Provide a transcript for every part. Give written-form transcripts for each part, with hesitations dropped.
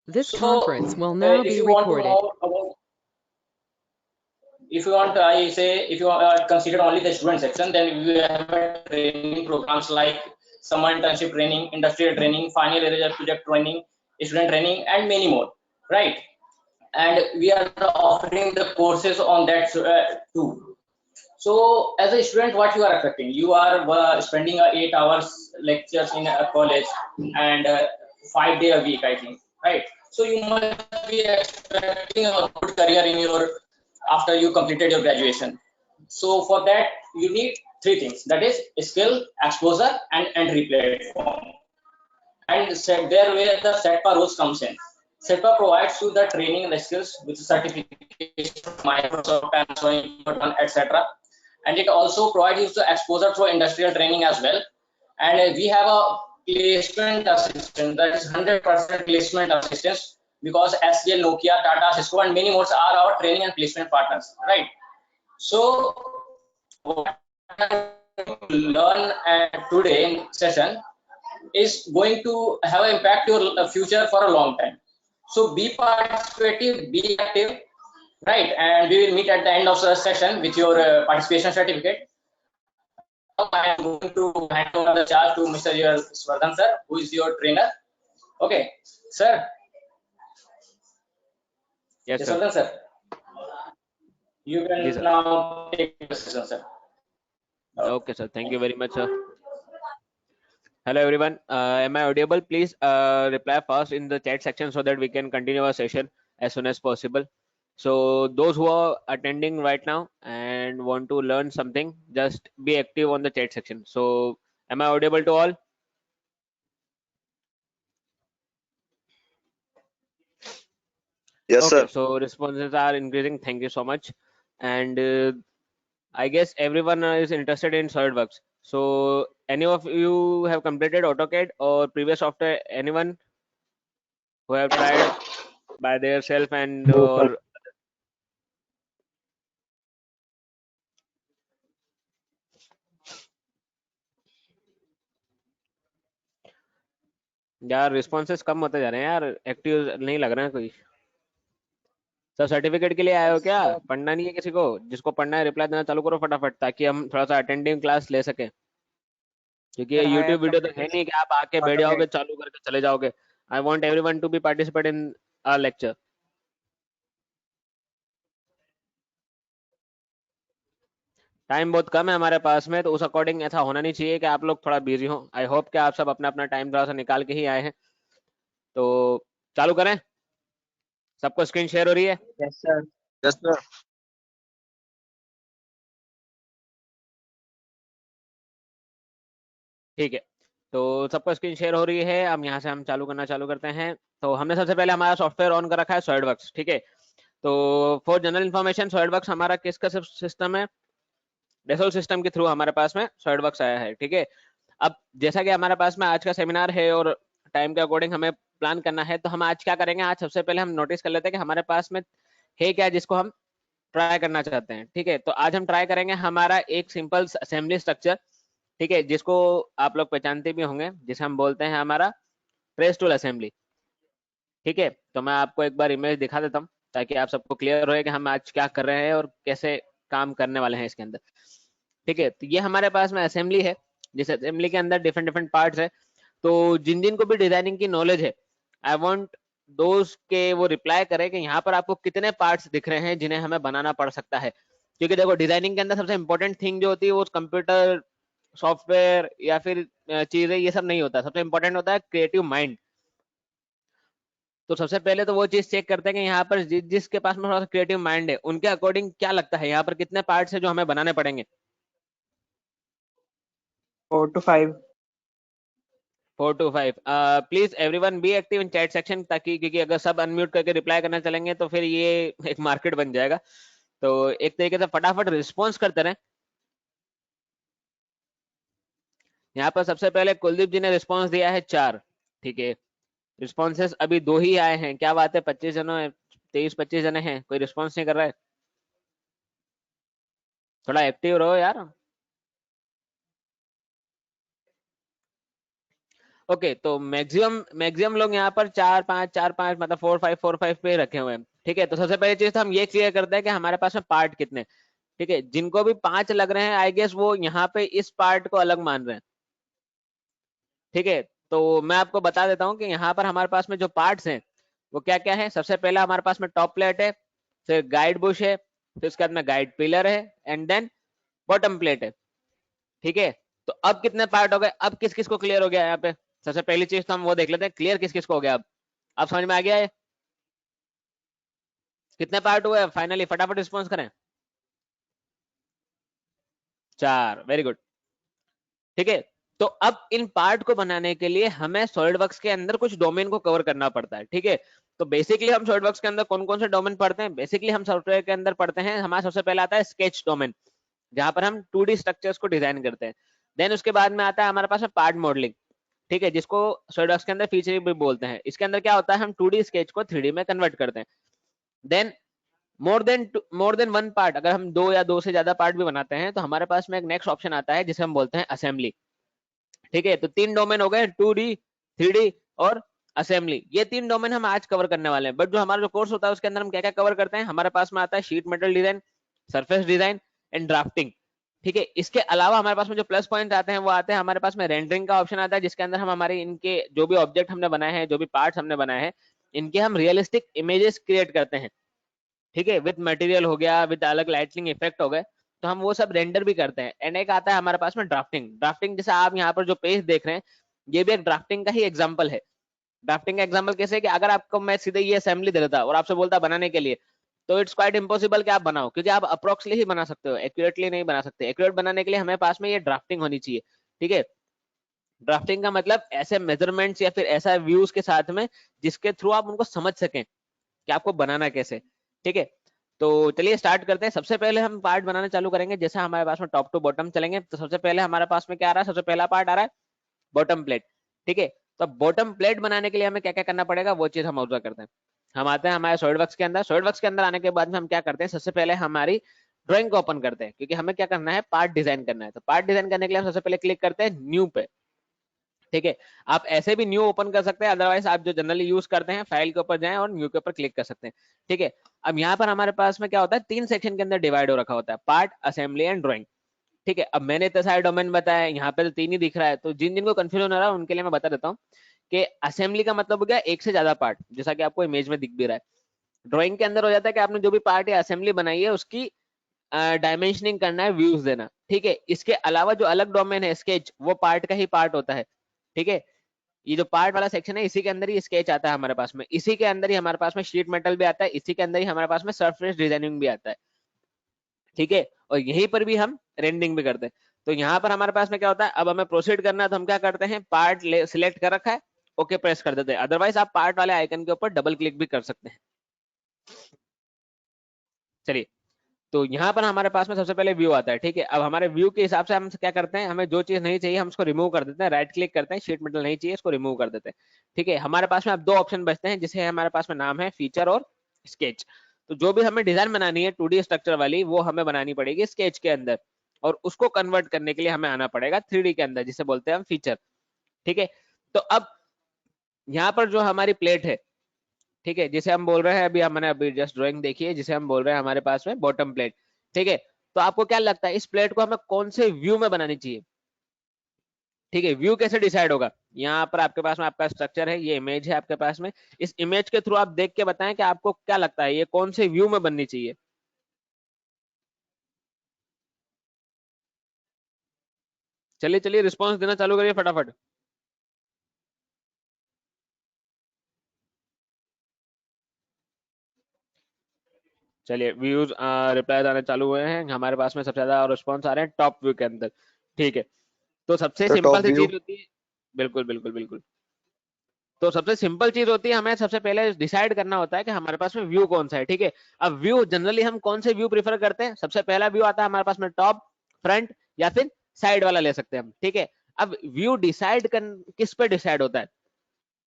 This So conference will now if be you want to recorded. know about, if you want, I say, if you consider only the student section, then we have a training programs like summer internship training, industrial training, final year project training, student training, and many more, right? And we are offering the courses on that too. So as a student, what you are expecting? You are spending 8 hours lectures in a college and 5 day a week, I think, right? So you must be expecting a good career in your after you completed your graduation. So for that, you need three things. That is skill, exposure, and entry platform. And there where the SETPA rules comes in. SETPA provides you the training and the skills with certification from Microsoft and so on, etc. And it also provides you the exposure through industrial training as well. And we have a placement assistance, that is 100% placement assistance, because SGL, Nokia, Tata, Cisco, and many more are our training and placement partners, right? So what I learn today in session is going to have an impact your future for a long time. So be participative, be active, right? And we will meet at the end of the session with your participation certificate. Now I am going to hand over the charge to Mr. Swardhan sir, who is your trainer. Okay, sir. Yes, sir. Swardhan sir, you जी can sir. now take the session, sir. Okay, sir. Thank Thank you you. very much, sir. Hello, everyone. Am I audible? Please reply fast in the chat section so that we can continue our session as soon as possible. So those who are attending right now and want to learn something, just be active on the chat section. So am I audible to all? Yes, Okay, sir. so responses are increasing. Thank you so much. And I guess everyone is interested in SolidWorks. So any of you have completed AutoCAD or previous software? Anyone who have tried by their self and or यार responses कम होते जा रहे हैं यार, active नहीं लग रहा है कोई। सब सर्टिफिकेट के लिए आए हो क्या? पढ़ना नहीं है किसी को? जिसको पढ़ना है रिप्लाई देना चालू करो फटाफट, ताकि हम थोड़ा सा अटेंडिंग क्लास ले सके, क्योंकि ये Sir, I YouTube have video तो है completed नहीं कि आप आके बैठ AutoCAD. जाओगे चालू करके चले जाओगे। I want everyone to be participate in our lecture. Time बहुत कम है हमारे पास में, तो उस अकॉर्डिंग ऐसा होना नहीं चाहिए कि आप लोग थोड़ा बिजी हो। आई होप कि आप सब अपना अपना टाइम थोड़ा सा निकाल के ही आए हैं। तो चालू करें? सबको स्क्रीन शेयर हो रही है? Yes, sir. Yes, sir. ठीक है, तो सबको स्क्रीन शेयर हो रही है। अब यहाँ से हम चालू करते हैं। तो हमने सबसे पहले हमारा सॉफ्टवेयर ऑन कर रखा है सॉलिडवर्क्स, ठीक है। तो फॉर जनरल इन्फॉर्मेशन, सॉलिडवर्क्स हमारा किसका सिस्टम है? डेसोल सिस्टम के थ्रू हमारे पास में सॉलिडवर्क्स आया है, ठीक है। अब जैसा कि हमारे पास में आज का सेमिनार है और टाइम के अकॉर्डिंग हमें प्लान करना है, तो हम आज क्या करेंगे? आज सबसे पहले हम नोटिस कर लेते हैं कि हमारे पास में है क्या जिसको हम ट्राई करना चाहते हैं, ठीक है। तो आज हम ट्राई करेंगे हमारा एक सिंपल असेंबली स्ट्रक्चर, ठीक है, जिसको आप लोग पहचानते भी होंगे, जिसे हम बोलते हैं हमारा प्रेस टूल असेंबली, ठीक है। तो मैं आपको एक बार इमेज दिखा देता हूँ ताकि आप सबको क्लियर हो कि हम आज क्या कर रहे हैं और कैसे काम करने वाले हैं इसके अंदर, ठीक है। तो ये हमारे पास में असेंबली है, जिस असेंबली के अंदर डिफरेंट डिफरेंट पार्ट्स है। तो जिन जिन को भी डिजाइनिंग की नॉलेज है, आई वांट दोस्त के वो रिप्लाई करें कि यहाँ पर आपको कितने पार्ट्स दिख रहे हैं जिन्हें हमें बनाना पड़ सकता है। क्योंकि देखो, डिजाइनिंग के अंदर सबसे इंपॉर्टेंट थिंग जो होती है वो कंप्यूटर सॉफ्टवेयर या फिर चीजें, ये सब नहीं होता। सबसे इंपॉर्टेंट होता है क्रिएटिव माइंड। तो सबसे पहले तो वो चीज चेक करते हैं कि यहाँ पर जिसके पास में थोड़ा सा क्रिएटिव माइंड है, उनके अकॉर्डिंग क्या लगता है यहाँ पर कितने पार्ट्स है जो हमें बनाने पड़ेंगे। 4 to 5. 4 to 5। Please everyone be active in chat section, ताकि क्योंकि अगर सब अनम्यूट करके रिप्लाई करना चलेंगे तो फिर ये एक मार्केट बन जाएगा। तो एक तरीके से फटाफट रिस्पॉन्स करते रहे। यहाँ पर सबसे पहले कुलदीप जी ने रिस्पॉन्स दिया है 4, ठीक है। रिस्पॉन्सेस अभी 2 ही आए हैं, क्या बात है? 25 जनों 23-25 जने हैं, कोई रिस्पॉन्स नहीं कर रहा है। थोड़ा एक्टिव रहो यार। ओके, तो मैक्सिमम लोग यहाँ पर 4 5 मतलब 4 5 पे रखे हुए हैं। ठीक है, तो सबसे पहली चीज तो हम ये क्लियर करते हैं कि हमारे पास में पार्ट कितने। ठीक है, जिनको भी 5 लग रहे हैं आई गेस वो यहाँ पे इस पार्ट को अलग मान रहे हैं। ठीक है, तो मैं आपको बता देता हूँ कि यहाँ पर हमारे पास में जो पार्ट्स हैं वो क्या क्या है। सबसे पहला हमारे पास में टॉप प्लेट है, फिर गाइड बुश है, फिर उसके बाद में गाइड पिलर है, एंड देन बॉटम प्लेट है। ठीक है, तो अब कितने पार्ट हो गए, अब किस किस को क्लियर हो गया यहाँ पे। सबसे पहली चीज तो हम वो देख लेते हैं, क्लियर किस किस को हो गया। अब समझ में आ गया है कितने पार्ट हुए फाइनली, फटाफट रिस्पॉन्स करें। 4, वेरी गुड। ठीक है, तो अब इन पार्ट को बनाने के लिए हमें सॉलिडवर्क्स के अंदर कुछ डोमेन को कवर करना पड़ता है। ठीक है, तो बेसिकली हम सॉलिडवर्क्स के अंदर कौन कौन से डोमेन पढ़ते हैं, बेसिकली हम सॉफ्टवेयर के अंदर पढ़ते हैं, हमारा सबसे पहले आता है स्केच डोमेन, जहां पर हम 2D स्ट्रक्चर्स को डिजाइन करते हैं। देन उसके बाद में आता है हमारे पास पार्ट मॉडलिंग। ठीक है, जिसको सॉलिडवर्क्स के अंदर फीचर भी बोलते हैं। इसके अंदर क्या होता है, हम 2D स्केच को 3D में कन्वर्ट करते हैं। Then more than one part, अगर हम 2 या 2 से ज्यादा पार्ट भी बनाते हैं तो हमारे पास में एक नेक्स्ट ऑप्शन आता है जिसे हम बोलते हैं असेंबली। ठीक है, तो 3 डोमेन हो गए, 2D, 3D और असेंबली। ये 3 डोमेन हम आज कवर करने वाले हैं। बट जो हमारा जो कोर्स होता है उसके अंदर हम क्या क्या कवर करते हैं, हमारे पास में आता है sheet metal design, surface design and drafting. ठीक है, इसके अलावा हमारे पास में जो प्लस पॉइंट आते हैं वो आते हैं हमारे पास में रेंडरिंग का ऑप्शन आता है, जिसके अंदर हम हमारे इनके जो भी ऑब्जेक्ट हमने बनाए हैं, जो भी पार्ट्स हमने बनाए हैं, इनके हम रियलिस्टिक इमेजेस क्रिएट करते हैं। ठीक है, विद मटेरियल हो गया, विद अलग लाइटनिंग इफेक्ट हो गए, तो हम वो सब रेंडर भी करते हैं। एंड एक आता है हमारे पास में ड्राफ्टिंग। ड्राफ्टिंग जैसे आप यहाँ पर जो पेज देख रहे हैं, ये भी एक ड्राफ्टिंग का ही एग्जांपल है। ड्राफ्टिंग का एग्जांपल कैसे है कि अगर आपको मैं सीधे ये असेंबली दे देता और आपसे बोलता बनाने के लिए, तो इट्स क्वाइट इम्पॉसिबल कि आप बनाओ, क्योंकि आप अप्रोक्सली ही बना सकते हो, एक्यूरेटली नहीं बना सकते। एक्यूरेट बनाने के लिए हमें पास में ये ड्राफ्टिंग होनी चाहिए। ठीक है, ड्राफ्टिंग का मतलब ऐसे मेजरमेंट्स या फिर ऐसा व्यूज के साथ में जिसके थ्रू आप उनको समझ सकें कि आपको बनाना कैसे। ठीक है, तो चलिए स्टार्ट करते हैं। सबसे पहले हम पार्ट बनाना चालू करेंगे। जैसे हमारे पास में टॉप टू बॉटम चलेंगे, तो सबसे पहले हमारे पास में क्या आ रहा है, सबसे पहला पार्ट आ रहा है बॉटम प्लेट। ठीक है, तो बॉटम प्लेट बनाने के लिए हमें क्या क्या करना पड़ेगा वो चीज हम ऑब्जर्व करते हैं। हम आते हैं हमारे सॉलिडवर्क्स के अंदर। सॉलिडवर्क्स के अंदर आने के बाद में हम क्या करते हैं, सबसे पहले हमारी ड्राइंग को ओपन करते हैं, क्योंकि हमें क्या करना है, पार्ट डिजाइन करना है। तो पार्ट डिजाइन करने के लिए हम सबसे पहले क्लिक करते हैं न्यू पे। ठीक है, आप ऐसे भी न्यू ओपन कर सकते हैं, अदरवाइज आप जो जनरली यूज करते हैं फाइल के ऊपर जाएं और न्यू के ऊपर क्लिक कर सकते हैं। ठीक है, अब यहाँ पर हमारे पास में क्या होता है, 3 सेक्शन के अंदर डिवाइड हो रखा होता है, पार्ट, असेंबली एंड ड्राइंग। ठीक है, अब मैंने इतने सारे डोमेन बताया, यहाँ पे तो 3 ही दिख रहा है, तो जिन जिनको कंफ्यूजन हो रहा है उनके लिए मैं बता देता हूँ कि असेंबली का मतलब हो गया एक से ज्यादा पार्ट, जैसा कि आपको इमेज में दिख भी रहा है। ड्राइंग के अंदर हो जाता है कि आपने जो भी पार्ट या असेंबली बनाई है उसकी डायमेंशनिंग करना है, व्यूज देना। ठीक है, इसके अलावा जो अलग डोमेन है स्केच, वो पार्ट का ही पार्ट होता है। ठीक है, ये जो पार्ट वाला सेक्शन है इसी के अंदर ही स्केच आता है हमारे पास में, इसी के अंदर ही हमारे पास में शीट मेटल भी आता है, इसी के अंदर ही हमारे पास में सरफेस डिजाइनिंग भी आता है। ठीक है, और यहीं पर भी हम रेंडरिंग भी करते हैं। तो यहाँ पर हमारे पास में क्या होता है, अब हमें प्रोसीड करना है तो हम क्या करते हैं, पार्ट सिलेक्ट कर रखा है, ओके प्रेस कर देते हैं। अदरवाइज आप पार्ट वाले आइकन के ऊपर डबल क्लिक भी कर सकते हैं। चलिए, तो यहाँ पर हमारे पास में सबसे पहले व्यू आता है। ठीक है, अब हमारे व्यू के हिसाब से हम क्या करते हैं, हमें जो चीज नहीं चाहिए हम उसको रिमूव कर देते हैं, राइट क्लिक करते हैं, शीट मेटल नहीं चाहिए इसको रिमूव कर देते हैं। ठीक है, हमारे पास में अब 2 ऑप्शन बचते हैं, जिसे हमारे पास में नाम है फीचर और स्केच। तो जो भी हमें डिजाइन बनानी है 2D स्ट्रक्चर वाली, वो हमें बनानी पड़ेगी स्केच के अंदर, और उसको कन्वर्ट करने के लिए हमें आना पड़ेगा 3D के अंदर, जिसे बोलते हैं हम फीचर। ठीक है, तो अब यहाँ पर जो हमारी प्लेट है, ठीक है, जिसे हम बोल रहे हैं, अभी हमने अभी जस्ट ड्राइंग देखी है, जिसे हम बोल रहे हैं हमारे पास में बॉटम प्लेट। ठीक है, तो आपको क्या लगता है इस प्लेट को हमें कौन से व्यू में बनानी चाहिए। ठीक है, व्यू कैसे डिसाइड होगा, यहाँ पर आपके पास में आपका स्ट्रक्चर है, ये इमेज है आपके पास में, इस इमेज के थ्रू आप देख के बताएं कि आपको क्या लगता है ये कौन से व्यू में बननी चाहिए। चलिए चलिए रिस्पॉन्स देना चालू करिए फटाफट। चलिए व्यूज रिप्लाई आने चालू हुए हैं हमारे पास में, सबसे ज्यादा रिस्पॉन्स आ रहे हैं टॉप व्यू के अंदर। ठीक है, तो सबसे तो सिंपल टॉप सी व्यू। चीज होती है, बिल्कुल बिल्कुल बिल्कुल, तो सबसे सिंपल चीज होती है, हमें सबसे पहले डिसाइड करना होता है कि हमारे पास में व्यू कौन सा है। ठीक है, अब व्यू जनरली हम कौन से व्यू प्रीफर करते हैं, सबसे पहला व्यू आता है हमारे पास में टॉप, फ्रंट या फिर साइड वाला ले सकते हैं हम। ठीक है, अब व्यू डिसाइड किस पे डिसाइड होता है,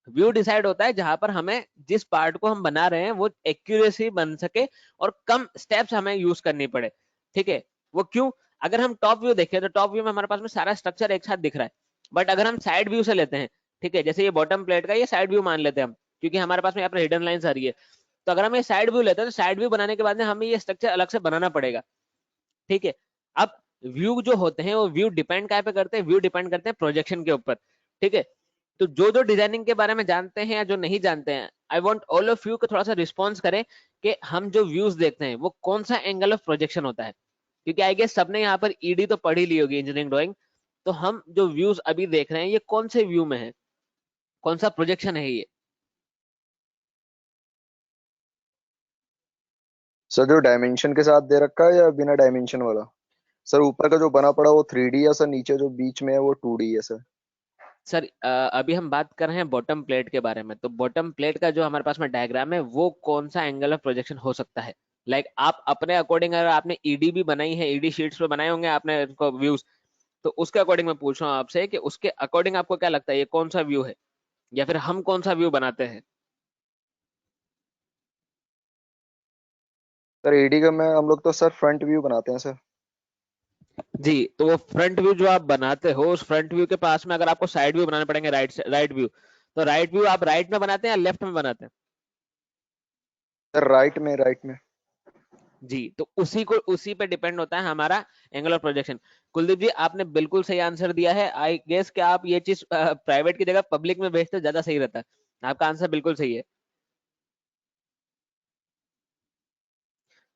व्यू डिसाइड होता है जहां पर हमें जिस पार्ट को हम बना रहे हैं वो एक्यूरेसी बन सके और कम स्टेप्स हमें यूज करनी पड़े। ठीक है, वो क्यों, अगर हम टॉप व्यू देखें तो टॉप व्यू में हमारे पास में सारा स्ट्रक्चर एक साथ दिख रहा है, बट अगर हम साइड व्यू से लेते हैं ठीक है, जैसे ये बॉटम प्लेट का ये साइड व्यू मान लेते हैं हम, क्योंकि हमारे पास में यहाँ पर हिडन लाइंस आ रही है। तो अगर हम ये साइड व्यू लेते हैं तो साइड व्यू बनाने के बाद में हमें ये स्ट्रक्चर अलग से बनाना पड़ेगा। ठीक है, अब व्यू जो होते हैं वो व्यू डिपेंड क्या पे करते हैं, व्यू डिपेंड करते हैं प्रोजेक्शन के ऊपर। ठीक है, तो जो जो डिजाइनिंग के बारे में जानते हैं या जो नहीं जानते हैं, I want all of you को थोड़ा सा रिस्पॉन्स करें कि हम जो व्यूज देखते हैं वो कौन सा एंगल ऑफ प्रोजेक्शन होता है, क्योंकि आई गेस सबने यहाँ पर ईडी तो पढ़ी ली होगी इंजीनियरिंग ड्राइंग। तो हम जो व्यूज अभी देख रहे हैं ये कौन से व्यू में है, कौन सा प्रोजेक्शन है ये? सर जो डायमेंशन के साथ दे रखा है या बिना डायमेंशन वाला? सर ऊपर का जो बना पड़ा वो 3D है सर, नीचे जो बीच में है वो 2D है सर। सर अभी हम बात कर रहे हैं बॉटम प्लेट के बारे में, तो बॉटम प्लेट का जो हमारे पास में डायग्राम है वो कौन सा एंगल ऑफ प्रोजेक्शन हो सकता है? लाइक आप अपने अकॉर्डिंग, अगर आपने ईडी भी बनाई है, ईडी शीट्स पे बनाए होंगे आपने इनको व्यूज, तो उसके अकॉर्डिंग मैं पूछ रहा हूँ आपसे कि उसके अकॉर्डिंग आपको क्या लगता है ये कौन सा व्यू है, या फिर हम कौन सा व्यू बनाते हैं? सर एडी का मैं हम लोग तो सर फ्रंट व्यू बनाते हैं सर। जी, तो वो फ्रंट व्यू जो आप बनाते हो, उस फ्रंट व्यू के पास में अगर आपको साइड व्यू बनाने पड़ेंगे, राइट व्यू, तो राइट व्यू आप राइट में बनाते हैं या लेफ्ट में बनाते हैं? सर राइट में। जी, तो उसी पे डिपेंड होता है हमारा एंगल ऑफ प्रोजेक्शन। कुलदीप जी आपने बिल्कुल सही आंसर दिया है। आई गेस कि आप ये चीज प्राइवेट की जगह पब्लिक में भेजते ज्यादा सही रहता है। आपका आंसर बिल्कुल सही है।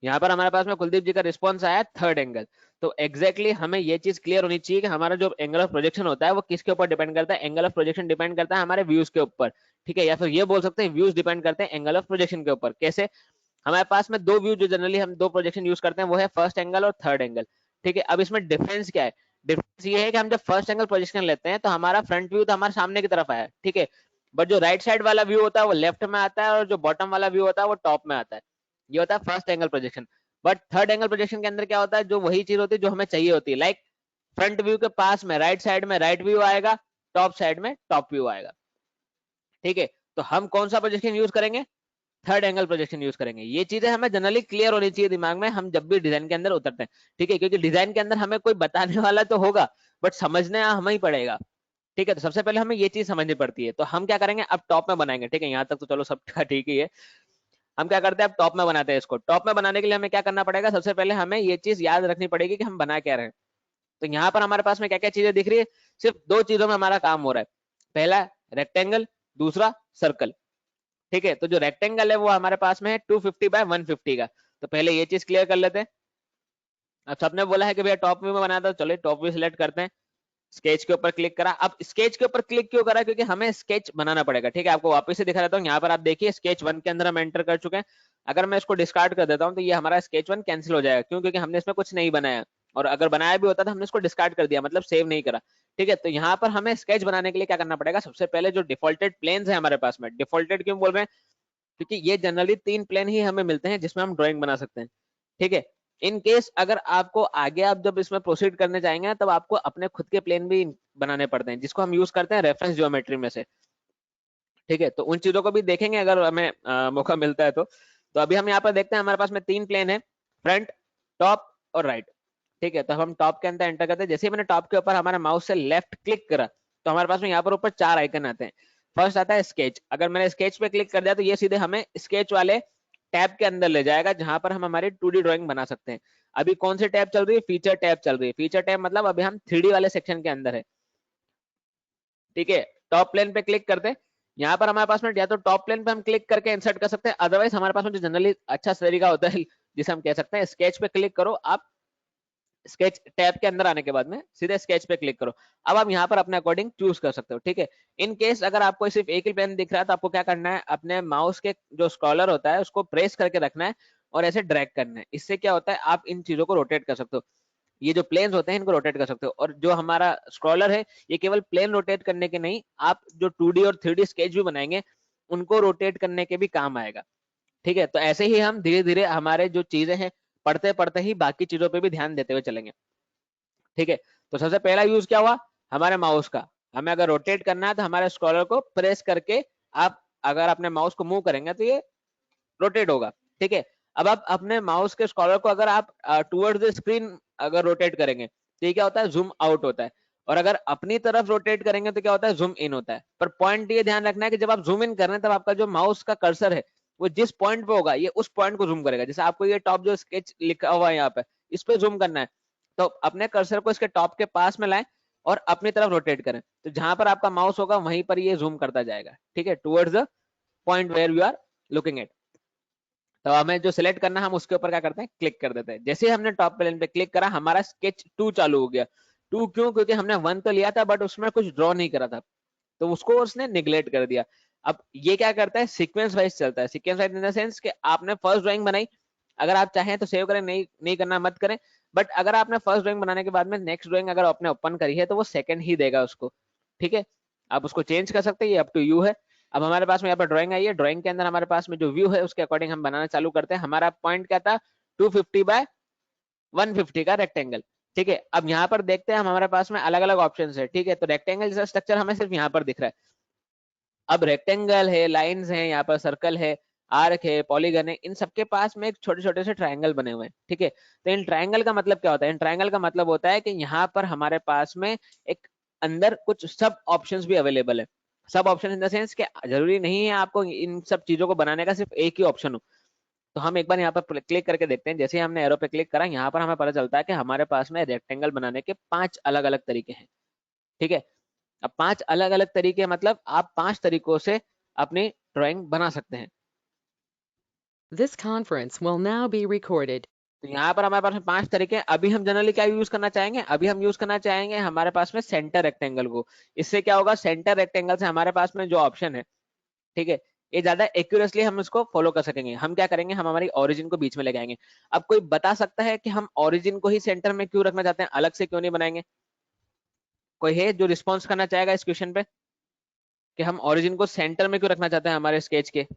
यहाँ पर हमारे पास में कुलदीप जी का रिस्पॉन्स आया थर्ड एंगल। तो एग्जैक्टली हमें ये चीज क्लियर होनी चाहिए कि हमारा जो एंगल ऑफ प्रोजेक्शन होता है वो किसके ऊपर डिपेंड करता है? एंगल ऑफ प्रोजेक्शन डिपेंड करता है हमारे व्यूज के ऊपर। ठीक है, या फिर ये बोल सकते हैं व्यूज डिपेंड करते हैं एंगल ऑफ प्रोजेक्शन के ऊपर। कैसे? हमारे पास में दो व्यू जो जनरली हम दो प्रोजेक्शन यूज करते हैं वो है फर्स्ट एंगल और थर्ड एंगल। ठीक है, अब इसमें डिफरेंस क्या है? डिफरेंस ये है कि हम जब फर्स्ट एंगल प्रोजेक्शन लेते हैं तो हमारा फ्रंट व्यू तो हमारे सामने की तरफ आया, ठीक है, बट जो राइट साइड वाला व्यू होता है वो लेफ्ट में आता है और जो बॉटम वाला व्यू होता है वो टॉप में आता है। ये होता है first angle projection. But third angle projection के अंदर क्या होता है? जो वही चीज होती है जो हमें चाहिए होती है। लाइक फ्रंट व्यू के पास में राइट साइड में राइट व्यू आएगा, टॉप साइड में टॉप व्यू आएगा। ठीक है, तो हम कौन सा प्रोजेक्शन यूज करेंगे? थर्ड एंगल प्रोजेक्शन यूज करेंगे। ये चीजें हमें जनरली क्लियर होनी चाहिए दिमाग में हम जब भी डिजाइन के अंदर उतरते हैं। ठीक है, क्योंकि डिजाइन के अंदर हमें कोई बताने वाला तो होगा बट समझने हमें ही पड़ेगा। ठीक है, तो सबसे पहले हमें ये चीज समझनी पड़ती है। तो हम क्या करेंगे, अब टॉप में बनाएंगे। ठीक है, यहाँ तक तो चलो सब ठीक ही है। हम क्या करते हैं, अब टॉप में बनाते हैं इसको। टॉप में बनाने के लिए हमें क्या करना पड़ेगा? सबसे पहले हमें ये चीज याद रखनी पड़ेगी कि हम बना क्या रहे हैं। तो यहाँ पर हमारे पास में क्या क्या चीजें दिख रही है? सिर्फ दो चीजों में हमारा काम हो रहा है। पहला रेक्टेंगल, दूसरा सर्कल। ठीक है, तो जो रेक्टेंगल है वो हमारे पास में है 250 बाय 150 का। तो पहले ये चीज क्लियर कर लेते हैं। अब सबने बोला है कि भैया टॉप व्यू में बनाना, तो चलिए टॉप व्यू सिलेक्ट करते हैं। स्केच के ऊपर क्लिक करा। अब स्केच के ऊपर क्लिक क्यों करा? क्योंकि हमें स्केच बनाना पड़ेगा। ठीक है, आपको वापस से दिखा देता हूँ। यहाँ पर आप देखिए स्केच 1 के अंदर हम एंटर कर चुके हैं। अगर मैं इसको डिस्कार्ड कर देता हूँ तो ये हमारा स्केच 1 कैंसिल हो जाएगा। क्यों? क्योंकि हमने इसमें कुछ नहीं बनाया, और अगर बनाया भी होता तो हमने इसको डिस्कार्ड कर दिया, मतलब सेव नहीं करा। ठीक है, तो यहाँ पर हमें स्केच बनाने के लिए क्या करना पड़ेगा? सबसे पहले जो डिफॉल्टेड प्लेन्स है हमारे पास में, डिफॉल्टेड क्यों बोल रहे हैं? क्योंकि ये जनरली 3 प्लेन ही हमें मिलते हैं जिसमें हम ड्राइंग बना सकते हैं। ठीक है, इन केस अगर आपको आगे आप जब इसमें प्रोसीड करने जाएंगे तब आपको अपने खुद के प्लेन भी बनाने पड़ते हैं, जिसको हम यूज करते हैं रेफरेंस ज्योमेट्री में से। ठीक है, तो उन चीजों को भी देखेंगे अगर हमें मौका मिलता है तो अभी हम यहाँ पर देखते हैं हमारे पास में 3 प्लेन है, फ्रंट, टॉप और राइट। ठीक है, तो हम टॉप के अंदर एंटर करते हैं। जैसे ही मैंने टॉप के ऊपर हमारे माउस से लेफ्ट क्लिक करा तो हमारे पास में यहाँ पर ऊपर 4 आइकन आते हैं। फर्स्ट आता है स्केच। अगर मैंने स्केच पे क्लिक कर दिया तो ये सीधे हमें स्केच वाले टैब के अंदर ले जाएगा, जहां पर हम हमारी 2D ड्राइंग बना सकते हैं। अभी कौन सी टैब चल रही है? फीचर टैब चल रही है। फीचर टैब मतलब अभी हम 3D वाले सेक्शन के अंदर है। ठीक है, टॉप प्लेन पे क्लिक करते हैं। यहाँ पर हमारे पास में या तो टॉप प्लेन पे हम क्लिक करके इंसर्ट कर सकते हैं, अदरवाइज हमारे पास में जो जनरली अच्छा तरीका होता है जिसे हम कह सकते हैं स्केच पे क्लिक करो आप। स्केच टैब के अंदर आने के बाद में सीधे स्केच पे क्लिक करो। अब आप यहाँ पर अपने अकॉर्डिंग चूज कर सकते हो। ठीक है, इन केस अगर आपको सिर्फ एक ही प्लेन दिख रहा है तो आपको क्या करना है, अपने माउस के जो स्क्रॉलर होता है उसको प्रेस करके रखना है और ऐसे ड्रैग करना है। इससे क्या होता है, आप इन चीजों को रोटेट कर सकते हो। ये जो प्लेन्स होते हैं इनको रोटेट कर सकते हो। और जो हमारा स्क्रॉलर है ये केवल प्लेन रोटेट करने के नहीं, आप जो 2D और 3D स्केच भी बनाएंगे उनको रोटेट करने के भी काम आएगा। ठीक है, तो ऐसे ही हम धीरे धीरे हमारे जो चीजें हैं पढ़ते पढ़ते ही बाकी चीजों पे भी ध्यान देते हुए चलेंगे। ठीक है, तो सबसे पहला यूज क्या हुआ हमारे माउस का? हमें अगर रोटेट करना है तो हमारे स्क्रॉलर को प्रेस करके आप अगर अपने माउस को मूव करेंगे तो ये रोटेट होगा। ठीक है, अब आप अपने माउस के स्क्रॉलर को अगर आप टुवर्ड्स द स्क्रीन अगर रोटेट करेंगे तो ये क्या होता है, जूम आउट होता है। और अगर अपनी तरफ रोटेट करेंगे तो क्या होता है, जूम इन होता है। पर पॉइंट ये ध्यान रखना है कि जब आप जूम इन कर रहे हैं तब आपका जो माउस का कर्सर है वो जिस पॉइंट पे होगा ये उस पॉइंट को जूम करेगा। जैसे आपको ये टॉप जो स्केच लिखा हुआ है यहाँ पे, इस पे जूम करना है, तो अपने कर्सर को इसके टॉप के पास में लाएं और अपनी तरफ रोटेट करें, तो जहां पर आपका माउस होगा वहीं पर ये जूम करता जाएगा, ठीक है, towards the point where you are looking at. तो हमें जो सिलेक्ट करना है हम उसके ऊपर क्या करते हैं, क्लिक कर देते हैं। जैसे ही हमने टॉप प्लेन पे क्लिक करा हमारा स्केच 2 चालू हो गया। 2 क्यों, क्योंकि हमने 1 तो लिया था बट उसमें कुछ ड्रॉ नहीं करा था, तो उसको उसने निगलेक्ट कर दिया। अब ये क्या करता है, सीक्वेंस वाइज चलता है। Sequence wise in the sense कि आपने फर्स्ट ड्राइंग बनाई, अगर आप चाहें तो सेव करें, नहीं करना मत करें, बट अगर आपने फर्स्ट ड्राइंग बनाने के बाद में नेक्स्ट ड्राइंग अगर आपने ओपन करी है तो वो सेकंड ही देगा उसको, ठीक है। आप उसको चेंज कर सकते हैं, ये अप टू यू है। अब हमारे पास में यहाँ पर ड्राइंग आई है, ड्राइंग के अंदर हमारे पास में जो व्यू है उसके अकॉर्डिंग हम बनाना चालू करते हैं। हमारा पॉइंट क्या था, 250 बाय 150 का रेक्टेंगल, ठीक है। अब यहाँ पर देखते हैं हमारे पास में अलग अलग ऑप्शन है, ठीक है। तो रेक्टेंगल जैसा स्ट्रक्चर हमें सिर्फ यहाँ पर दिख रहा है। अब रेक्टेंगल है, लाइंस हैं, यहाँ पर सर्कल है, आर्क है, पॉलीगन है, इन सबके पास में एक छोटे छोटे से ट्रायंगल बने हुए हैं, ठीक है। तो इन ट्रायंगल का मतलब क्या होता है, इन ट्रायंगल का मतलब होता है कि यहाँ पर हमारे पास में एक अंदर कुछ सब ऑप्शंस भी अवेलेबल है। सब ऑप्शन इन द सेंस कि जरूरी नहीं है आपको इन सब चीजों को बनाने का सिर्फ एक ही ऑप्शन हो। तो हम एक बार यहाँ पर क्लिक करके देखते हैं। जैसे ही हमने एरो पे क्लिक करा यहाँ पर हमें पता चलता है कि हमारे पास में रेक्टेंगल बनाने के 5 अलग अलग तरीके हैं, ठीक है। अब 5 अलग अलग तरीके मतलब आप 5 तरीकों से अपनी ड्राइंग बना सकते हैं। This conference will now be recorded. तो यहाँ पर हमारे पास में 5 तरीके हैं। अभी हम जनरली क्या यूज करना चाहेंगे, अभी हम यूज करना चाहेंगे हमारे पास में सेंटर रेक्टेंगल को। इससे क्या होगा, सेंटर रेक्टेंगल से हमारे पास में जो ऑप्शन है, ठीक है, ये ज्यादा एक्यूरेटली हम इसको फॉलो कर सकेंगे। हम क्या करेंगे, हम हमारी ओरिजिन को बीच में लेके आएंगे। अब कोई बता सकता है कि हम ओरिजिन को ही सेंटर में क्यों रखना चाहते हैं, अलग से क्यों नहीं बनाएंगे? कोई है जो रिस्पॉन्स करना चाहेगा इस क्वेश्चन पे कि हम ओरिजिन को सेंटर में क्यों रखना चाहते हैं हमारे स्केच के?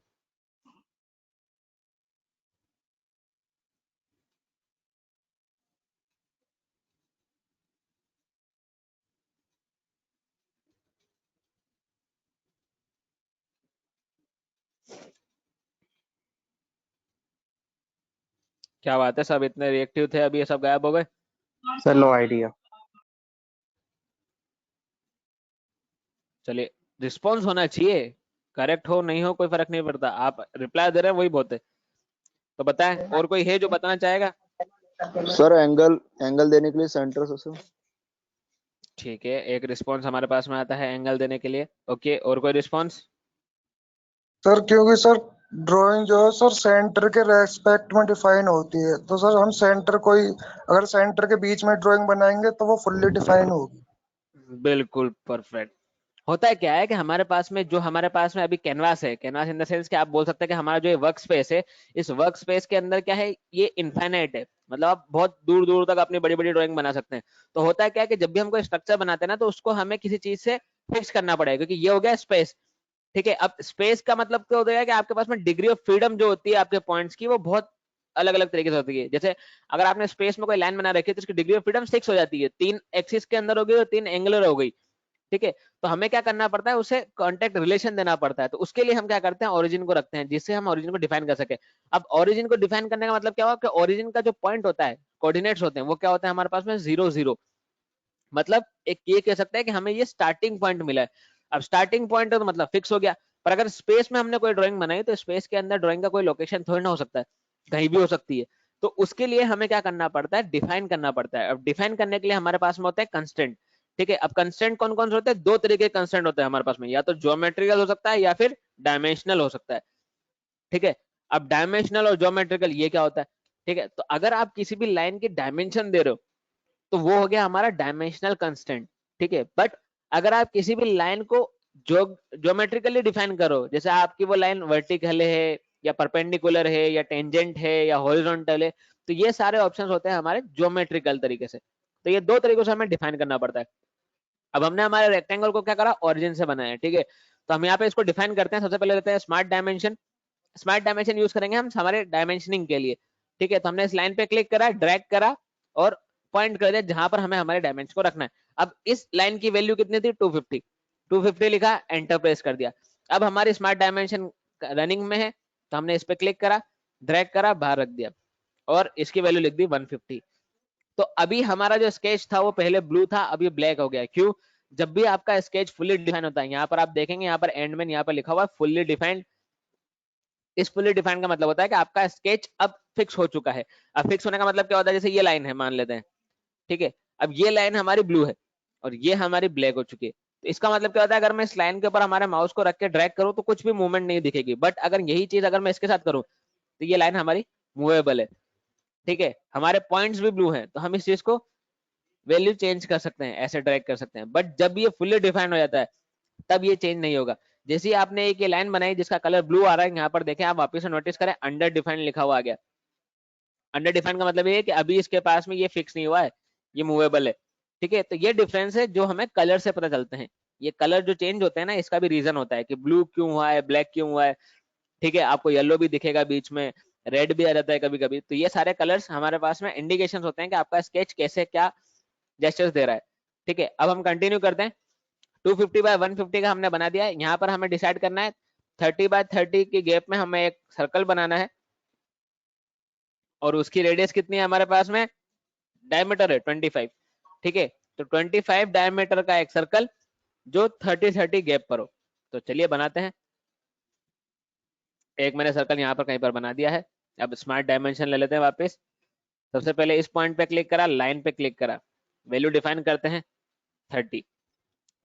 क्या बात है, सब इतने रिएक्टिव थे, अभी ये सब गायब हो गए। Sir no idea. चलिए, रिस्पॉन्स होना चाहिए, करेक्ट हो नहीं हो कोई फर्क नहीं पड़ता, आप रिप्लाई दे रहे हैं वही बहुत है। तो बताएं, और कोई है जो बताना चाहेगा? सर एंगल देने के लिए सेंटर से सर। ठीक है, एक रिस्पॉन्स हमारे पास में आता है एंगल देने के लिए। ओके, और कोई रिस्पॉन्स? सर क्योंकि सर ड्राइंग जो है सर सेंटर के रेस्पेक्ट में डिफाइन होती है, तो सर हम सेंटर को ही अगर सेंटर के बीच में ड्राइंग बनाएंगे तो वो फुल्ली डिफाइन होगी। बिल्कुल परफेक्ट। होता है क्या है कि हमारे पास में जो हमारे पास में अभी कैनवास है, कैनवास इन द सेंस कि आप बोल सकते हैं कि हमारा जो ये वर्क स्पेस है, इस वर्क स्पेस के अंदर क्या है, ये इनफाइनाइट है, मतलब आप बहुत दूर दूर तक अपनी बड़ी बड़ी ड्राइंग बना सकते हैं। तो होता है क्या है कि जब भी हम कोई स्ट्रक्चर बनाते हैं ना, तो उसको हमें किसी चीज से फिक्स करना पड़ेगा, क्योंकि ये हो गया स्पेस, ठीक है। अब स्पेस का मतलब क्या होता है कि आपके पास में डिग्री ऑफ फ्रीडम जो होती है आपके पॉइंट्स की, वो बहुत अलग अलग तरीके से होती है। जैसे अगर आपने स्पेस में कोई लाइन बना रखी है तो उसकी डिग्री ऑफ फ्रीडम 6 हो जाती है, 3 एक्सिस के अंदर हो गई और 3 एंगुलर हो गई, ठीक है। तो हमें क्या करना पड़ता है, उसे कॉन्टेक्ट रिलेशन देना पड़ता है। तो उसके लिए हम क्या करते हैं, ओरिजिन को रखते हैं, जिससे हम ओरिजिन को डिफाइन कर सके। अब ओरिजिन को डिफाइन करने का मतलब क्या हुआ कि ओरिजिन का जो पॉइंट होता है, कोऑर्डिनेट्स होते हैं, वो क्या होता है हमारे पास में 0 0, मतलब एक ये कह सकते हैं कि हमें ये स्टार्टिंग पॉइंट मिला है। अब स्टार्टिंग पॉइंट है तो मतलब फिक्स हो गया। पर अगर स्पेस में हमने कोई ड्राइंग बनाई तो स्पेस के अंदर ड्राइंग का कोई लोकेशन थोड़ी ना हो सकता है, कहीं भी हो सकती है। तो उसके लिए हमें क्या करना पड़ता है, डिफाइन करना पड़ता है। अब डिफाइन करने के लिए हमारे पास में होता है कंस्टेंट, ठीक है। अब कंस्टेंट कौन कौन से होते हैं, 2 तरीके के कंस्टेंट होते हैं हमारे पास में, या तो ज्योमेट्रिकल हो सकता है या फिर डायमेंशनल हो सकता है, ठीक है। अब डायमेंशनल और ज्योमेट्रिकल ये क्या होता है, ठीक है। तो अगर आप किसी भी लाइन की डायमेंशन दे रहे हो तो वो हो गया हमारा डायमेंशनल कंस्टेंट, ठीक है। बट अगर आप किसी भी लाइन को ज्योमेट्रिकली डिफाइन करो, जैसे आपकी वो लाइन वर्टिकल है या परपेंडिकुलर है या टेंजेंट है या हॉरिजॉन्टल है, तो ये सारे ऑप्शंस होते हैं हमारे ज्योमेट्रिकल तरीके से। तो ये 2 तरीकों से हमें डिफाइन करना पड़ता है। अब हमने हमारे रेक्टेंगल को क्या करा, ओरिजिन से बनाया, ठीक है। तो हम यहाँ पे इसको डिफाइन करते हैं। सबसे पहले लेते हैं smart dimension. Smart dimension use करेंगे हम हमारे डायमेंशनिंग के लिए, ठीक है। तो हमने इस लाइन पे क्लिक करा, ड्रैग करा और पॉइंट कर दिया जहां पर हमें हमारे डायमेंशन को रखना है। अब इस लाइन की वैल्यू कितनी थी, 250, 250 लिखा, एंटर प्रेस कर दिया। अब हमारी स्मार्ट डायमेंशन रनिंग में है, तो हमने इस पे क्लिक करा, ड्रैग करा, बाहर रख दिया और इसकी वैल्यू लिख दी 150। तो अभी हमारा जो स्केच था वो पहले ब्लू था, अभी ब्लैक हो गया। क्यों? जब भी आपका स्केच फुल्ली डिफाइन होता है, यहाँ पर आप देखेंगे, यहाँ पर एंड में यहाँ पर लिखा हुआ है फुल्ली डिफाइंड। इस फुल्ली डिफाइंड का मतलब होता है कि आपका स्केच अब फिक्स हो चुका है। अब फिक्स होने का मतलब क्या होता है? जैसे ये लाइन है मान लेते हैं, ठीक है, अब ये लाइन हमारी ब्लू है और ये हमारी ब्लैक हो चुकी है। तो इसका मतलब क्या होता है? अगर मैं इस लाइन के ऊपर हमारे माउस को रख के ड्रैग करूं तो कुछ भी मूवमेंट नहीं दिखेगी। बट अगर यही चीज अगर मैं इसके साथ करूं तो ये लाइन हमारी मूवेबल है, ठीक है, हमारे पॉइंट्स भी ब्लू हैं, तो हम इस चीज को वैल्यू चेंज कर सकते हैं, ऐसे ड्रैग कर सकते हैं। बट जब ये फुल्ली डिफाइंड हो जाता है तब ये चेंज नहीं होगा। जैसे ही आपने एक ये लाइन बनाई जिसका कलर ब्लू आ रहा है, यहाँ पर देखें आप वापस से नोटिस करें अंडर डिफाइंड लिखा हुआ आ गया। अंडर डिफाइंड का मतलब ये है कि अभी इसके पास में ये फिक्स नहीं हुआ है, ये मूवेबल है, ठीक है। तो ये डिफरेंस है जो हमें कलर से पता चलते हैं। ये कलर जो चेंज होते हैं ना, इसका भी रीजन होता है कि ब्लू क्यों हुआ है, ब्लैक क्यों हुआ है, ठीक है। आपको येलो भी दिखेगा बीच में, रेड भी आ जाता है कभी कभी। तो ये सारे कलर्स हमारे पास में इंडिकेशन होते हैं कि आपका स्केच कैसे क्या जेस्चर्स दे रहा है, ठीक है। अब हम कंटिन्यू करते हैं। 250 बाय 150 का हमने बना दिया है। यहाँ पर हमें डिसाइड करना है 30 बाय 30 की गैप में हमें एक सर्कल बनाना है और उसकी रेडियस कितनी है हमारे पास में? डायमीटर है 25, ठीक है। तो 25 डायमीटर का एक सर्कल जो 30-30 गैप पर हो। तो चलिए बनाते हैं। एक मैंने सर्कल यहाँ पर कहीं पर बना दिया है। अब स्मार्ट डायमेंशन ले लेते हैं वापस। सबसे पहले इस पॉइंट पे क्लिक करा, लाइन पे क्लिक करा, वैल्यू डिफाइन करते हैं 30।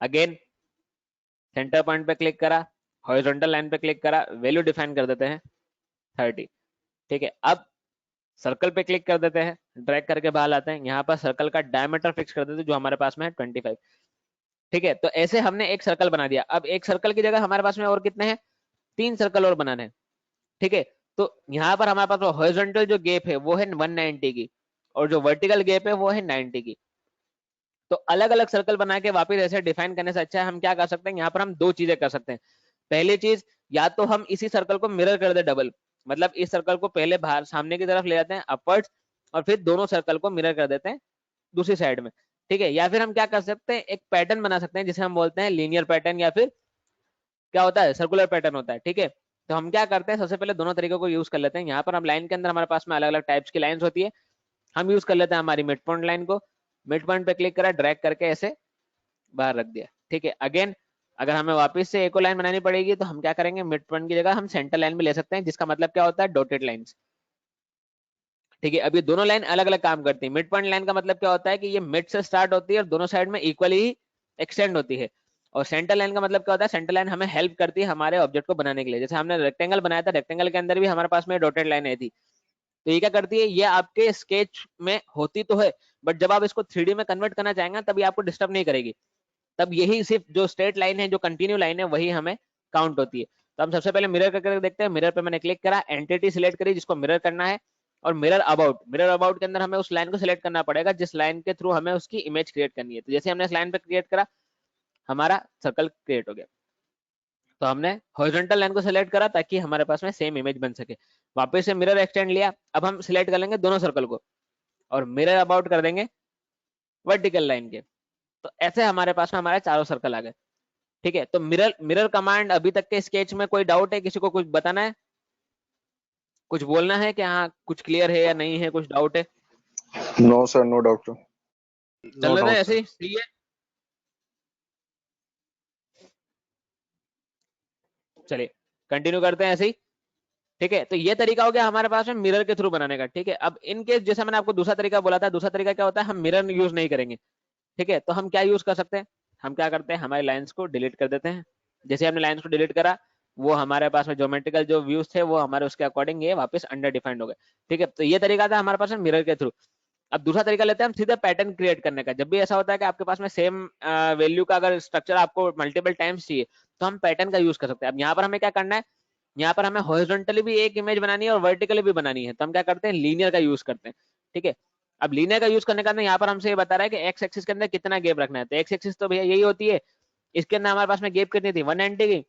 अगेन सेंटर पॉइंट पे क्लिक करा, हॉरिजॉन्टल लाइन पे क्लिक करा, वैल्यू डिफाइन कर देते हैं 30, ठीक है। अब सर्कल पे क्लिक कर देते हैं, ड्रैग करके बाहर लाते हैं, यहाँ पर सर्कल का डायमीटर फिक्स कर देते हैं जो हमारे पास में है 25, ठीक है। तो ऐसे हमने एक सर्कल बना दिया। अब एक सर्कल की जगह हमारे पास में और कितने हैं? 3 सर्कल और बनाने हैं, ठीक है। तो यहाँ पर हमारे पास हॉरिजॉन्टल जो गैप है वो है 190 की और जो वर्टिकल गैप है वो है 90 की। तो अलग अलग सर्कल बना के वापस ऐसे डिफाइन करने से अच्छा है हम क्या कर सकते हैं, यहाँ पर हम दो चीजें कर सकते हैं। पहली चीज, या तो हम इसी सर्कल को मिरर कर दे डबल, मतलब इस सर्कल को पहले बाहर सामने की तरफ ले जाते हैं अपवर्ड्स और फिर दोनों सर्कल को मिरर कर देते हैं दूसरी साइड में, ठीक है। या फिर हम क्या कर सकते हैं, एक पैटर्न बना सकते हैं जिसे हम बोलते हैं लीनियर पैटर्न या फिर क्या होता है, सर्कुलर पैटर्न होता है, ठीक है। तो हम क्या करते हैं, सबसे पहले दोनों तरीकों को यूज कर लेते हैं। यहाँ पर हम लाइन के अंदर हमारे पास में अलग अलग टाइप्स की लाइंस होती है, हम यूज कर लेते हैं हमारी मिड पॉइंट लाइन को। मिड पॉइंट पे क्लिक करा, ड्रैग करके ऐसे बाहर रख दिया, ठीक है। अगेन अगर हमें वापस से एक और लाइन बनानी पड़ेगी तो हम क्या करेंगे, मिड पॉइंट की जगह हम सेंटर लाइन भी ले सकते हैं, जिसका मतलब क्या होता है, डॉटेड लाइंस, ठीक है। अब ये दोनों लाइन अलग अलग काम करती है। मिड पॉइंट लाइन का मतलब क्या होता है कि ये मिड से स्टार्ट होती है और दोनों साइड में इक्वली ही एक्सटेंड होती है। और सेंटर लाइन का मतलब क्या होता है, सेंटर लाइन हमें हेल्प करती है हमारे ऑब्जेक्ट को बनाने के लिए। जैसे हमने रेक्टेंगल बनाया था, रेक्टेंगल के अंदर भी हमारे पास में डॉटेड लाइन आई थी। तो ये क्या करती है, ये आपके स्केच में होती तो है बट जब आप इसको 3D में कन्वर्ट करना चाहेंगे तब ये आपको डिस्टर्ब नहीं करेगी। तब यही सिर्फ जो स्ट्रेट लाइन है, जो कंटिन्यू लाइन है, वही हमें काउंट होती है। तो हम सबसे पहले मिरर करके देखते हैं। मिरर पे मैंने क्लिक करा, एंटिटी सिलेक्ट करी जिसको मिरर करना है और मिरर अबाउट, मिरर अबाउट के अंदर हमें उस लाइन को सिलेक्ट करना पड़ेगा जिस लाइन के थ्रू हमें उसकी इमेज क्रिएट करनी है। तो जैसे हमने इस लाइन पे क्रिएट करा, हमारा सर्कल क्रिएट हो गया। तो हमने हॉरिजॉन्टल लाइन को सिलेक्ट करा ताकि हमारे पास में सेम इमेज बन सके। वापस से मिरर एक्सटेंड लिया, अब हम सिलेक्ट कर लेंगे दोनों सर्कल को और मिरर अबाउट कर देंगे वर्टिकल लाइन के। तो ऐसे हमारे पास में हमारे चारों सर्कल आ गए, ठीक है। तो मिरर मिरर कमांड अभी तक के स्केच में कोई डाउट है, किसी को कुछ बताना है, कुछ बोलना है कि हाँ कुछ क्लियर है या नहीं है, कुछ डाउट है? No sir, no doubt. चल रहे हैं ऐसे ही, सही है। चलिए कंटिन्यू करते हैं ऐसे ही, ठीक है। तो ये तरीका हो गया हमारे पास में मिरर के थ्रू बनाने का, ठीक है। अब इन केस जैसा मैंने आपको दूसरा तरीका बोला था, दूसरा तरीका क्या होता है, हम मिरर यूज नहीं करेंगे, ठीक है। तो हम क्या यूज कर सकते हैं, हम क्या करते हैं, हमारी लाइंस को डिलीट कर देते हैं। जैसे हमने लाइंस को डिलीट करा, वो हमारे पास में ज्योमेट्रिकल जो व्यूज थे वो हमारे उसके अकॉर्डिंग ये वापस अंडर डिफाइंड हो गए, ठीक है। तो ये तरीका था हमारे पास में मिरर के थ्रू। अब दूसरा तरीका लेते हैं हम सीधे पैटर्न क्रिएट करने का। जब भी ऐसा होता है कि आपके पास में सेम वैल्यू का अगर स्ट्रक्चर आपको मल्टीपल टाइम्स चाहिए तो हम पैटर्न का यूज कर सकते हैं। अब यहाँ पर हमें क्या करना है, यहाँ पर हमें हॉरिजॉन्टली भी एक इमेज बनानी है और वर्टिकली भी बनानी है। तो हम क्या करते हैं, लीनियर का यूज करते हैं, ठीक है। अब लीनियर का यूज करने का यहाँ पर हमसे ये बता रहा है कि एक्स एक्सिस के अंदर कितना गैप रखना है। तो एक्स एक्सिस तो भैया यही होती है, इसके अंदर हमारे पास में गैप कितनी थी, 190 की,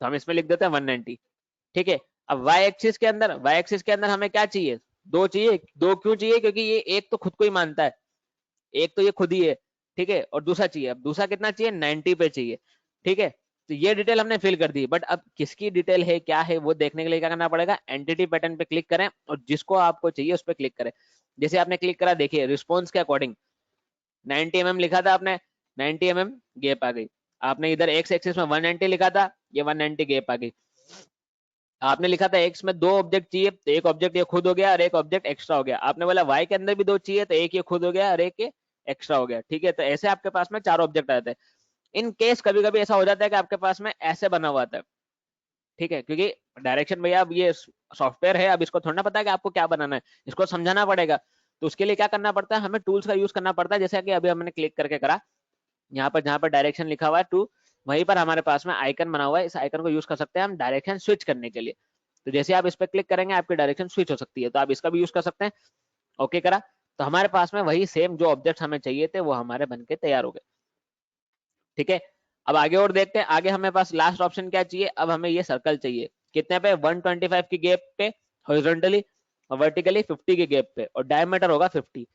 तो हम इसमें लिख देते हैं 190, ठीक है। अब वाई एक्सिस के अंदर, वाई एक्सिस के अंदर हमें क्या चाहिए, दो चाहिए। दो क्यों चाहिए, क्योंकि ये एक तो खुद को ही मानता है, एक तो ये खुद ही है, ठीक है, और दूसरा चाहिए। अब दूसरा कितना चाहिए, 90 पे चाहिए, ठीक है। तो ये डिटेल हमने फिल कर दी। बट अब किसकी डिटेल है क्या है वो देखने के लिए क्या करना पड़ेगा, एंटिटी पैटर्न पे क्लिक करें और जिसको आपको चाहिए उस पर क्लिक करें। जैसे आपने क्लिक करा, देखिए रिस्पॉन्स के अकॉर्डिंग 90 mm लिखा था आपने, 90 mm गैप आ गई। आपने इधर एक्स एक्सिस में 190 लिखा था, ये 190 गैप आ गई। आपने लिखा था एक्स में 2 ऑब्जेक्ट चाहिए, तो एक ऑब्जेक्ट ये खुद हो गया और एक ऑब्जेक्ट एक्स्ट्रा हो गया। आपने बोला वाई के अंदर भी 2 चाहिए, तो एक ये खुद हो गया और एक ये एक्स्ट्रा हो गया। ठीक है, तो ऐसे आपके पास में 4 ऑब्जेक्ट आते हैं। इन केस कभी कभी ऐसा हो जाता है कि आपके पास में ऐसे बना हुआ आता है। ठीक है, क्योंकि डायरेक्शन भैया अब ये सॉफ्टवेयर है, अब इसको थोड़ा ना पता है कि आपको क्या बनाना है, इसको समझाना पड़ेगा। तो उसके लिए क्या करना पड़ता है, हमें टूल्स का यूज करना पड़ता है। जैसे कि अभी हमने क्लिक करके करा, यहाँ पर जहाँ पर डायरेक्शन लिखा हुआ है 2, वहीं पर हमारे पास में आइकन बना हुआ है। इस आइकन को यूज कर सकते हैं हम डायरेक्शन स्विच करने के लिए। तो जैसे आप इस पर क्लिक करेंगे आपकी डायरेक्शन स्विच हो सकती है, तो आप इसका भी यूज कर सकते हैं। ओके करा, तो हमारे पास में वही सेम जो ऑब्जेक्ट हमें चाहिए थे वो हमारे बनके तैयार हो गए। ठीक है, अब आगे और देखते हैं। आगे हमें पास लास्ट ऑप्शन क्या चाहिए, अब हमें ये सर्कल चाहिए। कितने पे, 125 की गैप पे हॉरिजॉन्टली और वर्टिकली 50 के गैप पे, और डायमीटर होगा 50।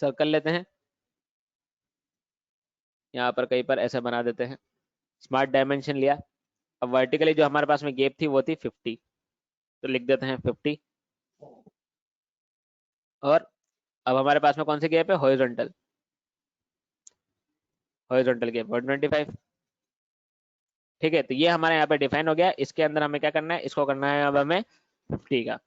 सर्कल लेते हैं, यहाँ पर कहीं पर ऐसे बना देते हैं, स्मार्ट डायमेंशन लिया। अब वर्टिकली जो हमारे पास में गैप थी वो थी 50, तो लिख देते हैं 50। और अब हमारे पास में कौन सी गैप है, हॉरिजॉन्टल, हॉरिजॉन्टल गैप 125। ठीक है, तो ये हमारे यहाँ पे डिफाइन हो गया। इसके अंदर हमें क्या करना है, इसको करना है अब हमें 50 का।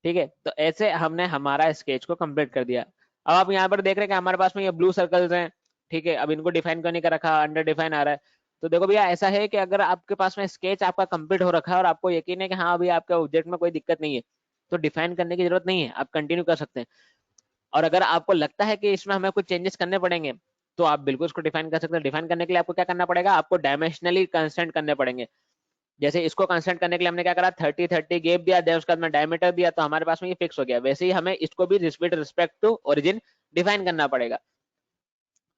ठीक है, तो ऐसे हमने हमारा स्केच को कंप्लीट कर दिया। अब आप यहाँ पर देख रहे हैं कि हमारे पास में ये ब्लू सर्कल्स हैं। ठीक है, अब इनको डिफाइन करने का रखा, अंडर डिफाइन आ रहा है। तो देखो भैया ऐसा है कि अगर आपके पास में स्केच आपका कंप्लीट हो रखा है और आपको यकीन है कि हाँ अभी आपके ऑब्जेक्ट में कोई दिक्कत नहीं है, तो डिफाइन करने की जरूरत नहीं है, आप कंटिन्यू कर सकते हैं। और अगर आपको लगता है कि इसमें हमें कुछ चेंजेस करने पड़ेंगे, तो आप बिल्कुल उसको डिफाइन कर सकते हैं। डिफाइन करने के लिए आपको क्या करना पड़ेगा, आपको डायमेंशनली कंस्टेंट करने पड़ेंगे। जैसे इसको कंस्टेंट करने के लिए हमने क्या करा, 30 गैप दिया, देन उसके बाद में डायमीटर दिया, तो हमारे पास में ये फिक्स हो गया। वैसे ही हमें इसको भी रिस्पेक्ट टू ओरिजिन डिफाइन करना पड़ेगा।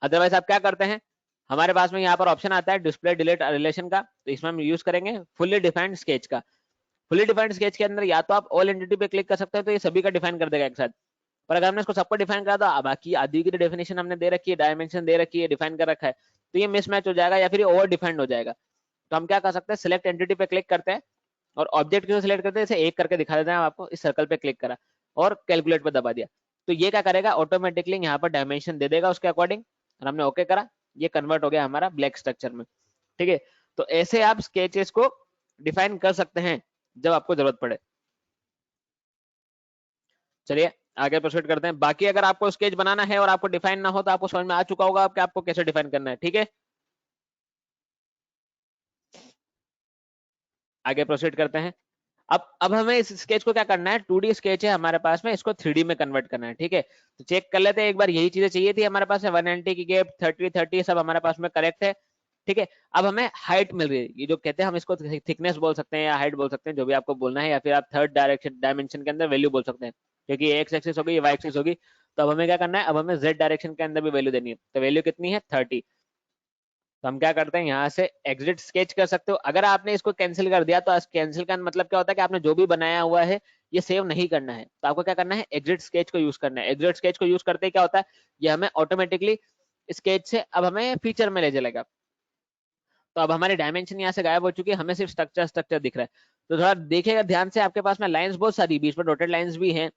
अदरवाइज आप क्या करते हैं, हमारे पास में यहाँ पर ऑप्शन आता है डिस्प्ले डिलीट रिलेशन का, तो इसमें हम यूज करेंगे फुल्ली डिफाइंड स्केच का। फुल्ली डिफाइंड स्केच के अंदर या तो आप ऑल एंटिटी पे क्लिक कर सकते हैं, तो ये सभी का डिफाइन कर देगा एक साथ। पर अगर हमने इसको सबको डिफाइन करा तो बाकी आदि की डेफिनेशन हमने दे रखी है, डायमेंशन दे रखी है, डिफाइन कर रखा है, तो ये मिसमैच हो जाएगा या फिर ओवर डिफाइंड हो जाएगा। तो हम क्या कर सकते हैं, सिलेक्ट एंटिटी पे क्लिक करते हैं और ऑब्जेक्ट को सिलेक्ट करते हैं, इसे एक करके दिखा देते हैं आपको। इस सर्कल पे क्लिक करा और कैलकुलेट पे दबा दिया, तो ये क्या करेगा, ऑटोमेटिकली यहाँ पर डायमेंशन दे देगा उसके अकॉर्डिंग। और हमने ओके करा, ये कन्वर्ट हो गया हमारा ब्लैक स्ट्रक्चर में। ठीक है, तो ऐसे आप स्केचेस को डिफाइन कर सकते हैं जब आपको जरूरत पड़े। चलिए आगे प्रोसीड करते हैं। बाकी अगर आपको स्केच बनाना है और आपको डिफाइन ना हो तो आपको समझ में आ चुका होगा कि आपको कैसे डिफाइन करना है। ठीक है, आगे प्रोसीड करते हैं। अब हमें इस स्केच को क्या करना है, 2D स्केच है हमारे पास में, इसको 3D में कन्वर्ट करना है। ठीक है, तो चेक कर लेते हैं एक बार, यही चीजें चाहिए थी हमारे पास, 190 की गैप, 30 सब हमारे पास में करेक्ट है। ठीक है, अब हमें हाइट मिल रही है, ये जो कहते हैं हम इसको थिकनेस बोल सकते हैं या हाइट बोल सकते हैं, जो भी आपको बोलना है, या फिर आप थर्ड डायमेंशन के अंदर वैल्यू बोल सकते हैं, क्योंकि एक्स एक्सिस होगी, वाई एक्सिस होगी। तो अब हमें क्या करना है, अब हमें जेड डायरेक्शन के अंदर भी वैल्यू देनी है। तो वैल्यू कितनी है, 30। तो हम क्या करते हैं, यहाँ से एग्जिट स्केच कर सकते हो। अगर आपने इसको कैंसिल कर दिया तो कैंसिल का मतलब क्या होता है कि आपने जो भी बनाया हुआ है ये सेव नहीं करना है, तो आपको क्या करना है, एग्जिट स्केच को यूज करना है। एग्जिट स्केच को यूज करते क्या होता है, ये हमें ऑटोमेटिकली स्केच से अब हमें फीचर में ले चलेगा। तो अब हमारी डायमेंशन यहाँ से गायब हो चुकी है, हमें सिर्फ स्ट्रक्चर दिख रहा है। तो थोड़ा देखिएगा ध्यान से, आपके पास में लाइंस बहुत सारी, बीच में डॉटेड लाइंस भी हैं।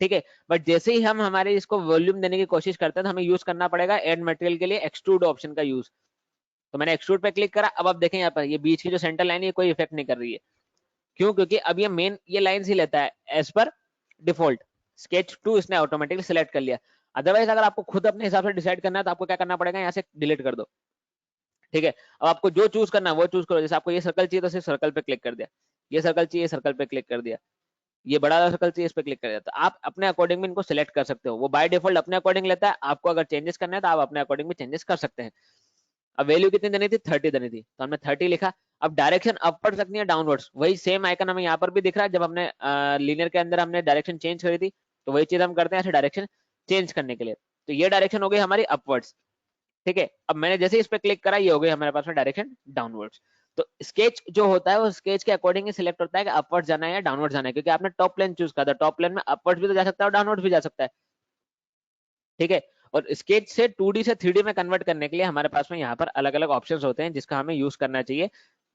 ठीक है, बट जैसे ही हम हमारे इसको वॉल्यूम देने की कोशिश करते हैं तो हमें यूज करना पड़ेगा एड मटेरियल के लिए एक्सट्रूड ऑप्शन का यूज। तो मैंने एक्सट्रूड पे क्लिक करा। अब आप देखें यहाँ पर ये बीच की जो सेंटर लाइन है कोई इफेक्ट नहीं कर रही है। क्यों, क्योंकि अब ये मेन ये लाइन ही लेता है एज पर डिफॉल्ट। स्केच 2 इसने ऑटोमेटिकली सिलेक्ट कर लिया। अदरवाइज अगर आपको खुद अपने हिसाब से डिसाइड करना है तो आपको क्या करना पड़ेगा, यहाँ से डिलीट कर दो। ठीक है, अब आपको जो चूज करना है वो चूज करो। जैसे आपको ये सर्कल चाहिए तो सिर्फ सर्कल पे क्लिक कर दिया, ये सर्कल चाहिए सर्कल पे क्लिक कर दिया, ये बड़ा सर्कल चाहिए इस पे क्लिक कर दिया। तो आप अपने अकॉर्डिंग में इनको सिलेक्ट कर सकते हो। वो बाय डिफॉल्ट अपने अकॉर्डिंग लेता है, आपको अगर चेंजेस करना है तो आप अपने अकॉर्डिंग में चेंजेस कर सकते हैं। अब वैल्यू कितनी देनी थी, 30 देनी थी, तो हमने 30 लिखा। अब डायरेक्शन अपवर्ड सकती है डाउनवर्ड्स, वही सेम आइकन हमें यहाँ पर भी दिख रहा है। जब हमने लीनियर के अंदर हमने डायरेक्शन चेंज करी थी तो वही चीज हम करते हैं ऐसे डायरेक्शन चेंज करने के लिए। तो ये डायरेक्शन हो गई हमारी अपवर्ड्स। ठीक है, अब मैंने जैसे इस पे क्लिक करा ये हो गई हमारे पास में डायरेक्शन डाउनवर्ड्स। तो स्केच जो होता है वो स्केच के अकॉर्डिंग ही सिलेक्ट होता है कि अपवर्ड जाना है या डाउनवर्ड जाना है, क्योंकि आपने टॉप प्लेन चूज करा था, टॉप प्लेन में अपवर्ड भी तो जा सकता है और डाउनवर्ड भी जा सकता है। ठीक है, और स्केच से 2D से 3D में कन्वर्ट करने के लिए हमारे पास में यहाँ पर अलग अलग ऑप्शंस होते हैं जिसका हमें यूज करना चाहिए,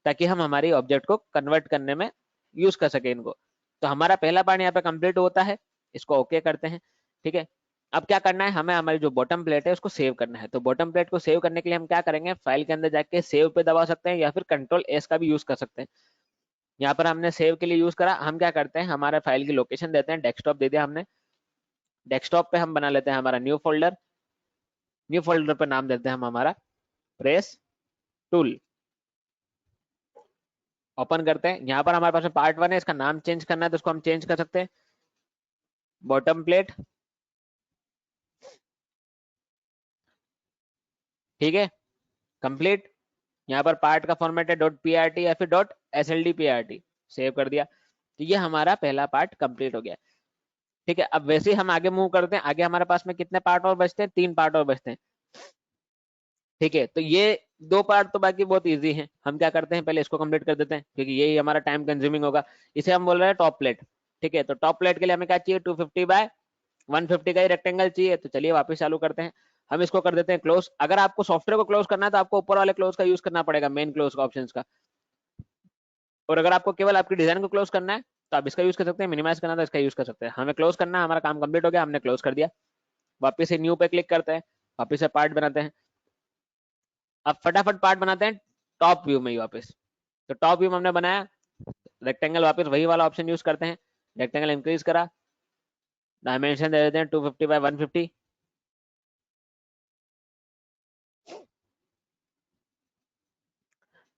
ताकि हम हमारी ऑब्जेक्ट को कन्वर्ट करने में यूज कर सके इनको। तो हमारा पहला पार्ट यहाँ पे कंप्लीट होता है, इसको ओके करते हैं। ठीक है, अब क्या करना है, हमें हमारी जो बॉटम प्लेट है उसको सेव करना है। तो बॉटम प्लेट को सेव करने के लिए हम क्या करेंगे, फाइल के अंदर जाके सेव पे दबा सकते हैं या फिर कंट्रोल एस का भी यूज कर सकते हैं। यहाँ पर हमने सेव के लिए यूज करा, हम क्या करते हैं, हमारे फाइल की लोकेशन देते हैं, डेस्कटॉप दे दिया हमने। डेस्कटॉप पे हम बना लेते हैं हमारा न्यू फोल्डर। न्यू फोल्डर पर नाम देते हैं हम हमारा प्रेस टूल। ओपन करते हैं, यहाँ पर हमारे पास पार्ट 1 है, इसका नाम चेंज करना है तो उसको हम चेंज कर सकते हैं, बॉटम प्लेट। ठीक है, कंप्लीट। यहाँ पर पार्ट का फॉर्मेट है .prt या फिर .sldprt, सेव कर दिया। तो ये हमारा पहला पार्ट कंप्लीट हो गया। ठीक है, अब वैसे ही हम आगे मूव करते हैं। आगे हमारे पास में कितने पार्ट और बचते हैं, 3 पार्ट और बचते हैं। ठीक है, तो ये 2 पार्ट तो बाकी बहुत इजी है, हम क्या करते हैं, पहले इसको कंप्लीट कर देते हैं क्योंकि यही हमारा टाइम कंज्यूमिंग होगा। इसे हम बोल रहे हैं टॉप प्लेट। ठीक है, तो टॉप प्लेट के लिए हमें क्या चाहिए, 250 बाय 150 का ही रेक्टेंगल चाहिए। तो चलिए वापस चालू करते हैं, हम इसको कर देते हैं क्लोज। अगर आपको सॉफ्टवेयर को क्लोज करना है तो आपको ऊपर वाले क्लोज का यूज करना पड़ेगा, मेन क्लोज का, ऑप्शंस का। और अगर आपको केवल आपकी डिजाइन को क्लोज करना है तो आप इसका यूज कर सकते हैं, मिनिमाइज करना है तो इसका यूज कर सकते हैं। हमें क्लोज करना है, हमारा काम कंप्लीट हो गया, हमने क्लोज कर दिया। वापस से न्यू पे क्लिक करते हैं, वापस से पार्ट बनाते हैं। अब फटाफट पार्ट बनाते हैं टॉप व्यू में ही वापस। तो टॉप व्यू में हमने बनाया रेक्टेंगल, वापस वही वाला ऑप्शन यूज करते हैं, रेक्टेंगल इंक्रीज करा, डायमेंशन दे देते हैं 250 बाय 150।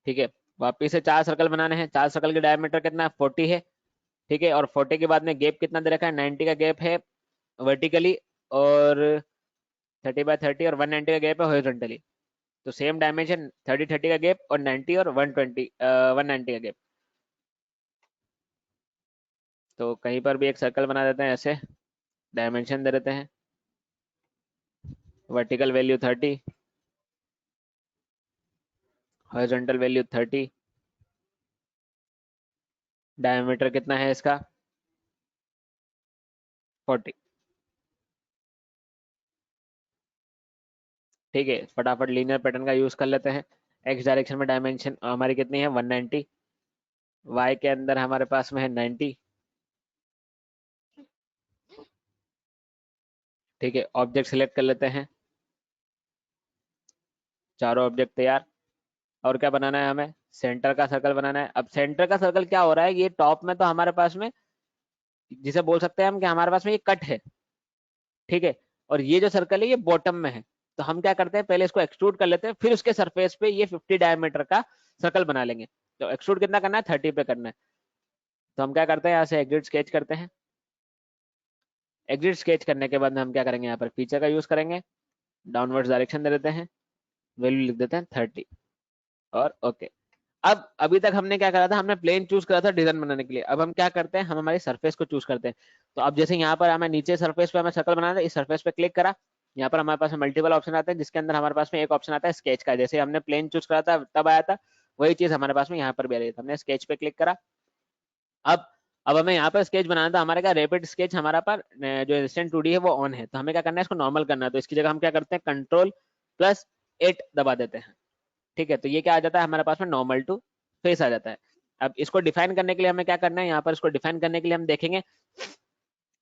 ठीक है, वापिस से 4 सर्कल बनाने हैं। 4 सर्कल के डायमीटर कितना है, 40 है। ठीक है, और 40 के बाद में गैप कितना दे रखा है, 90 का गैप है वर्टिकली, और 30 बाय 30 और 190 का गैप है हॉरिजॉन्टली। तो सेम डायमेंशन, 30 का गैप और 90 और 190 का गैप। तो कहीं पर भी एक सर्कल बना देते हैं ऐसे, डायमेंशन दे देते हैं, vertical value 30, horizontal value 30, diameter कितना है इसका, 40। ठीक है, फटाफट लीनियर पैटर्न का यूज कर लेते हैं। एक्स डायरेक्शन में डायमेंशन हमारी कितनी है, 190, वाई के अंदर हमारे पास में है 90। ठीक है, ऑब्जेक्ट सिलेक्ट कर लेते हैं, चारों ऑब्जेक्ट तैयार। और क्या बनाना है, हमें सेंटर का सर्कल बनाना है। अब सेंटर का सर्कल क्या हो रहा है, ये टॉप में तो हमारे पास में, जिसे बोल सकते हैं हम कि हमारे पास में ये कट है। ठीक है, और ये जो सर्कल है ये बॉटम में है। तो हम क्या करते हैं, पहले इसको एक्सट्रूड कर लेते हैं, फिर उसके सरफेस पे ये 50 डायमीटर का सर्कल बना लेंगे। तो एक्सट्रूड कितना करना है, 30 पे करना है। तो हम क्या करते हैं, यहाँ से एग्जिट स्केच करते हैं। एग्जिट स्केच करने के बाद में हम क्या करेंगे, यहाँ पर फीचर का यूज करेंगे, डाउनवर्ड्स डायरेक्शन दे देते हैं, वैल्यू लिख देते हैं 30 और ओके। अब अभी तक हमने क्या करा था, हमने प्लेन चूज करा था डिजाइन बनाने के लिए। अब हम क्या करते हैं, हम हमारी सरफेस को चूज करते हैं। तो अब जैसे यहाँ पर हमें नीचे सरफेस पे हमें सर्कल बनाना है, इस सरफेस पे क्लिक करा, यहाँ पर हमारे पास मल्टीपल ऑप्शन आते हैं, जिसके अंदर हमारे पास में एक ऑप्शन आता है स्केच का। जैसे हमने प्लेन चूज करा था तब आया था, वही चीज हमारे पास में यहाँ पर भी आ रही है। हमने स्केच पे क्लिक करा। अब हमें यहाँ पर स्केच बनाना था, हमारे क्या रैपिड स्केच हमारा पर जो इंस्टेंट 2D है वो ऑन है। तो हमें क्या करना है, इसको नॉर्मल करना है। तो इसकी जगह हम क्या करते हैं, Ctrl+8 दबा देते हैं। ठीक है, तो ये क्या आ जाता है हमारे पास में, नॉर्मल टू फेस आ जाता है। अब इसको डिफाइन करने के लिए हमें क्या करना है, यहाँ पर इसको डिफाइन करने के लिए हम देखेंगे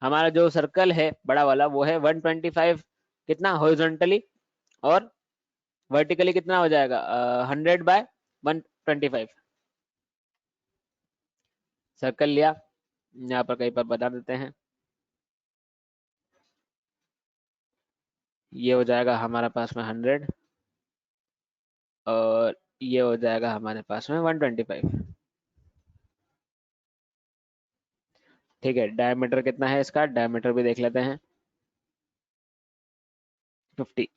हमारा जो सर्कल है बड़ा वाला वो है 125 कितना हॉरिजॉन्टली, और वर्टिकली कितना हो जाएगा 100 बाय 125। सर्कल लिया, यहाँ पर कहीं पर बता देते हैं, ये हो जाएगा हमारे पास में 100 और ये हो जाएगा हमारे पास में 125। ठीक है, डायमीटर कितना है इसका, डायमीटर भी देख लेते हैं 50।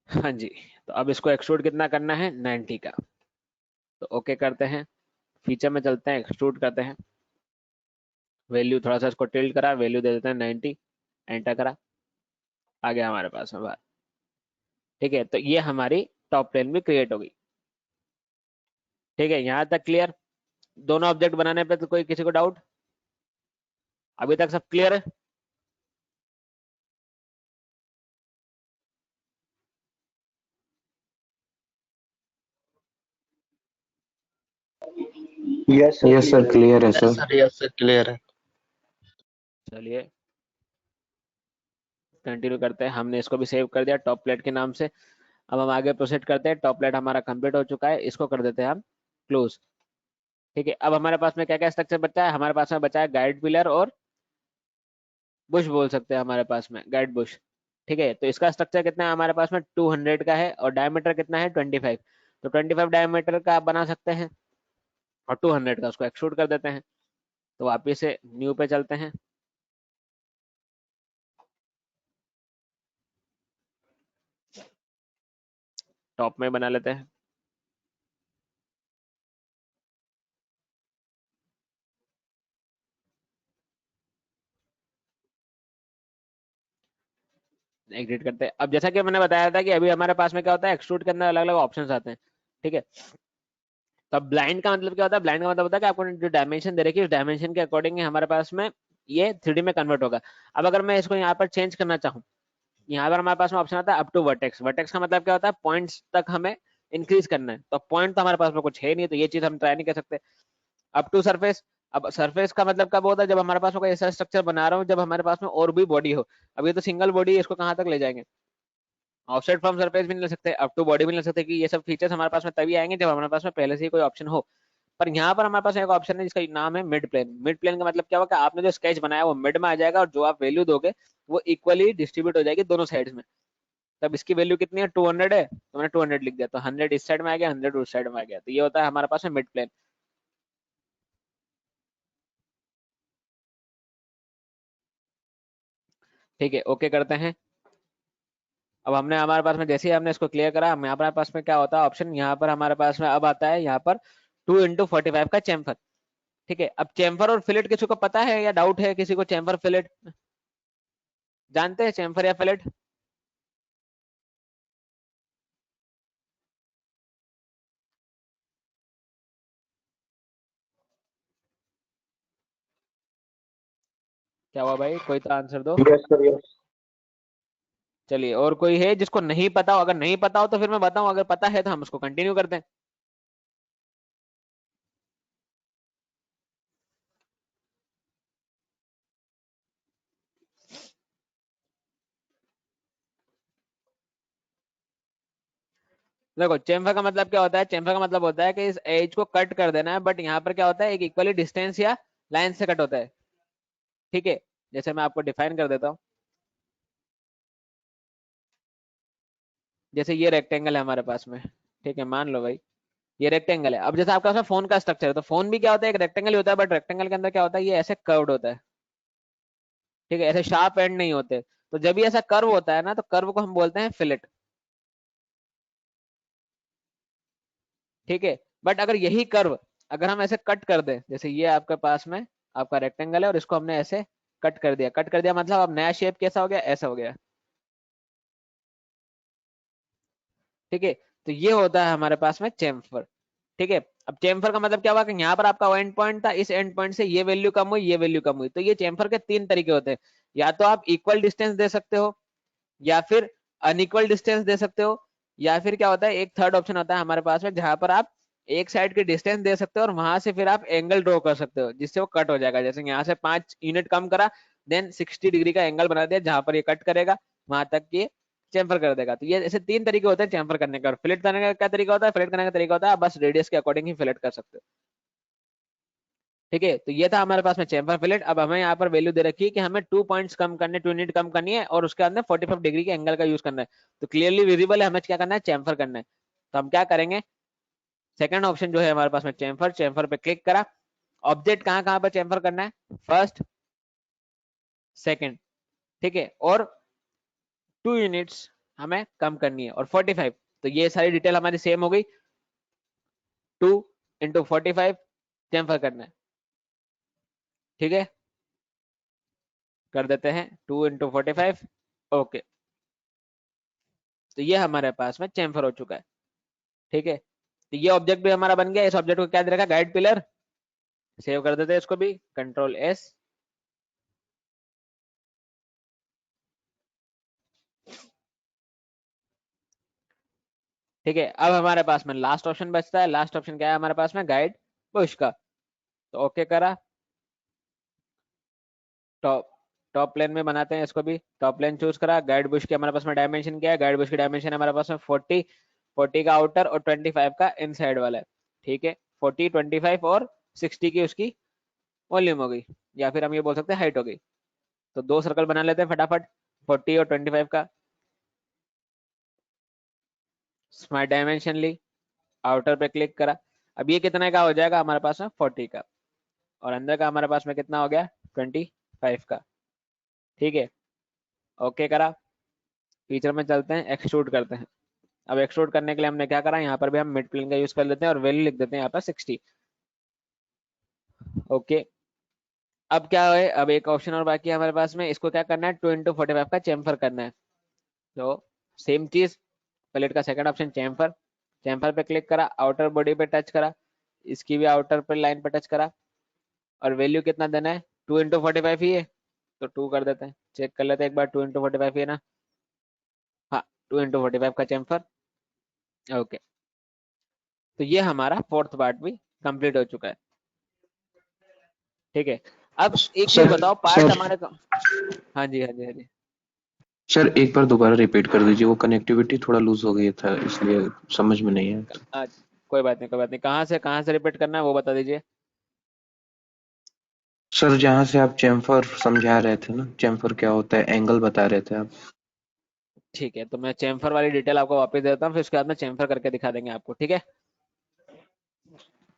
हाँ जी, तो अब इसको एक्सट्रूड कितना करना है, 90 का। तो ओके करते हैं, फीचर में चलते हैं, एक्सट्रूड करते हैं, वैल्यू थोड़ा सा इसको टिल्ट करा, वैल्यू दे देते हैं 90, एंटर करा, आ गया हमारे पास में बाहर। ठीक है, तो ये हमारी टॉप प्लेन भी क्रिएट होगी। ठीक है, यहाँ तक क्लियर, दोनों ऑब्जेक्ट बनाने पे तो कोई किसी को डाउट, अभी तक सब क्लियर है। यस सर क्लियर है सर। यस सर क्लियर है। चलिए कंटिन्यू करते हैं। हमने इसको भी सेव कर दिया टॉप प्लेट के नाम से। अब हम आगे प्रोसीड करते हैं। टॉप प्लेट हमारा कंप्लीट हो चुका है, इसको कर देते हैं हम क्लोज। ठीक है, अब हमारे पास में क्या क्या स्ट्रक्चर बचा है? हमारे पास में बचा है गाइड पिलर और बुश बोल सकते हैं हमारे पास में, गाइड बुश। ठीक है, तो इसका स्ट्रक्चर कितना है हमारे पास में? 200 का है और डायमीटर कितना है? 25। तो 25 डायमीटर का आप बना सकते हैं और 200 का उसको एक्सट्रूड कर देते हैं। तो वापिस से न्यू पे चलते हैं। टॉप में बना लेते हैं। एग्जिट करते हैं। अब जैसा कि मैंने बताया था कि अभी हमारे पास में क्या होता है, एक्सट्रूड के अंदर अलग अलग ऑप्शंस आते हैं। ठीक है, तो ब्लाइंड का मतलब क्या होता है? ब्लाइंड का मतलब होता है कि आपको जो डायमेंशन दे रखी है उस डायमेंशन के अकॉर्डिंग हमारे पास में ये 3D में कन्वर्ट होगा। अब अगर मैं इसको यहाँ पर चेंज करना चाहूँ, यहाँ पर हमारे पास में ऑप्शन आता है अप टू वर्टेक्स। वर्टेक्स का मतलब क्या होता है? पॉइंट्स तक हमें इंक्रीज करना है। तो पॉइंट तो हमारे पास में कुछ है नहीं, तो ये चीज हम ट्राई नहीं कर सकते। Up to surface. अब सरफेस का मतलब कब होता है? जब हमारे पास में कोई ऐसा स्ट्रक्चर बना रहा हूँ जब हमारे पास में और भी बॉडी हो। अब ये तो सिंगल बॉडी है, इसको कहाँ तक ले जाएंगे? ऑफसेट फ्रॉम सरफेस भी नहीं ले सकते, अप टू बॉडी भी नहीं ले सकते, कि ये सब फीचर्स हमारे पास में तभी आएंगे जब हमारे पास में पहले से ही कोई ऑप्शन हो। पर यहाँ पर हमारे पास एक ऑप्शन है जिसका नाम है मिड प्लेन। मिड प्लेन का मतलब क्या होगा? आपने जो स्केच बनाया वो मिड में आ जाएगा और जो आप वैल्यू दोगे वो इक्वली डिस्ट्रीब्यूट हो जाएगी दोनों साइड्स में। तब इसकी वैल्यू कितनी है? 200 है, तो मैंने 200 लिख दिया, तो 100 इस साइड में आ गया, 100 उस साइड में आ गया। तो ये होता है हमारे पास में मिड प्लेन। ठीक है, ओके करते हैं। अब हमने हमारे पास में जैसे ही हमने इसको क्लियर करा, हमारे पास में क्या होता है ऑप्शन, यहाँ पर हमारे पास में अब आता है यहाँ पर 2x45 का चैम्फर। ठीक है, अब चैम्फर और फिलेट किसी को पता है या डाउट है किसी को? चैम्फर फिलेट जानते हैं? चैम्फर या फिलेट? क्या हुआ भाई, कोई तो आंसर दो। Yes sir yes. चलिए, और कोई है जिसको नहीं पता हो? अगर नहीं पता हो तो फिर मैं बताऊं, अगर पता है तो हम उसको कंटिन्यू करते हैं। देखो, चेम्फर का मतलब क्या होता है? चेम्फर का मतलब होता है कि इस एज को कट कर देना है, बट यहाँ पर क्या होता है, एक इक्वली डिस्टेंस या लाइन से कट होता है। ठीक है, जैसे मैं आपको डिफाइन कर देता हूँ। जैसे ये रेक्टेंगल है हमारे पास में, ठीक है, मान लो भाई ये रेक्टेंगल है। अब जैसे आपका उसमें फोन का स्ट्रक्चर है, तो फोन भी क्या होता है? एक रेक्टेंगल ही होता है, बट रेक्टेंगल के अंदर क्या होता है? ये ऐसे कर्व्ड होता है। ठीक है, ऐसे शार्प एंड नहीं होते। तो जब भी ऐसा कर्व होता है ना, तो कर्व को हम बोलते हैं फिलेट। ठीक है, बट अगर यही कर्व अगर हम ऐसे कट कर दें, जैसे ये आपके पास में आपका रेक्टेंगल है और इसको हमने ऐसे कट कर दिया। कट कर दिया मतलब अब नया शेप कैसा हो गया? ऐसा हो गया। ठीक है, तो ये होता है हमारे पास में चेम्फर। ठीक है, अब चेम्फर का मतलब क्या हुआ कि यहाँ पर आपका एंड पॉइंट था, इस एंड पॉइंट से ये वैल्यू कम हुई, ये वैल्यू कम हुई। तो ये चेम्फर के 3 तरीके होते हैं। या तो आप इक्वल डिस्टेंस दे सकते हो, या फिर अनइक्वल डिस्टेंस दे सकते हो, या फिर क्या होता है, एक थर्ड ऑप्शन होता है हमारे पास में जहां पर आप एक साइड की डिस्टेंस दे सकते हो और वहां से फिर आप एंगल ड्रॉ कर सकते हो जिससे वो कट हो जाएगा। जैसे यहाँ से 5 यूनिट कम करा, देन 60 डिग्री का एंगल बना दिया, जहां पर ये कट करेगा वहां तक ये चैम्फर कर देगा। तो ये ऐसे 3 तरीके होते हैं चैम्फर करने का। और फिलेट करने का क्या तरीका होता है? फिलेट करने का तरीका होता है आप बस रेडियस के अकॉर्डिंग ही फिलेट कर सकते हो। ठीक है, तो ये था हमारे पास में चैम्फर फिलेट। अब हमें यहाँ पर वैल्यू दे रखी है कि हमें 2 पॉइंट्स कम करने, 2 यूनिट कम करनी है और उसके अंदर 45 डिग्री के एंगल का यूज करना है। तो क्लियरली विजिबल है हमें क्या करना है, चैम्फर करना है। तो हम क्या करेंगे, सेकंड ऑप्शन जो है हमारे पास में चैम्फर, चैम्फर पे क्लिक करा। ऑब्जेक्ट कहाँ कहाँ पर चैम्फर करना है? फर्स्ट, सेकंड, ठीक है, और 2 यूनिट्स हमें कम करनी है और 45। तो ये सारी डिटेल हमारी सेम हो गई। 2 इंटू 45 चैम्फर करना है। ठीक है, कर देते हैं 2 इंटू 45। ओके, तो ये हमारे पास में चैम्फर हो चुका है। ठीक है, तो ये ऑब्जेक्ट भी हमारा बन गया। इस ऑब्जेक्ट को क्या दे रखा? Guide pillar. सेव कर देते हैं इसको भी, कंट्रोल एस। ठीक है, अब हमारे पास में लास्ट ऑप्शन बचता है। लास्ट ऑप्शन क्या है हमारे पास में? गाइड बुश का। तो ओके करा, टॉप टॉप प्लेन में बनाते हैं इसको भी। टॉप प्लेन चूज करा, गाइड बुश की हमारे पास में डायमेंशन क्या है, गाइड बुश की डायमेंशन हमारे पास में 40 का आउटर और 25 का इनसाइड वाला है। ठीक है, 40, 25 और 60 की उसकी वॉल्यूम हो गई, या फिर हम ये बोल सकते हैं हाइट हो गई। तो दो सर्कल बना लेते हैं फटाफट, 40 और 25 का। स्मार्ट डायमेंशन ली, आउटर पे क्लिक करा। अब ये कितने का हो जाएगा हमारे पास में 40 का, और अंदर का हमारे पास में कितना हो गया 25 का। ठीक है, ओके करा। फीचर में चलते हैं, एक्सट्रूड करते हैं। अब एक्सट्रूड करने के लिए हमने क्या करा, यहाँ पर भी हम मिड प्लेन का यूज कर लेते हैं और वैल्यू लिख देते हैं यहाँ पर 60। ओके, अब क्या है, अब एक ऑप्शन और बाकी है हमारे पास में, इसको क्या करना है 2x45 का चेम्फर करना है। तो सेम चीज, प्लेट का सेकंड ऑप्शन चेम्फर, चेम्फर पे क्लिक करा, आउटर बॉडी पे टच करा, इसकी भी आउटर पे लाइन पे टच करा, और वैल्यू कितना देना है 2x45 ही है, तो 2 कर देते हैं। चेक कर लेते हैं एक बार, 2x45 ही है ना, हाँ 2x45 का चेम्फर। ओके, तो ये हमारा फोर्थ पार्ट भी कंप्लीट हो चुका है। ठीक है, अब एक चीज सर बताओ, पार्ट सर हमारे हाँ जी हाँ जी हाँ जी। सर एक बार दोबारा रिपीट कर दीजिए, वो कनेक्टिविटी थोड़ा लूज हो गई था इसलिए समझ में नहीं आया। आज कोई बात नहीं, कोई बात नहीं, कहाँ से रिपीट करना है वो बता दीजिए। सर जहाँ से आप चेम्फर समझा रहे थे ना, चेम्फर क्या होता है, एंगल बता रहे थे आप। ठीक है, तो मैं चेम्फर वाली डिटेल आपको वापस देता हूँ, फिर उसके बाद में चेम्फर करके दिखा देंगे आपको। ठीक है,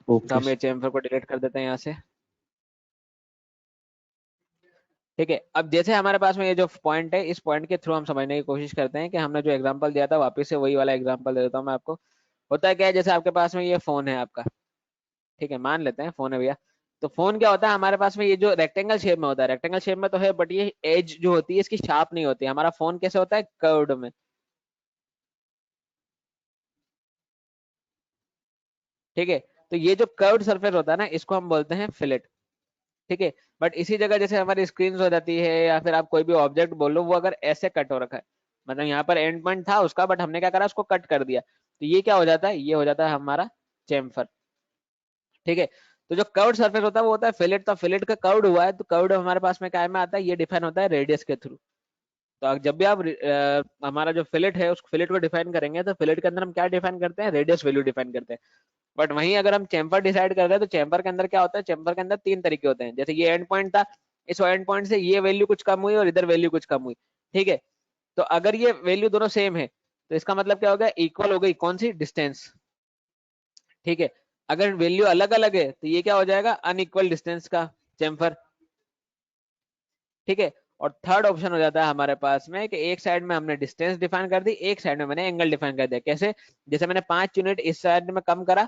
तो ओके हम ये चेम्फर को डिलीट कर देते हैं यहाँ से। ठीक है, अब जैसे हमारे पास में ये जो पॉइंट है, इस पॉइंट के थ्रू हम समझने की कोशिश करते हैं कि हमने जो एग्जांपल दिया था वापस से वही वाला एग्जांपल दे देता हूँ मैं आपको। होता है क्या है, जैसे आपके पास में ये फोन है आपका, ठीक है मान लेते हैं फोन है भैया। तो फोन क्या होता है हमारे पास में, ये जो रेक्टेंगल शेप में होता है, रेक्टेंगल शेप में तो है, बट ये एज जो होती है इसकी शार्प नहीं होती। हमारा फोन कैसे होता है, कर्व्ड में। ठीक है, तो ये जो कर्व्ड सरफेस होता है ना, इसको हम बोलते हैं फिलेट। ठीक है, बट इसी जगह जैसे हमारी स्क्रीन हो जाती है, या फिर आप कोई भी ऑब्जेक्ट बोलो, वो अगर ऐसे कट हो रखा है, मतलब यहाँ पर एंड पॉइंट था उसका, बट हमने क्या करा उसको कट कर दिया, तो ये क्या हो जाता है, ये हो जाता है हमारा चेम्फर। ठीक है, तो जो कर्व्ड सरफेस होता है वो होता है फिलेट। तो फिलेट का कर्व्ड हुआ है, तो कर्व्ड हमारे पास में क्या में आता है, ये डिफाइन होता है रेडियस के थ्रू। तो जब भी आप हमारा जो फिलेट है उस फिलेट को डिफाइन करेंगे, तो फिलेट के अंदर हम क्या डिफाइन करते हैं, रेडियस वैल्यू डिफाइन करते हैं। बट वहीं अगर हम चेम्पर डिसाइड कर रहे हैं, तो चेम्पर के अंदर क्या होता है, चेम्पर के अंदर तीन तरीके होते हैं। जैसे ये एंड पॉइंट था, इस एंड पॉइंट से ये वैल्यू कुछ कम हुई और इधर वैल्यू कुछ कम हुई। ठीक है, तो अगर ये वैल्यू दोनों सेम है, तो इसका मतलब क्या हो गया, इक्वल हो गई कौन सी, डिस्टेंस। ठीक है, अगर वैल्यू अलग अलग है, तो ये क्या हो जाएगा, अनइक्वल डिस्टेंस का चेम्फर। ठीक है, और थर्ड ऑप्शन हो जाता है हमारे पास में कि एक साइड में हमने डिस्टेंस डिफाइन कर दी, एक साइड में मैंने एंगल डिफाइन कर दिया। कैसे, जैसे मैंने 5 यूनिट इस साइड में कम करा,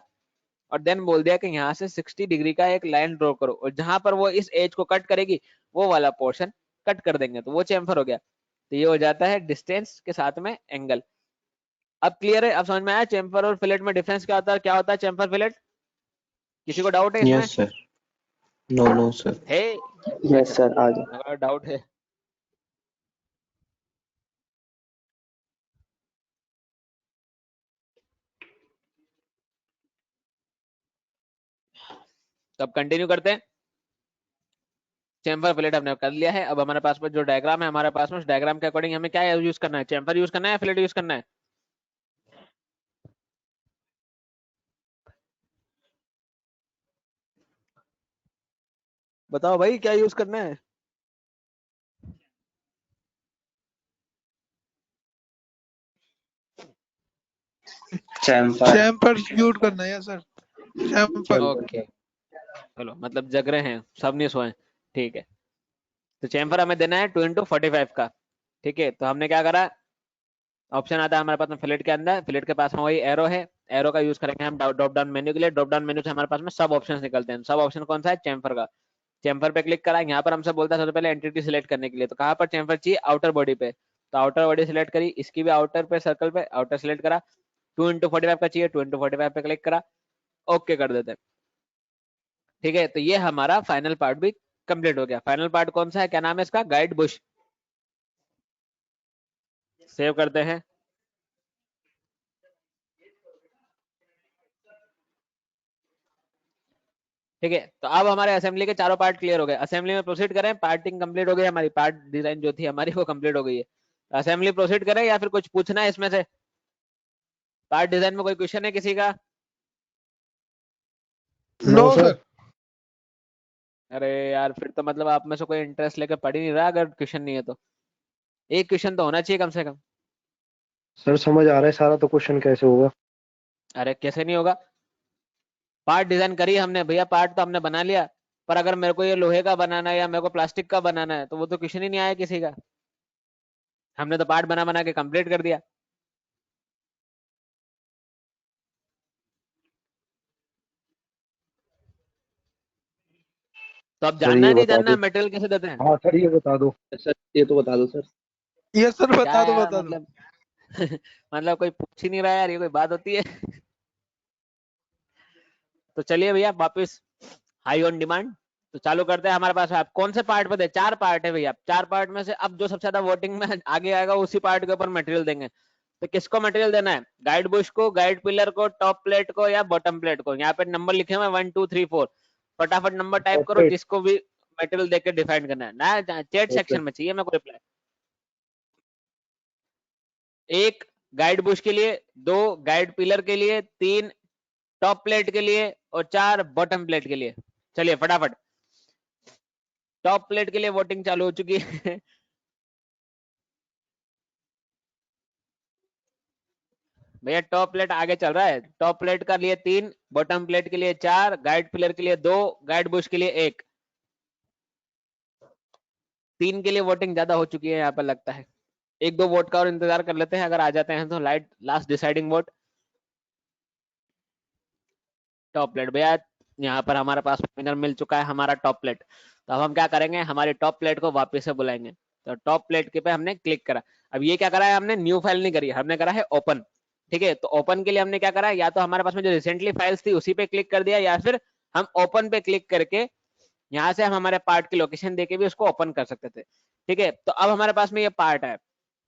और देन बोल दिया कि यहाँ से 60 डिग्री का एक लाइन ड्रॉ करो, और जहां पर वो इस एज को कट करेगी वो वाला पोर्शन कट कर देंगे, तो वो चेम्फर हो गया। तो ये हो जाता है डिस्टेंस के साथ में एंगल। अब क्लियर है, अब समझ में आया चेम्फर और फिलेट में डिफरेंस क्या होता है, क्या होता है चेम्फर फिलेट। किसी को डाउट है इसमें, yes sir. No no sir. है। यस अच्छा, सर आ जाओ। अगर डाउट है, तो अब कंटिन्यू करते हैं। चेम्फर फिलेट हमने कर लिया है। अब हमारे पास में जो डायग्राम है हमारे पास में, उस डायग्राम के अकॉर्डिंग हमें क्या यूज करना है, चेम्फर यूज करना है या फिलेट यूज करना है। बताओ भाई क्या यूज करना है। चैम्पर। चैम्पर यूज करना है सर, चैम्पर। ओके, चलो मतलब जग रहे हैं, सब नहीं सोए। ठीक है, तो चेम्फर हमें देना है 2x45 का। ठीक है, तो हमने क्या करा, ऑप्शन आता है हमारे पास में फिलेट के अंदर, फिलेट के पास में वही एरो है, एरो का यूज करेंगे हम ड्रॉप डाउन मेन्यू के लिए। ड्रॉप डाउन मेन्यू से हमारे पास में सब ऑप्शन निकलते हैं। सब ऑप्शन कौन सा है, चेम्फर का। चेम्फर पे क्लिक करा, यहाँ पर हमसे बोलता है सबसे पहले एंटिटी सिलेक्ट करने के लिए, तो कहाँ पर चेम्फर चाहिए, आउटर बॉडी पे। तो आउटर बॉडी सिलेक्ट करी, इसकी भी आउटर पे सर्कल पे आउटर सिलेक्ट करा। 2x45 का चाहिए, 2x45 पे क्लिक करा, ओके कर देते हैं। ठीक है, तो ये हमारा फाइनल पार्ट भी कंप्लीट हो गया। फाइनल पार्ट कौन सा है, क्या नाम है इसका, गाइड बुश। सेव करते हैं। ठीक है, तो अब हमारे असेंबली के चारों पार्ट क्लियर हो गए। असेंबली में प्रोसीड करें, पार्टिंग कंप्लीट हो गई हमारी, पार्ट डिजाइन जो थी हमारी वो कंप्लीट हो गई है। असेंबली प्रोसीड करें या फिर कुछ पूछना है इसमें से? पार्ट डिजाइन में कोई क्वेश्चन है किसी का? No sir. अरे यार, फिर तो मतलब आप में से कोई इंटरेस्ट लेकर पढ़ ही नहीं रहा अगर क्वेश्चन नहीं है तो। एक क्वेश्चन तो होना चाहिए कम से कम। सर समझ आ रहा है सारा, तो क्वेश्चन कैसे होगा? अरे कैसे नहीं होगा, पार्ट डिजाइन करी हमने भैया, पार्ट तो हमने बना लिया, पर अगर मेरे को ये लोहे का बनाना है या मेरे को प्लास्टिक का बनाना है तो वो तो क्वेश्चन ही नहीं आया किसी का। हमने तो पार्ट बना बना के कंप्लीट कर दिया। तो अब सर जानना ये नहीं बता जानना दो। मटेरियल कैसे देते हैं? हाँ सर ये बता दो। सर ये तो बता दो सर। ये सर क्या बता दो यार बता दो। मतलब मतलब कोई पूछ ही नहीं रहा यार, ये कोई बात होती है? तो चलिए भैया वापस हाई ऑन डिमांड तो चालू करते हैं। हमारे पास आप कौन से पार्ट पे दे? 4 पार्ट है भैया, 4 पार्ट में से अब जो सबसे ज्यादा वोटिंग में आगे आएगा उसी पार्ट के ऊपर मटेरियल देंगे। तो किसको मटेरियल देना है? गाइड बुश को, गाइड पिलर को, टॉप प्लेट को या बॉटम प्लेट को? यहाँ पे नंबर लिखे हुए 1 2 3 4, फटाफट नंबर टाइप करो जिसको भी मटेरियल देके डिफाइन करना है ना। चैट सेक्शन में चाहिए मेरे को रिप्लाई। 1 गाइड बुश के लिए, 2 गाइड पिलर के लिए, 3 टॉप प्लेट के लिए और 4 बॉटम प्लेट के लिए। चलिए फटाफट, टॉप प्लेट के लिए वोटिंग चालू हो चुकी है। भैया टॉप प्लेट आगे चल रहा है। टॉप प्लेट का लिए 3, बॉटम प्लेट के लिए 4, गाइड पिलर के लिए 2, गाइड बुश के लिए 1। 3 के लिए वोटिंग ज्यादा हो चुकी है यहाँ पर लगता है। 1-2 वोट का और इंतजार कर लेते हैं, अगर आ जाते हैं तो last deciding vote. Top plate भैया, यहाँ पर हमारे पास विनर मिल चुका है हमारा टॉप प्लेट। तो अब हम क्या करेंगे, हमारी टॉप प्लेट को वापस से बुलाएंगे। तो टॉप प्लेट के पे हमने क्लिक करा। अब ये क्या करा है हमने, न्यू फाइल नहीं करी, हमने करा है ओपन। ठीक है, तो ओपन के लिए हमने क्या करा, या तो हमारे पास में जो रिसेंटली फाइल्स थी उसी पे क्लिक कर दिया, या फिर हम ओपन पे क्लिक करके यहाँ से हम हमारे पार्ट की लोकेशन देके भी उसको ओपन कर सकते थे। ठीक है, तो अब हमारे पास में ये पार्ट है।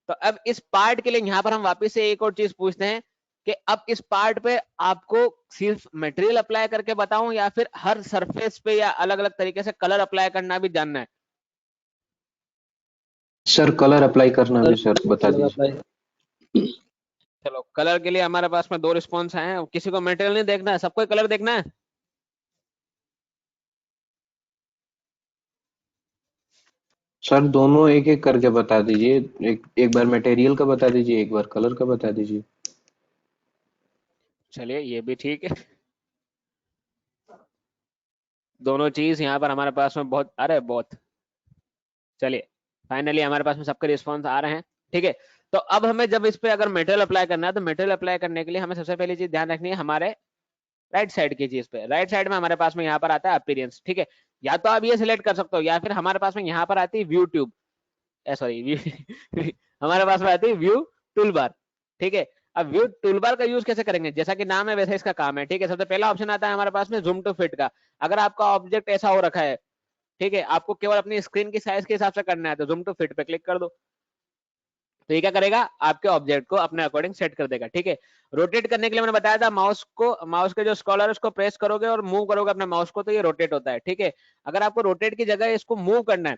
तो अब इस पार्ट के लिए यहाँ पर हम वापस से एक और चीज पूछते हैं कि अब इस पार्ट पे आपको सिर्फ मटेरियल अप्लाई करके बताऊं या फिर हर सरफेस पे या अलग अलग तरीके से कलर अप्लाई करना भी जानना है? सर कलर अप्लाई करना भी सर बता दीजिए। चलो, कलर के लिए हमारे पास में 2 रिस्पॉन्स आए हैं। किसी को मटेरियल नहीं देखना है, सबको कलर देखना है। सर दोनों एक एक करके बता दीजिए, एक बार मटेरियल का बता दीजिए, एक बार कलर का बता दीजिए। चलिए ये भी ठीक है, दोनों चीज यहाँ पर हमारे पास में बहुत चलिए फाइनली हमारे पास में सबके रिस्पॉन्स आ रहे हैं। ठीक है, तो अब हमें जब इस पे अगर मटेरियल अप्लाई करना है तो मटेरियल अप्लाई करने के लिए हमें सबसे पहली चीज ध्यान रखनी है हमारे राइट साइड की चीज पे। राइट साइड में हमारे पास में यहाँ पर आता है अपीयरेंस। ठीक है, या तो आप ये सिलेक्ट कर सकते हो या फिर हमारे पास में यहाँ पर आती है व्यू ट्यूब, सॉरी हमारे पास में आती है व्यू टूल बार। ठीक है, अब व्यू टूल बार का यूज कैसे करेंगे, जैसा कि नाम है वैसे इसका काम है। ठीक है, सबसे पहला ऑप्शन आता है हमारे पास में जूम टू फिट का। अगर आपका ऑब्जेक्ट ऐसा हो रखा है, ठीक है, आपको केवल अपनी स्क्रीन की साइज के हिसाब से करना है, तो जूम टू फिट पे क्लिक कर दो। तो ये क्या करेगा, आपके ऑब्जेक्ट को अपने अकॉर्डिंग सेट कर देगा। ठीक है, रोटेट करने के लिए मैंने बताया था माउस के जो स्क्रॉलर है उसको प्रेस करोगे और मूव करोगे अपने माउस को तो ये रोटेट होता है। ठीक है, अगर आपको रोटेट की जगह इसको मूव करना है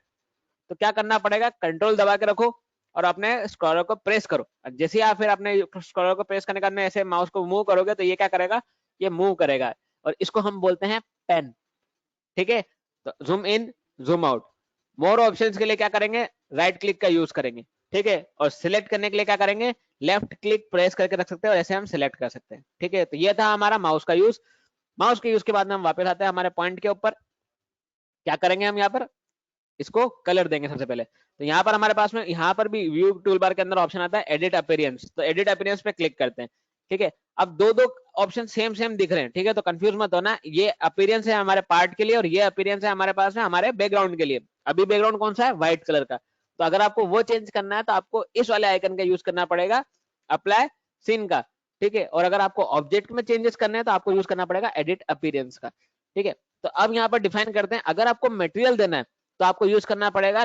तो क्या करना पड़ेगा, कंट्रोल दबा के रखो और अपने स्क्रॉलर को प्रेस करो। जैसे ही आप फिर अपने स्क्रॉलर को प्रेस करने के बाद ऐसे माउस को मूव करोगे तो ये क्या करेगा, ये मूव करेगा और इसको हम बोलते हैं पेन। ठीक है, तो zoom in zoom out. More options के लिए क्या करेंगे, राइट क्लिक का यूज करेंगे। ठीक है, और सिलेक्ट करने के लिए क्या करेंगे, लेफ्ट क्लिक प्रेस करके रख सकते हैं और ऐसे हम सिलेक्ट कर सकते हैं। ठीक है, तो ये था हमारा माउस का यूज। माउस के यूज के बाद में हम वापस आते हैं हमारे पॉइंट के ऊपर। क्या करेंगे हम यहाँ पर, इसको कलर देंगे सबसे पहले। तो यहाँ पर हमारे पास में यहाँ पर भी व्यू टूल बार के अंदर ऑप्शन आता है एडिट अपीयरेंस, तो एडिट अपीयरेंस पे क्लिक करते हैं। ठीक है, अब दो ऑप्शन सेम दिख रहे हैं। ठीक है, तो कंफ्यूज मत होना, ये अपीयरेंस है हमारे पार्ट के लिए और ये अपीयरेंस है हमारे पास में हमारे बैकग्राउंड के लिए। अभी बैकग्राउंड कौन सा है, व्हाइट कलर का। तो अगर आपको वो चेंज करना है तो आपको इस वाले आइकन का यूज करना पड़ेगा, अप्लाई सीन का। ठीक है, और अगर आपको ऑब्जेक्ट में चेंजेस करने हैं तो आपको यूज करना पड़ेगा एडिट अपीयरेंस का। ठीक है, तो अब यहाँ पर डिफाइन करते हैं, अगर आपको मटेरियल देना है तो आपको यूज करना पड़ेगा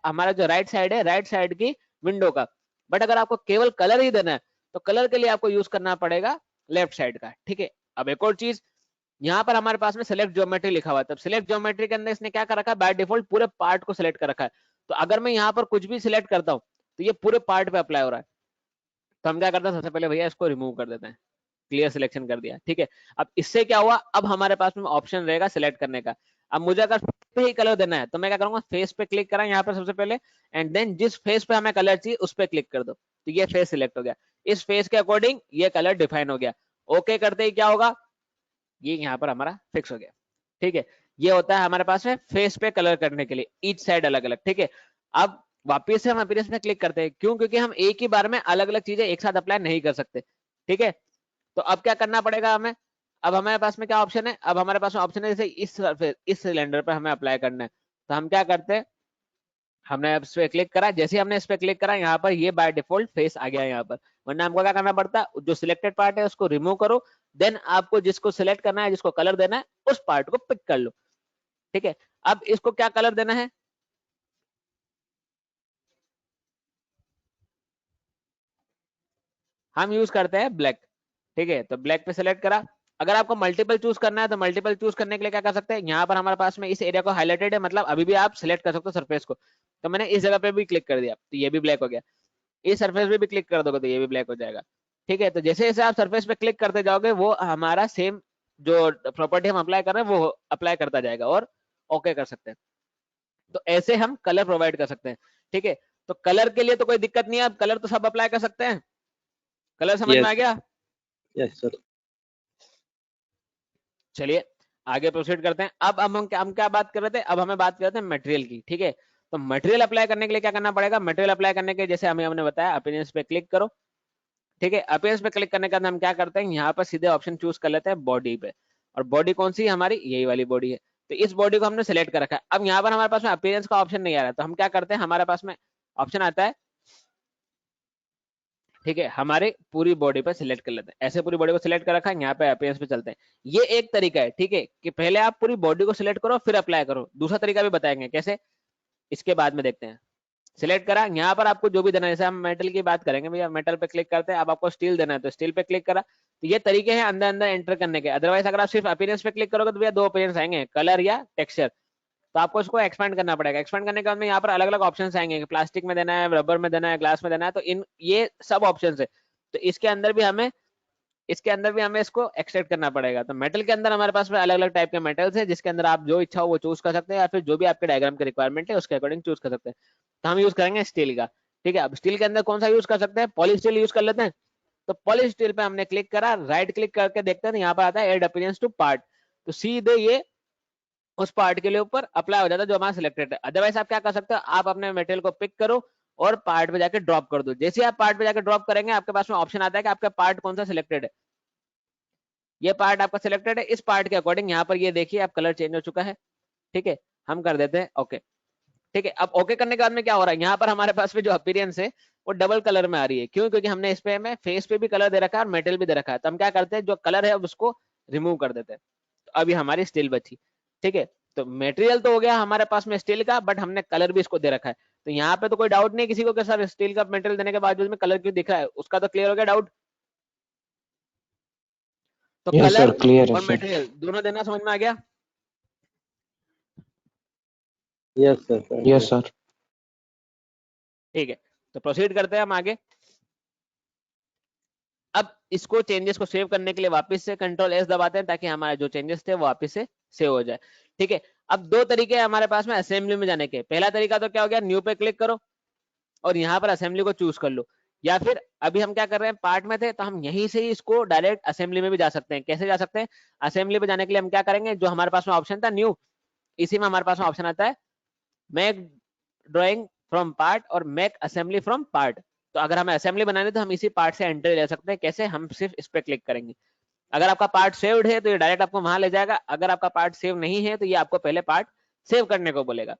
हमारा जो राइट साइड है, राइट साइड की विंडो का। बट अगर आपको केवल कलर ही देना है तो कलर के लिए आपको यूज करना पड़ेगा लेफ्ट साइड का। ठीक है, अब एक और चीज, यहाँ पर हमारे पास में सिलेक्ट ज्योमेट्री लिखा हुआ है, तब सिलेक्ट ज्योमेट्री के अंदर इसने क्या कर रखा है, बाय डिफॉल्ट पूरे पार्ट को सिलेक्ट कर रखा है। तो अगर मैं यहाँ पर कुछ भी सिलेक्ट करता हूँ तो ये पूरे पार्ट पे अप्लाई हो रहा है। तो हम क्या करते हैं, सबसे पहले भैया इसको रिमूव कर देते हैं। क्लियर सिलेक्शन कर दिया, ठीक है। अब इससे क्या हुआ, अब हमारे पास में ऑप्शन रहेगा सिलेक्ट करने का। अब मुझे अगर पे ही कलर देना है तो मैं क्या करूंगा, फेस पे क्लिक करा यहाँ पर सबसे पहले, एंड देन जिस फेस पे हमें कलर चाहिए उस पे क्लिक कर दो, तो ये फेस सिलेक्ट हो गया। इस फेस के अकॉर्डिंग ये कलर डिफाइन हो गया। ओके करते ही क्या होगा, ये यहाँ पर हमारा फिक्स हो गया, ठीक है। ये होता है हमारे पास में फेस पे कलर करने के लिए, ईच साइड अलग अलग, ठीक है। अब वापिस से हम अपीयरेंस में क्लिक करते हैं, क्यों, क्योंकि हम एक ही बार में अलग अलग चीजें एक साथ अप्लाई नहीं कर सकते, ठीक है। तो अब क्या करना पड़ेगा हमें, अब हमारे पास में क्या ऑप्शन है, अब हमारे पास में ऑप्शन है जैसे इस सिलेंडर पे हमें अप्लाई करना है। तो हम क्या करते हैं, हमने इस पे क्लिक करा, जैसे हमने इस पे क्लिक करा यहाँ पर ये बाय डिफॉल्ट फेस आ गया यहाँ पर। वरना हमको क्या करना पड़ता है, जो सिलेक्टेड पार्ट है उसको रिमूव करो, देन आपको जिसको सिलेक्ट करना है, जिसको कलर देना है, उस पार्ट को पिक कर लो, ठीक है। अब इसको क्या कलर देना है, हम यूज करते हैं ब्लैक, ठीक है। तो ब्लैक पे सिलेक्ट करा। अगर आपको मल्टीपल चूज करना है तो मल्टीपल चूज करने के लिए क्या कर सकते हैं, यहाँ पर हमारे पास में इस एरिया को हाईलाइटेड है, मतलब अभी भी आप सिलेक्ट कर सकते हो सरफेस को। तो मैंने इस जगह पे भी क्लिक कर दिया तो ये भी ब्लैक हो गया, इस सरफेस पे भी क्लिक कर दोगे तो ये भी ब्लैक हो जाएगा, ठीक है। तो जैसे जैसे आप सरफेस पे क्लिक करते जाओगे वो हमारा सेम जो प्रॉपर्टी हम अप्लाई कर रहे हैं वो अप्लाई करता जाएगा और ओके कर सकते हैं। तो ऐसे हम कलर प्रोवाइड कर सकते हैं, ठीक है। तो कलर के लिए तो कोई दिक्कत नहीं है, अब कलर तो सब अप्लाई कर सकते हैं। कलर समझ में आ गया? Yes sir. चलिए आगे प्रोसीड करते हैं। अब हम क्या बात कर रहे थे, अब हमें बात करते हैं मटेरियल की, ठीक है। तो मटेरियल अप्लाई करने के लिए क्या करना पड़ेगा, मटेरियल अप्लाई करने के जैसे हमने बताया अपीयरेंस पे क्लिक करो, ठीक है। अपीयरेंस पे क्लिक करने के बाद हम क्या करते हैं, यहाँ पर सीधे ऑप्शन चूज कर लेते हैं बॉडी पे, और बॉडी कौन सी हमारी, यही वाली बॉडी है। तो इस बॉडी को हमने सेलेक्ट कर रखा है। अब यहाँ पर हमारे पास में अपीयरेंस का ऑप्शन नहीं आ रहा है, तो हम क्या करते हैं, हमारे पास में ऑप्शन आता है, ठीक है, हमारे पूरी बॉडी पर सिलेक्ट कर लेते हैं। ऐसे पूरी बॉडी को सिलेक्ट कर रखा है, यहाँ पे अपीयरेंस पे चलते हैं। ये एक तरीका है, ठीक है, कि पहले आप पूरी बॉडी को सिलेक्ट करो फिर अप्लाई करो। दूसरा तरीका भी बताएंगे कैसे, इसके बाद में देखते हैं। सिलेक्ट करा, यहाँ पर आपको जो भी देना है, जैसे हम मेटल की बात करेंगे भैया, मेटल पे क्लिक करते हैं। अब आपको स्टील देना है तो स्टील पे क्लिक करा। तो ये तरीके हैं अंदर अंदर एंटर करने के। अदरवाइज अगर आप सिर्फ अपीयरेंस पे क्लिक करोगे तो भैया दो अपीयरेंस आएंगे, कलर या टेक्सचर। तो आपको इसको एक्सपेंड करना पड़ेगा। एक्सपेंड करने के बाद में यहाँ पर अलग अलग ऑप्शन आएंगे, प्लास्टिक में देना है, रबर में देना है, ग्लास में देना है। तो ये सब ऑप्शन है। तो इसके अंदर भी हमें इसको एक्सट्रैक्ट करना पड़ेगा। तो मेटल के अंदर हमारे पास में अलग अलग टाइप के मेटल्स है, जिसके अंदर आप जो इच्छा हो वो चूज कर सकते हैं, या फिर जो भी आपके डायग्राम की रिक्वायरमेंट है उसके अकॉर्डिंग चूज कर सकते हैं। तो हम यूज करेंगे स्टील का, ठीक है। अब स्टील के अंदर कौन सा यूज कर सकते हैं, पॉली स्टील यूज कर लेते हैं। तो पॉली स्टील पे हमने क्लिक करा, राइट क्लिक करके देखते हैं, यहाँ पर आता है एड अपीयरेंस टू पार्ट। तो सीधे ये उस पार्ट के लिए ऊपर अप्लाई हो जाता है जो हमारा सिलेक्टेड है। अदरवाइज आप क्या कर सकते हो, आप अपने मटेरियल को पिक करो और पार्ट पे जाके ड्रॉप कर दो। जैसे आप पार्ट पे जाके ड्रॉप करेंगे आपके पास में ऑप्शन आता है कि आपका पार्ट कौन सा सिलेक्टेड है। ये पार्ट आपका सिलेक्टेड है, इस पार्ट के अकॉर्डिंग यहाँ पर ये देखिए आप कलर चेंज हो चुका है, ठीक है। हम कर देते हैं ओके, ठीक है। अब ओके करने के बाद में क्या हो रहा है, यहाँ पर हमारे पास में जो अपीयरेंस है वो डबल कलर में आ रही है। क्यों, क्योंकि हमने इस पे में फेस पे भी कलर दे रखा है और मेटल भी दे रखा है। तो हम क्या करते हैं, जो कलर है उसको रिमूव कर देते हैं। तो अभी हमारी स्टील बची, ठीक है। तो मटेरियल तो हो गया हमारे पास में स्टील का, बट हमने कलर भी इसको दे रखा है। तो यहाँ पे तो कोई डाउट नहीं किसी को कि सर स्टील का मटेरियल देने के बावजूद में कलर क्यों दिख रहा है, उसका तो क्लियर हो गया डाउट। तो यस कलर सर, क्लियर है और सर। मटेरियल दोनों देना समझ में आ गया? Yes sir. Yes sir. ठीक है, तो प्रोसीड करते हैं हम आगे। अब इसको चेंजेस को सेव करने के लिए वापस से कंट्रोल एस दबाते हैं ताकि हमारे जो चेंजेस थे वो वापस से सेव हो जाए, ठीक है। अब दो तरीके हैं हमारे पास में असेंबली में जाने के। पहला तरीका तो क्या हो गया, न्यू पे क्लिक करो और यहाँ पर असेंबली को चूज कर लो। या फिर अभी हम क्या कर रहे हैं, पार्ट में थे तो हम यहीं से ही इसको डायरेक्ट असेंबली में भी जा सकते हैं। कैसे जा सकते हैं, असेंबली पे जाने के लिए हम क्या करेंगे, जो हमारे पास में ऑप्शन था न्यू, इसी में हमारे पास में ऑप्शन आता है मेक ड्राइंग फ्रॉम पार्ट और मेक असेंबली फ्रॉम पार्ट। तो अगर हमें असेंबली बनानी है तो हम इसी पार्ट से एंट्री ले सकते हैं। कैसे, हम सिर्फ इस पे क्लिक करेंगे। अगर आपका पार्ट सेव्ड है तो ये डायरेक्ट आपको वहां ले जाएगा। अगर आपका पार्ट सेव नहीं है तो ये आपको पहले पार्ट सेव करने को बोलेगा,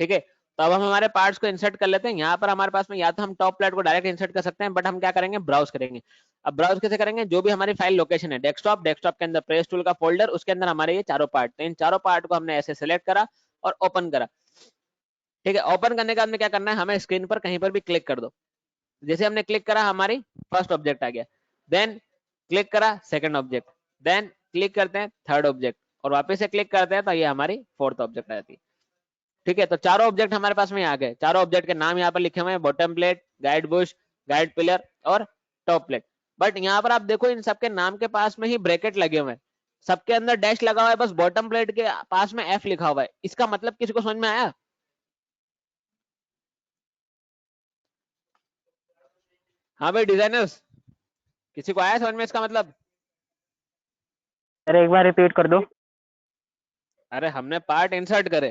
ठीक है। तो अब हम हमारे पार्ट्स को इंसर्ट कर लेते हैं। यहाँ पर हमारे पास में या तो हम टॉप प्लेट को डायरेक्ट इंसर्ट कर सकते हैं, बट हम क्या करेंगे, ब्राउज करेंगे। अब ब्राउज कैसे करेंगे, जो भी हमारी फाइल लोकेशन है डेस्कटॉप, डेस्कटॉप के अंदर प्रेस टूल का फोल्डर, उसके अंदर हमारे ये चारों पार्ट, तो इन चारों पार्ट को हमने ऐसे सिलेक्ट करा और ओपन करा, ठीक है। ओपन करने के बाद में क्या करना है, हमें स्क्रीन पर कहीं पर भी क्लिक कर दो। जैसे हमने क्लिक करा हमारी फर्स्ट ऑब्जेक्ट आ गया, देन क्लिक करा सेकंड ऑब्जेक्ट, देन क्लिक करते हैं थर्ड ऑब्जेक्ट, और वापस से क्लिक करते हैं तो ये हमारी फोर्थ ऑब्जेक्ट रहती है। ठीक है, तो चारों ऑब्जेक्ट हमारे पास में आ गए। चारों ऑब्जेक्ट के नाम यहाँ पर लिखे हुए हैं, bottom plate, guide Bush, guide pillar और टॉप प्लेट। बट यहाँ पर आप देखो इन सबके नाम के पास में ही ब्रैकेट लगे हुए हैं, सबके अंदर डैश लगा हुआ है, बस बॉटम प्लेट के पास में एफ लिखा हुआ है। इसका मतलब किसी को समझ में आया? हाँ भाई डिजाइनर्स, किसी को आया समझ में इसका मतलब? अरे एक बार रिपीट कर दो। अरे हमने पार्ट इंसर्ट करे,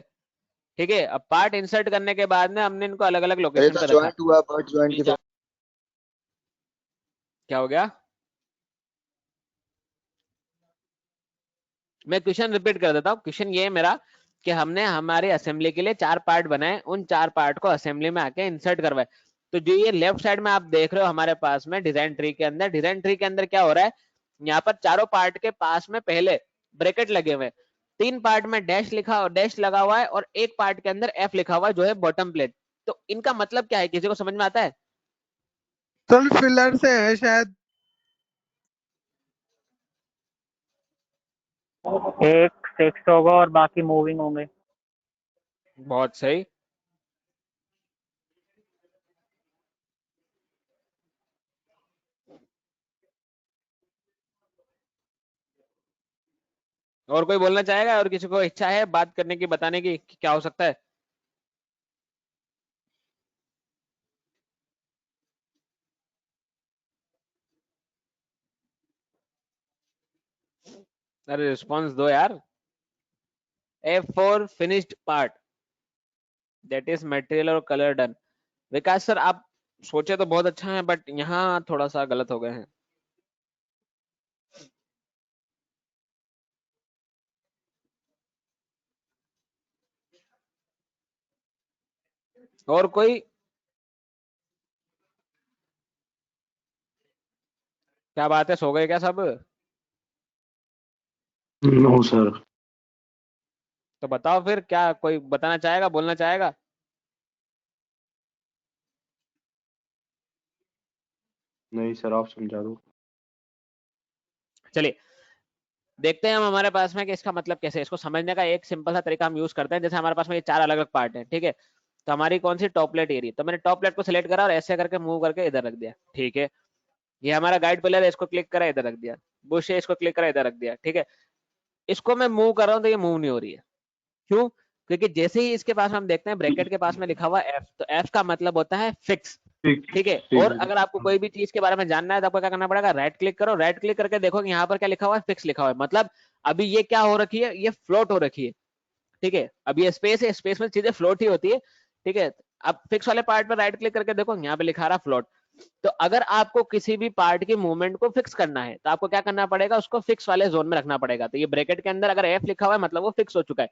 ठीक है, अब पार्ट इंसर्ट करने के बाद में हमने इनको अलग अलग अरे लोकेशन तो पे रखा। ज्वाइंट हुआ, पार्ट ज्वाइंट की तरह। क्या हो गया? मैं क्वेश्चन रिपीट कर देता हूँ। क्वेश्चन ये है मेरा कि हमने हमारी असेंबली के लिए 4 पार्ट बनाए, उन 4 पार्ट को असेंबली में आके इंसर्ट करवाए। तो जो ये लेफ्ट साइड में आप देख रहे हो हमारे पास में डिजाइन ट्री के अंदर, डिजाइन ट्री के अंदर क्या हो रहा है, यहाँ पर चारों पार्ट के पास में पहले ब्रैकेट लगे हुए हैं, 3 पार्ट में डैश लगा हुआ है और एक पार्ट के अंदर एफ लिखा हुआ है जो है बॉटम प्लेट। तो इनका मतलब क्या है, किसी को समझ में आता है? सर फिलर से है शायद। एक फिक्स होगा और बाकी मूविंग होंगे। बहुत सही। और कोई बोलना चाहेगा? और किसी को इच्छा है बात करने की, बताने की कि क्या हो सकता है? अरे रिस्पॉन्स दो यार। F4 finished part, that is material और कलर डन। विकास सर आप सोचे तो बहुत अच्छा है, बट यहाँ थोड़ा सा गलत हो गए हैं। और कोई? क्या बात है, सो गए क्या सब? No sir. तो बताओ फिर, क्या कोई बताना चाहेगा, बोलना चाहेगा? नहीं सर, आप समझा दो। चलिए देखते हैं हम हमारे पास में कि इसका मतलब कैसे है। इसको समझने का एक सिंपल सा तरीका हम यूज करते हैं। जैसे हमारे पास में ये 4 अलग अलग पार्ट है, ठीक है, तो हमारी कौन सी टॉप प्लेट एरिया, तो मैंने टॉप प्लेट को सिलेक्ट करा और ऐसे करके मूव करके इधर रख दिया, ठीक है। ये हमारा गाइड पिलर है, इसको क्लिक करा इधर रख दिया। बुश है, इसको क्लिक करा इधर रख दिया, ठीक है। इसको मैं मूव कर रहा हूँ तो ये मूव नहीं हो रही है, क्यों? क्योंकि जैसे ही इसके पास हम देखते हैं ब्रैकेट के पास में लिखा हुआ एफ, तो एफ का मतलब होता है फिक्स, ठीक है। और अगर आपको कोई भी चीज के बारे में जानना है तो आपको क्या करना पड़ेगा, राइट क्लिक करो, राइट क्लिक करके देखो कि यहाँ पर क्या लिखा हुआ है, फिक्स लिखा हुआ है। मतलब अभी ये क्या हो रखी है, ये फ्लोट हो रखी है, ठीक है। अब ये स्पेस है, स्पेस में चीजें फ्लोट ही होती है, ठीक है। अब फिक्स वाले पार्ट पर राइट क्लिक करके देखो, यहाँ पे लिखा रहा फ्लोट। तो अगर आपको किसी भी पार्ट की मूवमेंट को फिक्स करना है तो आपको क्या करना पड़ेगा, उसको फिक्स वाले जोन में रखना पड़ेगा। तो ये ब्रैकेट के अंदर अगर एफ लिखा हुआ है मतलब वो फिक्स हो चुका है,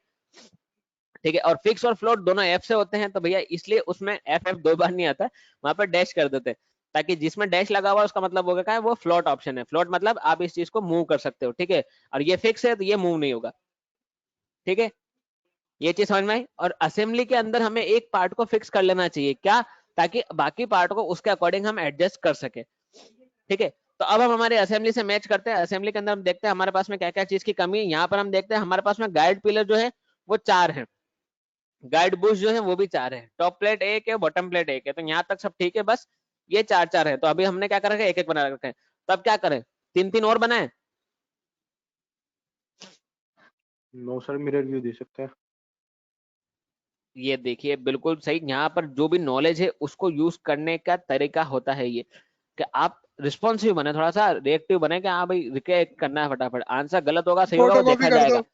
ठीक है। और फिक्स और फ्लोट दोनों एफ से होते हैं, तो भैया इसलिए उसमें एफ एफ 2 बार नहीं आता, वहां पर डैश कर देते हैं, ताकि जिसमें डैश लगा हुआ है उसका मतलब होगा क्या है, वो फ्लोट ऑप्शन है। फ्लोट मतलब आप इस चीज को मूव कर सकते हो, ठीक है। और ये फिक्स है तो ये मूव नहीं होगा, ठीक है। ये चीज समझ में आई। और असेंबली के अंदर हमें एक पार्ट को फिक्स कर लेना चाहिए, क्या? ताकि बाकी पार्ट को उसके अकॉर्डिंग हम एडजस्ट कर सके, ठीक है। तो अब हम हमारे असेंबली से मैच करते हैं। असेंबली के अंदर हम देखते हैं हमारे पास में क्या क्या चीज की कमी है। यहाँ पर हम देखते हैं हमारे पास में गाइड पिलर जो है वो 4 है, गाइड बुश जो है वो भी 4 है, टॉप प्लेट 1 है, बॉटम प्लेट 1 है। तो यहाँ तक सब ठीक है, बस ये 4 है। तो अभी हमने क्या कर रखा है, एक एक बना रखे हैं। तो अब क्या करें, 3 और बनाए? नो सर, मिरर व्यू दे सकते हैं। ये देखिए बिल्कुल सही, यहाँ पर जो भी नॉलेज है उसको यूज करने का तरीका होता है ये, कि आप रिस्पॉन्सिव बने, थोड़ा सा रिएक्टिव बने, कि हाँ भाई रिएक्ट करना है फटाफट। आंसर गलत होगा सही होगा वो फोटोकॉपी देखा कर जाएगा। दो।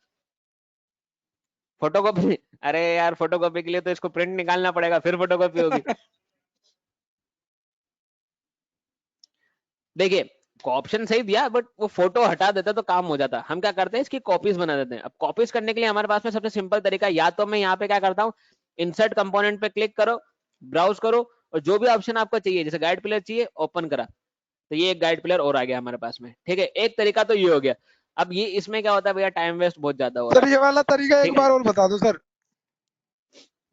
फोटोकॉपी? अरे यार फोटोकॉपी के लिए तो इसको प्रिंट निकालना पड़ेगा, फिर फोटोकॉपी होगी। देखिए ऑप्शन सही दिया, बट वो फोटो हटा देता तो काम हो जाता। हम क्या करते हैं, इसकी कॉपीज बना देते हैं। अब कॉपीज करने के लिए हमारे पास में सबसे सिंपल तरीका, या तो मैं यहाँ पे क्या करता हूँ, इंसर्ट कंपोनेंट पे क्लिक करो, ब्राउज करो, और जो भी ऑप्शन आपको चाहिए, जैसे गाइड पिलर चाहिए, ओपन करा, तो ये एक गाइड पिलर और आ गया हमारे पास में, ठीक है। एक तरीका तो ये हो गया। अब ये इसमें क्या होता है भैया, टाइम वेस्ट बहुत ज्यादा हो रहा सर ये वाला तरीका है, एक ठीक है। बार और बता दो सर।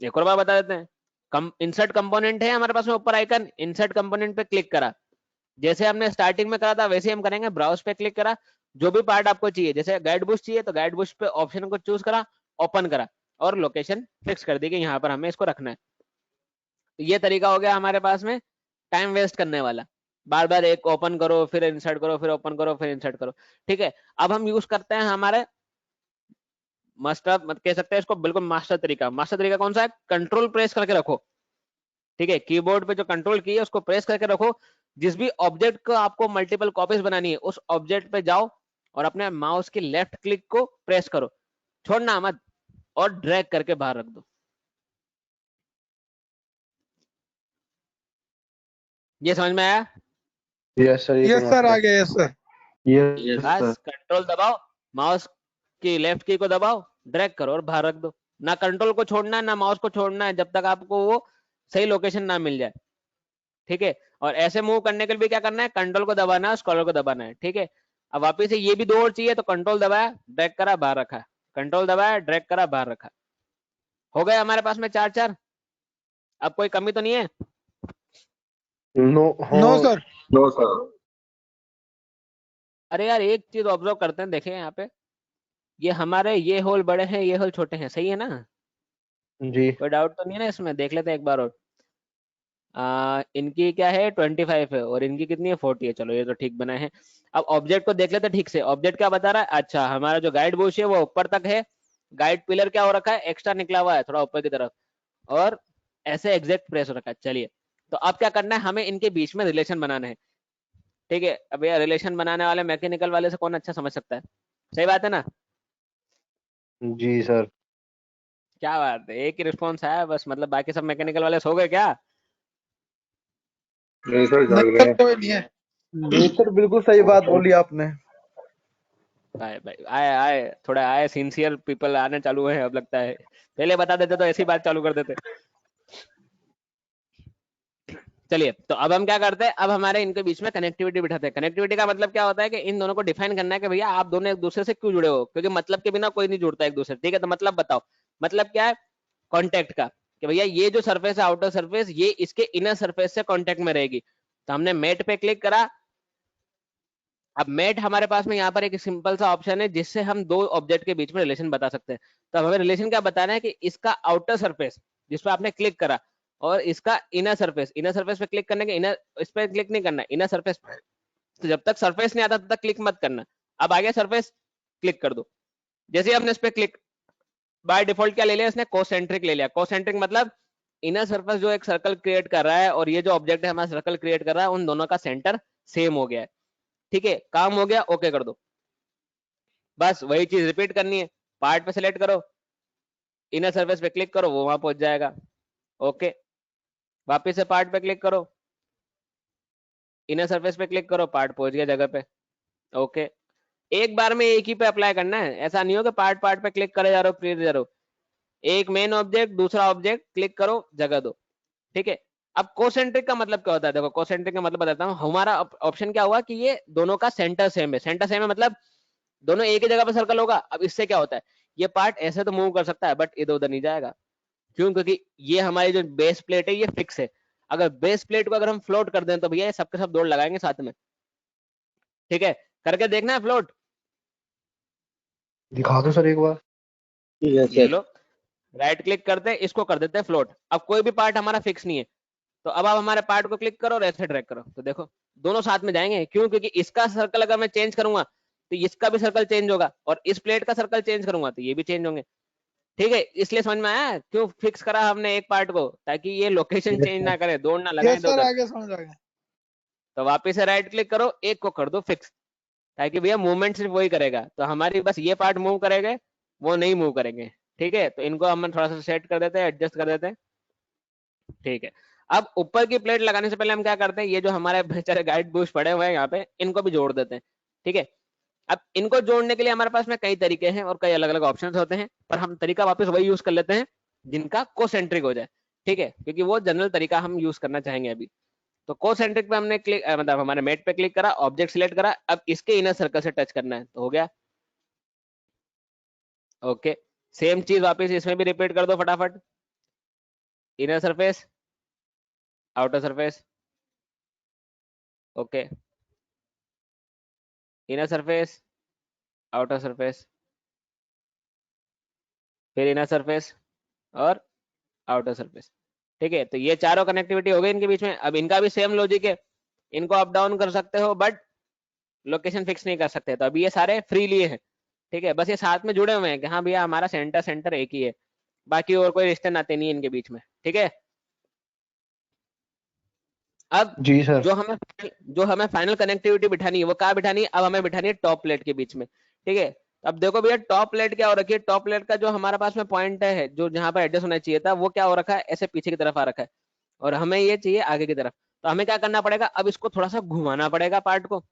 एक और बार बता देते हैं। इंसर्ट कंपोनेंट है हमारे पास में ऊपर आइकन, इंसर्ट कंपोनेंट पे क्लिक करा, जैसे हमने स्टार्टिंग में करा था वैसे हम करेंगे। ब्राउज पे क्लिक करा, जो भी पार्ट आपको चाहिए, जैसे गाइड बुश चाहिए तो गाइड बुश पे ऑप्शन को चूज करा, ओपन करा और लोकेशन फिक्स कर दी कि यहाँ पर हमें इसको रखना है। तो ये तरीका हो गया हमारे पास में टाइम वेस्ट करने वाला, बार बार एक ओपन करो फिर इंसर्ट करो फिर ओपन करो फिर इंसर्ट करो। ठीक है, अब हम यूज करते हैं हमारे मास्टर, मत कह सकते हैं इसको बिल्कुल मास्टर तरीका। मास्टर तरीका कौन सा है? कंट्रोल प्रेस करके रखो। ठीक है, कीबोर्ड पे जो कंट्रोल की है उसको प्रेस करके रखो। जिस भी ऑब्जेक्ट को आपको मल्टीपल कॉपीज बनानी है उस ऑब्जेक्ट पे जाओ और अपने माउस की लेफ्ट क्लिक को प्रेस करो, छोड़ना मत, और ड्रैग करके बाहर रख दो। ये समझ में आया? यस सर, ये यस तो सर, मस्त आ है। गया। Yes sir. यस बस सर। कंट्रोल दबाओ, माउस की लेफ्ट की को दबाओ, ड्रैग करो और बाहर रख दो। ना कंट्रोल को छोड़ना है ना माउस को छोड़ना है जब तक आपको वो सही लोकेशन ना मिल जाए। ठीक है, और ऐसे मूव करने के लिए भी क्या करना है? कंट्रोल को दबाना है, स्क्रॉलर को दबाना है। ठीक है, अब वापिस से ये भी दो और चाहिए तो कंट्रोल दबाया, ड्रैग करा, बाहर रखा, कंट्रोल दबाया, ड्रैग करा, बाहर रखा। हो गए हमारे पास में चार चार। अब कोई कमी तो नहीं है? नो, नो हाँ। सर। No sir. अरे यार एक चीज ऑब्जर्व करते हैं, देखें यहाँ पे, ये हमारे ये होल बड़े हैं ये होल छोटे हैं, सही है ना? जी। कोई डाउट तो नहीं है ना इसमें? देख लेते हैं एक बार और। इनकी क्या है 25 है और इनकी कितनी है 40 है। चलो ये तो ठीक बनाए हैं। अब ऑब्जेक्ट को देख लेते हैं ठीक से। ऑब्जेक्ट क्या बता रहा है? अच्छा, हमारा जो गाइड बुश है वो ऊपर तक है, गाइड पिलर क्या हो रखा है? एक्स्ट्रा निकला हुआ है थोड़ा ऊपर की तरफ, और ऐसे एग्जैक्ट प्रेस हो रखा है। चलिए, तो अब क्या करना है? हमें इनके बीच में रिलेशन बनाना है। ठीक है, अब ये रिलेशन बनाने वाले मैकेनिकल वाले से कौन अच्छा समझ सकता है? सही बात है ना? जी सर। क्या बात है, एक ही रिस्पॉन्स आया बस, मतलब बाकी सब मैकेनिकल वाले सो गए क्या? नहीं सर, जाग नहीं रहे सर, हैं। कोई नहीं है। नहीं सर, बिल्कुल सही बात बोली आपने। भाई भाई आए आए, थोड़ा आए, सिंसियर पीपल आने चालू हुए हैं अब लगता है। पहले बता देते तो ऐसी बात चालू कर देते। चलिए, तो अब हम क्या करते हैं? अब हमारे इनके बीच में कनेक्टिविटी बिठाते हैं। कनेक्टिविटी का मतलब क्या होता है कि इन दोनों को डिफाइन करना है कि भैया आप दोनों एक दूसरे से क्यों जुड़े हो, क्योंकि मतलब के बिना कोई नहीं जुड़ता एक दूसरे। ठीक है, तो मतलब बताओ, मतलब क्या है कॉन्टेक्ट का, कि भैया ये जो सरफेस है आउटर सरफेस, ये इसके इनर सरफेस से कॉन्टेक्ट में रहेगी। तो हमने मेट पे क्लिक करा। अब मेट हमारे पास में यहाँ पर एक सिंपल सा ऑप्शन है जिससे हम दो ऑब्जेक्ट के बीच में रिलेशन बता सकते हैं। तो हमें रिलेशन क्या बताना है कि इसका आउटर सरफेस जिस पर आपने क्लिक करा और इसका इनर सरफेस, इनर सरफेस पे क्लिक करने के, इनर इस पे क्लिक नहीं करना, इनर सरफेस। तो जब तक सरफेस नहीं आता तब तक क्लिक मत करना। अब आगे सरफेस क्लिक कर दो। जैसे हमने इस पे क्लिक, बाय डिफॉल्ट क्या ले लिया इसने? कोसेंट्रिक ले लिया। कोसेंट्रिक मतलब इनर सरफेस जो एक सर्कल क्रिएट कर रहा है और ये जो ऑब्जेक्ट है हमारा सर्कल क्रिएट कर रहा है, उन दोनों का सेंटर सेम हो गया है। ठीक है, काम हो गया, ओके कर दो। बस वही चीज रिपीट करनी है। पार्ट पे सिलेक्ट करो, इनर सरफेस पे क्लिक करो, वो वहां पहुंच जाएगा। ओके, वापिस से पार्ट पे क्लिक करो, इनर सरफेस पे क्लिक करो, पार्ट पहुंच गया जगह पे। ओके, एक बार में एक ही पे अप्लाई करना है, ऐसा नहीं हो कि पार्ट पार्ट पे क्लिक करे जा रहे हो, क्लिक जा रहे हो। एक मेन ऑब्जेक्ट दूसरा ऑब्जेक्ट क्लिक करो, जगह दो। ठीक है, अब कोसेंट्रिक का मतलब क्या होता है? देखो, कोसेंट्रिक का मतलब बताता हूँ। हमारा ऑप्शन क्या हुआ कि ये दोनों का सेंटर सेम है। सेंटर सेम है मतलब दोनों एक ही जगह पे सर्कल होगा। अब इससे क्या होता है, ये पार्ट ऐसे तो मूव कर सकता है बट इधर उधर नहीं जाएगा। क्यों? क्योंकि ये हमारी जो बेस प्लेट है ये फिक्स है। अगर बेस प्लेट को अगर हम फ्लोट कर दें तो भैया ये सबके सब दौड़ लगाएंगे साथ में। ठीक है, करके देखना है फ्लोट। दिखा दो सर एक बार। ये लो, राइट क्लिक करते हैं, इसको कर देते हैं फ्लोट। अब कोई भी पार्ट हमारा फिक्स नहीं है, तो अब आप हमारे पार्ट को क्लिक करो और ऐसे ड्रैग करो, तो देखो दोनों साथ में जाएंगे। क्यों? क्योंकि इसका सर्कल अगर मैं चेंज करूंगा तो इसका भी सर्कल चेंज होगा, और इस प्लेट का सर्कल चेंज करूंगा तो ये भी चेंज होंगे। ठीक है, इसलिए समझ में आया क्यों फिक्स करा हमने एक पार्ट को? ताकि ये लोकेशन चेंज ना करे, दौड़ ना लगाए यस इधर सर, उधर। आ गया, समझ आ गया। तो वापिस से राइट क्लिक करो, एक को कर दो फिक्स, ताकि भैया मूवमेंट सिर्फ वही करेगा। तो हमारी बस ये पार्ट मूव करेंगे, वो नहीं मूव करेंगे। ठीक है, तो इनको हम थोड़ा सा सेट कर देते हैं, एडजस्ट कर देते हैं। ठीक है, अब ऊपर की प्लेट लगाने से पहले हम क्या करते हैं, ये जो हमारे बेचारे गाइड बुश पड़े हुए हैं यहाँ पे, इनको भी जोड़ देते हैं। ठीक है, अब इनको जोड़ने के लिए हमारे पास में कई तरीके हैं और कई अलग अलग ऑप्शंस होते हैं, पर हम तरीका वापस वही यूज कर लेते हैं जिनका कोसेंट्रिक हो जाए। ठीक है, क्योंकि वो जनरल तरीका हम यूज करना चाहेंगे अभी। तो कोसेंट्रिक पे हमने क्लिक, मतलब हमारे मेट पे क्लिक करा, ऑब्जेक्ट सिलेक्ट करा, अब इसके इनर सर्कल से टच करना है, तो हो गया। ओके, सेम चीज वापस इसमें भी रिपीट कर दो फटाफट। Inner surface, outer surface. Okay, inner surface, outer surface, फिर इनर सरफेस और आउटर सरफेस। ठीक है, तो ये चारों कनेक्टिविटी हो गई इनके बीच में। अब इनका भी सेम लॉजिक है, इनको अप डाउन कर सकते हो बट लोकेशन फिक्स नहीं कर सकते। तो अभी ये सारे फ्री लिए हैं, ठीक है, बस ये साथ में जुड़े हुए हैं कि हाँ भैया हमारा सेंटर सेंटर एक ही है, बाकी और कोई रिश्ते नाते नहीं है इनके बीच में। ठीक है, अब जी सर। जो हमें फाइनल कनेक्टिविटी बिठानी है वो कहाँ बिठानी है? अब हमें बिठानी है टॉप प्लेट के बीच में। ठीक है, अब देखो भैया टॉप प्लेट क्या हो रखी है, टॉप प्लेट का जो हमारे पास में पॉइंट है, जो जहां पर एडजस्ट होना चाहिए था, वो क्या हो रखा है, ऐसे पीछे की तरफ आ रखा है, और हमें ये चाहिए आगे की तरफ। तो हमें क्या करना पड़ेगा, अब इसको थोड़ा सा घुमाना पड़ेगा पार्ट को।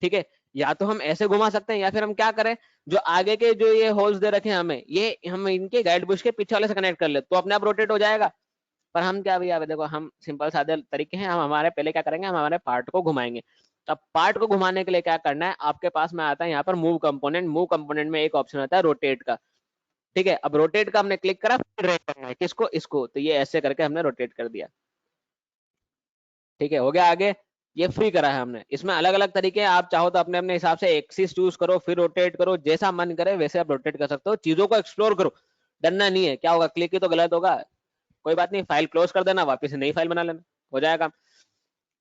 ठीक है, या तो हम ऐसे घुमा सकते हैं, या फिर हम क्या करें, जो आगे के जो ये होल्स दे रखे हैं हमें, ये हम इनके गाइड बुश के पीछे वाले से कनेक्ट कर ले तो अपने आप रोटेट हो जाएगा। पर हम क्या भैया, देखो हम सिंपल सादे तरीके हैं, हम हमारे पहले क्या करेंगे, हम हमारे पार्ट को घुमाएंगे। तो अब पार्ट को घुमाने के लिए क्या करना है, आपके पास में आता है यहाँ पर मूव कंपोनेंट। मूव कंपोनेंट में एक ऑप्शन आता है रोटेट का। ठीक है, अब रोटेट का हमने क्लिक करा, फिर ड्रैग करना है किसको, इसको। तो ये ऐसे करके हमने रोटेट कर दिया। ठीक है, हो गया आगे, ये फ्री करा है हमने। इसमें अलग अलग तरीके हैं, आप चाहो तो अपने अपने हिसाब से एक्सिस चूज करो, फिर रोटेट करो, जैसा मन करे वैसे आप रोटेट कर सकते हो। चीजों को एक्सप्लोर करो, डरना नहीं है, क्या होगा क्लिक ही तो गलत होगा, कोई बात नहीं, फाइल क्लोज कर देना, वापस से नई फाइल बना लेना, हो जाएगा।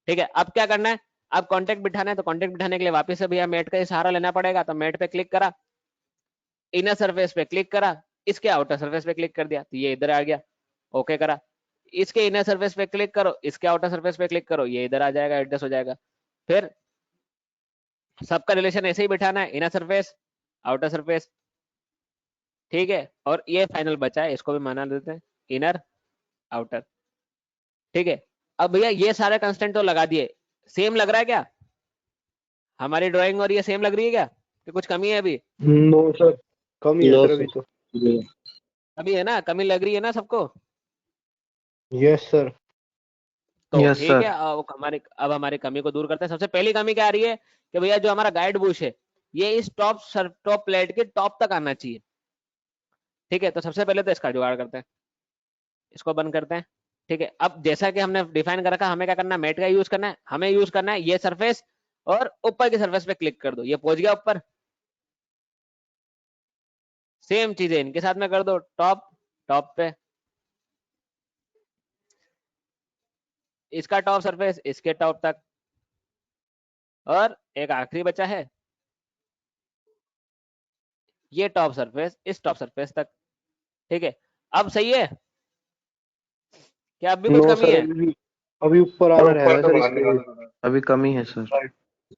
ठीक है, अब क्या करना है, अब कॉन्टेक्ट बिठाना है, तो कॉन्टेक्ट बिठाने के लिए वापस से भैया मेट का सहारा लेना पड़ेगा। तो मेट पे क्लिक करा, इनर सरफेस पे क्लिक करा, इसके आउटर सरफेस पे क्लिक कर दिया, तो ये इधर आ गया। ओके करा, इसके इनर सरफेस पे क्लिक करो, इसके आउटर सरफेस पे क्लिक करो, ये इधर आ जाएगा, एडजस्ट हो जाएगा। फिर सबका रिलेशन ऐसे ही बिठाना है, इनर सरफेस, आउटर सरफेस। ठीक है, और ये फाइनल बचा है, इसको भी माना देते हैं, इनर आउटर। ठीक है, अब भैया ये सारे कंस्टेंट तो लगा दिए, सेम लग रहा है क्या हमारी ड्राइंग, और ये सेम लग रही है क्या, कि कुछ कमी है अभी? नो सर, कम ही है सर अभी तो। कमी है ना, कमी लग रही है ना सबको? Yes sir. तो यस ठीक है, सर। अब हमारी कमी को दूर करते हैं। सबसे पहली कमी क्या आ रही है कि भैया जो हमारा गाइड बुश है, ये इस टॉप प्लेट के टॉप तक आना चाहिए। ठीक है, तो सबसे पहले तो इसका जुगाड़ करते हैं, इसको बंद करते हैं। ठीक है, अब जैसा कि हमने डिफाइन कर रखा, हमें क्या करना है, मेट का यूज करना है। हमें यूज करना है ये सरफेस, और ऊपर की सरफेस पे क्लिक कर दो, ये पहुंच गया ऊपर। सेम चीजें इनके साथ में कर दो, टॉप, टॉप पे इसका टॉप सरफेस, इसके टॉप तक, और एक आखिरी बचा है ये टॉप सरफेस, इस टॉप सरफेस तक। ठीक है, अब सही है क्या, अब भी कुछ नो कमी सर, है? अभी ऊपर आना रहेगा सर इसके। अभी कमी है सर।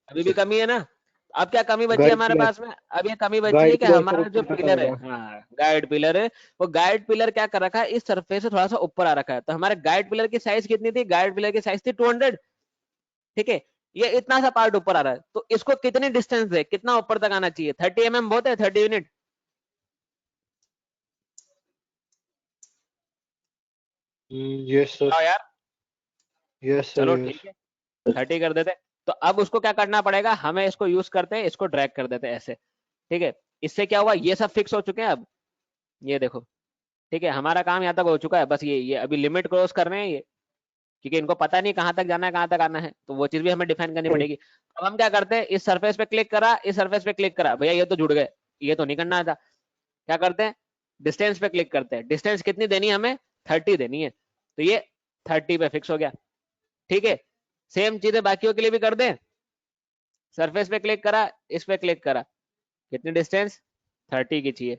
अभी भी कमी है ना? अब क्या कमी बची है गाइड हमारे पिलर, पास में? अब ये कमी बची है गाइड कि पिलर सर हमारा जो ऊपर तक पिलर है, आएगा। हाँ गाइड पिलर है, वो गाइड पिलर क्या कर रखा है, इस सरफेस से थोड़ा सा ऊपर आ रखा है। तो हमारे गाइड पिलर की साइज कितनी थी, गाइड पिलर की साइज थी 200। ठीक है, ये इतना सा पार्ट ऊपर आ रहा है, तो इसको कितनी डिस्टेंस है, कितना ऊपर तक आना चाहिए? 30 mm बहुत है, 30 यूनिट। Yes sir. हाँ यार, यस सर। चलो यस। ठीक है, 30 कर देते। तो अब उसको क्या करना पड़ेगा, हमें इसको यूज करते हैं, इसको ड्रैग कर देते हैं ऐसे। ठीक है, इससे क्या हुआ, ये सब फिक्स हो चुके हैं अब, ये देखो। ठीक है, हमारा काम यहाँ तक हो चुका है, बस ये अभी लिमिट क्रॉस कर रहे हैं ये, क्योंकि इनको पता नहीं कहाँ तक जाना है, कहाँ तक आना है, तो वो चीज भी हमें डिफाइन करनी पड़ेगी। अब हम क्या करते हैं, इस सरफेस पे क्लिक करा, इस सरफेस पे क्लिक करा, भैया ये तो जुड़ गए, ये तो नहीं करना था। क्या करते हैं, डिस्टेंस पे क्लिक करते हैं। डिस्टेंस कितनी देनी है हमें, 30 देनी है, तो ये 30 पे फिक्स हो गया। ठीक है, सेम चीजें बाकियों के लिए भी कर दें। सरफेस पे क्लिक करा, इस पे क्लिक करा, कितनी डिस्टेंस, 30 की चाहिए।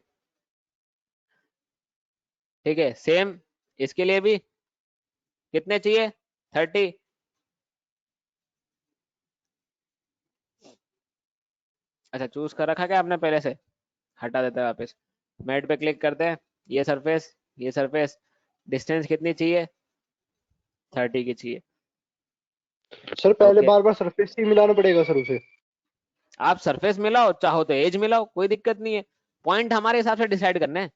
ठीक है, सेम इसके लिए भी कितने चाहिए, 30। अच्छा, चूज कर रखा क्या आपने पहले से, हटा देते हैं वापस। मैट पे क्लिक करते हैं, ये सरफेस, ये सरफेस, डिस्टेंस कितनी चाहिए, 30 की चाहिए। सर पहले ओके, बार बार सरफेस ही मिलाना पड़ेगा सर उसे? आप सरफेस मिलाओ, चाहो तो एज मिलाओ, कोई दिक्कत नहीं है। पॉइंट हमारे हिसाब से डिसाइड करना है।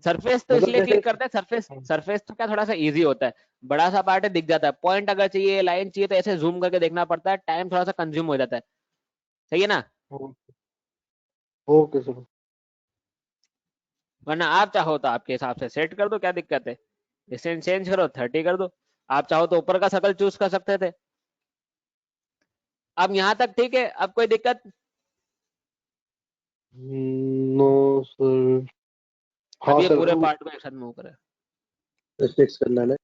सरफेस तो मतलब इसलिए जैसे। क्लिक करते हैं, सरफेस सरफेस तो क्या थोड़ा सा इजी होता है, बड़ा सा पार्ट है, दिख जाता है। पॉइंट अगर चाहिए, लाइन चाहिए, तो ऐसे जूम करके देखना पड़ता है, टाइम थोड़ा सा कंज्यूम हो जाता है। सही है ना? Okay sir. वरना आप चाहो तो आपके हिसाब से सेट कर दो, क्या दिक्कत है, डिस्टेंस चेंज करो, 30 कर दो। आप चाहो तो ऊपर का सर्कल चूज कर सकते थे, अब यहाँ तक ठीक है? अब कोई दिक्कत? No sir. अब हाँ ये सर, पूरे पार्ट को एक साथ मूव करें, फिक्स करना है।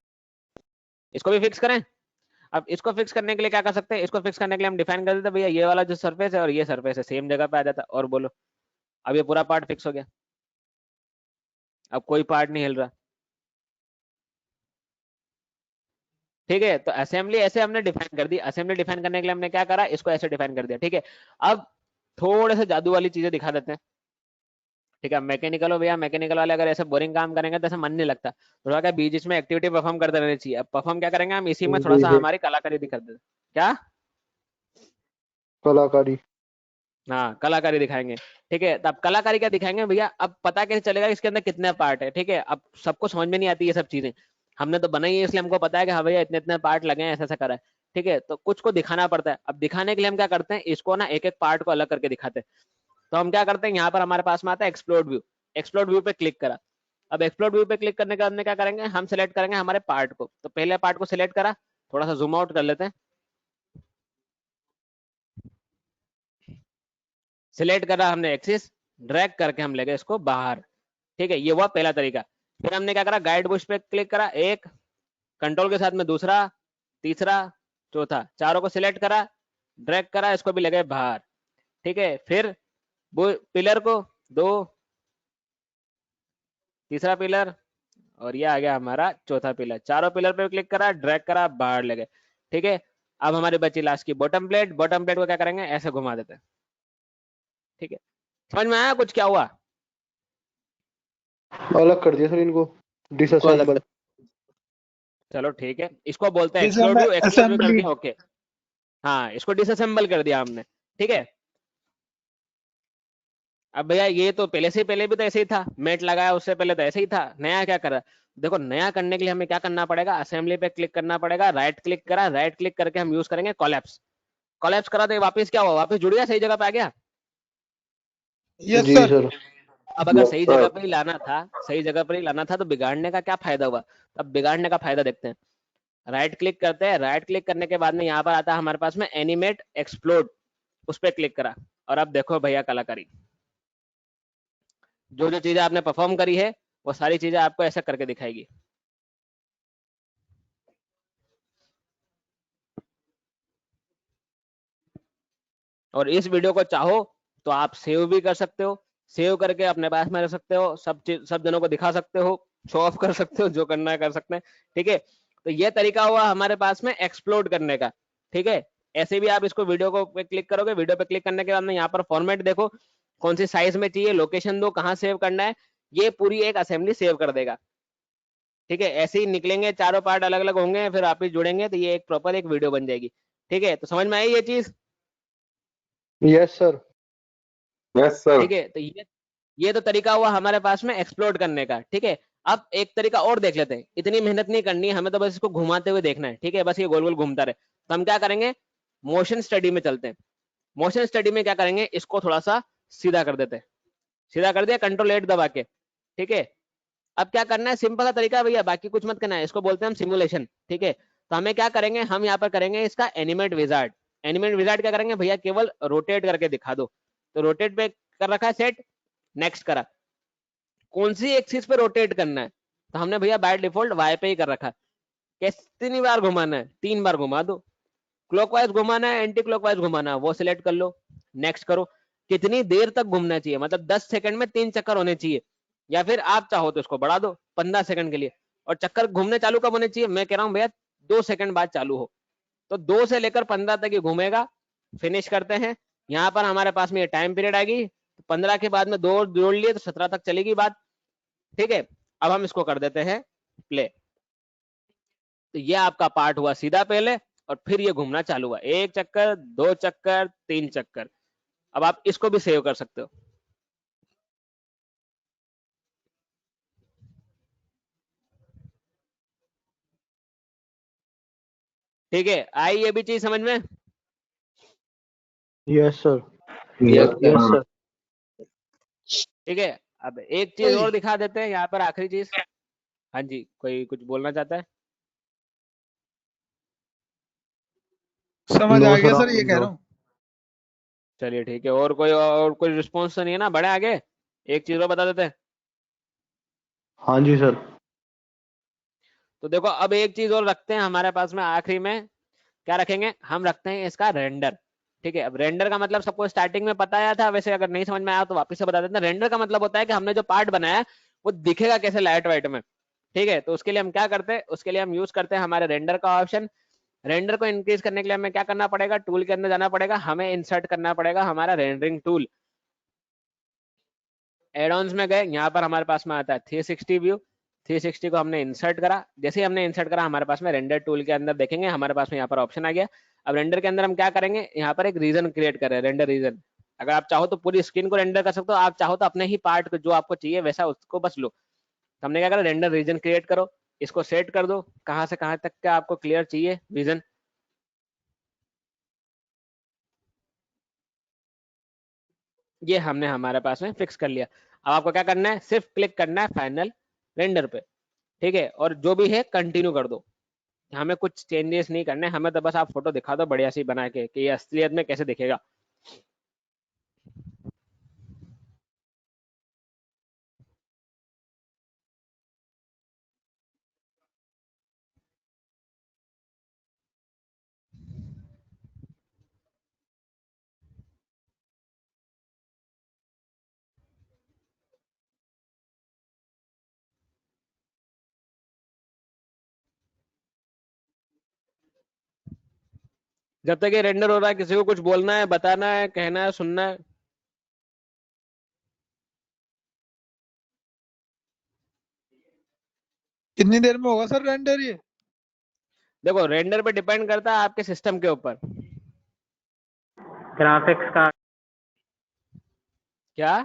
इसको भी फिक्स करें। अब इसको फिक्स करने के लिए क्या कर सकते हैं? इसको फिक्स करने के लिए हम डिफाइन कर देते भैया ये वाला जो सरफेस है और ये सरफेस है सेम जगह पे आ जाता। और बोलो, अब ये पूरा पार्ट फिक्स हो गया, अब कोई पार्ट नहीं हिल रहा। ठीक है, तो असेंबली ऐसे हमने डिफाइन कर दी। असेंबली डिफाइन करने के लिए हमने क्या करा, इसको ऐसे डिफाइन कर दिया। ठीक है, अब थोड़े से जादू वाली चीजें दिखा देते हैं। ठीक है, मैकेनिकल हो भैया, मैकेनिकल वाले अगर ऐसे बोरिंग काम करेंगे तो ऐसा मन नहीं लगता, थोड़ा क्या बीच में एक्टिविटी परफॉर्म करते रहनी चाहिए। अब परफॉर्म क्या करेंगे हम, इसी में थोड़ा सा हमारी कलाकारी दिखा देते। क्या कलाकारी? हाँ, कलाकारी दिखाएंगे। ठीक है, तो अब कलाकारी क्या दिखाएंगे भैया, अब पता कैसे चलेगा इसके अंदर कितने पार्ट है। ठीक है, अब सबको समझ में नहीं आती ये सब चीजें, हमने तो बनाई है इसलिए हमको पता है कि हाँ भैया इतने इतने पार्ट लगे हैं, ऐसा ऐसा करा है। ठीक है, तो कुछ को दिखाना पड़ता है। अब दिखाने के लिए हम क्या करते हैं, इसको ना एक एक पार्ट को अलग करके दिखाते हैं। तो हम क्या करते हैं, यहाँ पर हमारे पास में आता है एक्सप्लोड व्यू। एक्सप्लोड व्यू पे क्लिक करा। अब एक्सप्लोड व्यू पे क्लिक करने के बाद में क्या करेंगे, हम सिलेक्ट करेंगे हमारे पार्ट को। तो पहले पार्ट को सिलेक्ट करा, थोड़ा सा जूम आउट कर लेते हैं, सिलेक्ट करा हमने एक्सिस, ड्रैग करके हम ले गए इसको बाहर। ठीक है, ये हुआ पहला तरीका। फिर हमने क्या करा, गाइड बुश पे क्लिक करा, एक कंट्रोल के साथ में दूसरा, तीसरा, चौथा, चारों को सिलेक्ट करा, ड्रैग करा, इसको भी ले गए बाहर। ठीक है, फिर पिलर को दो, तीसरा पिलर, और ये आ गया हमारा चौथा पिलर। चारों पिलर पे क्लिक करा, ड्रैग करा, बाहर ले गए। ठीक है, अब हमारी बची लास्ट की बॉटम प्लेट। बॉटम प्लेट को क्या करेंगे, ऐसे घुमा देते हैं। ठीक है, समझ में आया कुछ क्या हुआ? अलग कर दिया सर इनको, डिसअसेंबल। चलो ठीक है, इसको बोलते हैं एक्सप्लोड व्यू। एक्सप्लोड व्यू कर दिया, ओके। हाँ, इसको डिसअसेंबल कर दिया हमने। ठीक है, अब भैया ये तो पहले से पहले भी तो ऐसे ही था, मेट लगाया उससे पहले तो ऐसे ही था। नया क्या करा, देखो नया करने के लिए हमें क्या करना पड़ेगा, असेंबली पे क्लिक करना पड़ेगा, राइट क्लिक करा, राइट क्लिक करके हम यूज करेंगे कोलैप्स। कोलैप्स करा तो वापस क्या हुआ, वापस जुड़ गया, सही जगह पे आ गया। यस जी सर। सर। अब अगर सही जगह पर ही लाना था, सही जगह पर ही लाना था, तो बिगाड़ने का क्या फायदा हुआ। अब बिगाड़ने का फायदा देखते हैं। राइट क्लिक करते हैं, राइट क्लिक करने के बाद में यहाँ पर आता है हमारे पास में एनिमेट एक्सप्लोड, उस पर क्लिक करा। और अब देखो भैया कलाकारी, जो जो चीजें आपने परफॉर्म करी है वो सारी चीजें आपको ऐसा करके दिखाएगी। और इस वीडियो को चाहो तो आप सेव भी कर सकते हो, सेव करके अपने पास में रख सकते हो, सब जनों को दिखा सकते हो, शो ऑफ कर सकते हो, जो करना है कर सकते हैं। ठीक है, तो ये तरीका हुआ हमारे पास में एक्सप्लोड करने का। ठीक है, ऐसे भी आप इसको वीडियो को पे क्लिक करोगे, वीडियो पे क्लिक करने के बाद में यहाँ पर फॉर्मेट देखो, कौन सी साइज में चाहिए, लोकेशन दो, कहाँ सेव करना है, ये पूरी एक असेंबली सेव कर देगा। ठीक है, ऐसे ही निकलेंगे, चारों पार्ट अलग अलग होंगे, फिर आप ही जुड़ेंगे तो ये एक प्रॉपर एक वीडियो बन जाएगी। ठीक है, तो समझ में आई ये चीज? Yes sir. Yes sir. ठीक है, तो ये तो तरीका हुआ हमारे पास में एक्सप्लोड करने का। ठीक है, अब एक तरीका और देख लेते हैं। इतनी मेहनत नहीं करनी है हमें, तो बस इसको घुमाते हुए देखना है। ठीक है, बस ये गोल गोल घूमता रहे। तो हम क्या करेंगे, मोशन स्टडी में चलते हैं। मोशन स्टडी में क्या करेंगे, इसको थोड़ा सा सीधा कर देते हैं। सीधा कर दिया, कंट्रोल 8 दबा के। ठीक है, अब क्या करना है, सिंपल सा तरीका है भैया, बाकी कुछ मत करना है। इसको बोलते हैं हम सिमुलेशन। ठीक है, तो हमें क्या करेंगे, हम यहाँ पर करेंगे इसका एनिमेट विजार्ड। एनिमेट विजार्ड क्या करेंगे भैया, केवल रोटेट करके दिखा दो। तो रोटेट पे कर रखा है सेट, नेक्स्ट करा। कौन सी एक्सिस पे रोटेट करना है, तो हमने भैया बाय डिफॉल्ट वाई पे ही कर रखा है। कितनी बार घुमाना है, 3 बार घुमा दो। क्लॉकवाइज घुमाना है, एंटी क्लॉकवाइज घुमाना है, वो सिलेक्ट कर लो, नेक्स्ट करो। कितनी देर तक घूमना चाहिए, मतलब 10 सेकंड में 3 चक्कर होने चाहिए, या फिर आप चाहो तो इसको बढ़ा दो 15 सेकंड के लिए। और चक्कर घूमने चालू कब होने चाहिए, मैं कह रहा हूँ भैया 2 सेकंड बाद चालू हो, तो 2 से लेकर 15 तक ये घूमेगा। फिनिश करते हैं। यहाँ पर हमारे पास में ये टाइम पीरियड आएगी, 15 के बाद में 2 जोड़ लिए तो 17 तक चलेगी बात। ठीक है, अब हम इसको कर देते हैं प्ले। तो ये आपका पार्ट हुआ सीधा पहले, और फिर ये घूमना चालू हुआ, 1 चक्कर, 2 चक्कर, 3 चक्कर। अब आप इसको भी सेव कर सकते हो। ठीक है, आई ये भी चीज समझ में? Yes sir. Yes yes sir. Sir. ठीक है, अब एक चीज और दिखा देते हैं यहाँ पर, आखिरी चीज। हाँ जी, कोई कुछ बोलना चाहता है? समझ नो आ गया सर, सर, ये कह रहा हूँ। चलिए ठीक है, और कोई रिस्पॉन्स तो नहीं है ना? बढ़े आगे, एक चीज और बता देते हैं। हाँ जी सर। तो देखो अब एक चीज और रखते हैं हमारे पास में आखिरी में, क्या रखेंगे हम? रखते हैं इसका रेंडर। ठीक है, अब रेंडर का मतलब सबको स्टार्टिंग में पता आया था, वैसे अगर नहीं समझ में आया तो वापस से बता देते हैं। रेंडर का मतलब होता है कि हमने जो पार्ट बनाया है वो दिखेगा कैसे लाइट वाइट में। ठीक है, तो उसके लिए हम क्या करते हैं, उसके लिए हम यूज करते हैं हमारे रेंडर का ऑप्शन। रेंडर को इंक्रीज करने के लिए हमें क्या करना पड़ेगा? टूल के अंदर जाना पड़ेगा, हमें इंसर्ट करना पड़ेगा हमारा रेंडरिंग टूल। एडॉन्स में गए, यहाँ पर हमारे पास में आता है 360 व्यू। 360 को हमने इंसर्ट करा, जैसे ही हमने इंसर्ट करा हमारे पास में रेंडर टूल के अंदर देखेंगे हमारे पास में यहाँ पर ऑप्शन आ गया। अब रेंडर के अंदर हम क्या करेंगे, यहाँ पर एक रीजन क्रिएट कर रहे हैं, रेंडर रीजन। अगर आप चाहो तो पूरी स्क्रीन को रेंडर कर सकते हो, आप चाहो तो अपने ही पार्ट को जो आपको चाहिए वैसा उसको बस लो। तो हमने क्या करा, रेंडर रीजन क्रिएट करो, इसको सेट कर दो कहाँ से कहाँ तक का आपको क्लियर चाहिए विजन। ये हमने हमारे पास में फिक्स कर लिया। अब आपको क्या करना है, सिर्फ क्लिक करना है फाइनल रेंडर पे। ठीक है, और जो भी है कंटिन्यू कर दो, हमें कुछ चेंजेस नहीं करने, हमें तो बस आप फोटो दिखा दो बढ़िया सी बना के कि ये असलियत में कैसे दिखेगा। जब तक ये रेंडर हो रहा है किसी को कुछ बोलना है, बताना है, कहना है, सुनना है? कितनी देर में होगा सर रेंडर ये? देखो रेंडर पे डिपेंड करता है आपके सिस्टम के ऊपर। ग्राफिक्स कार्ड क्या?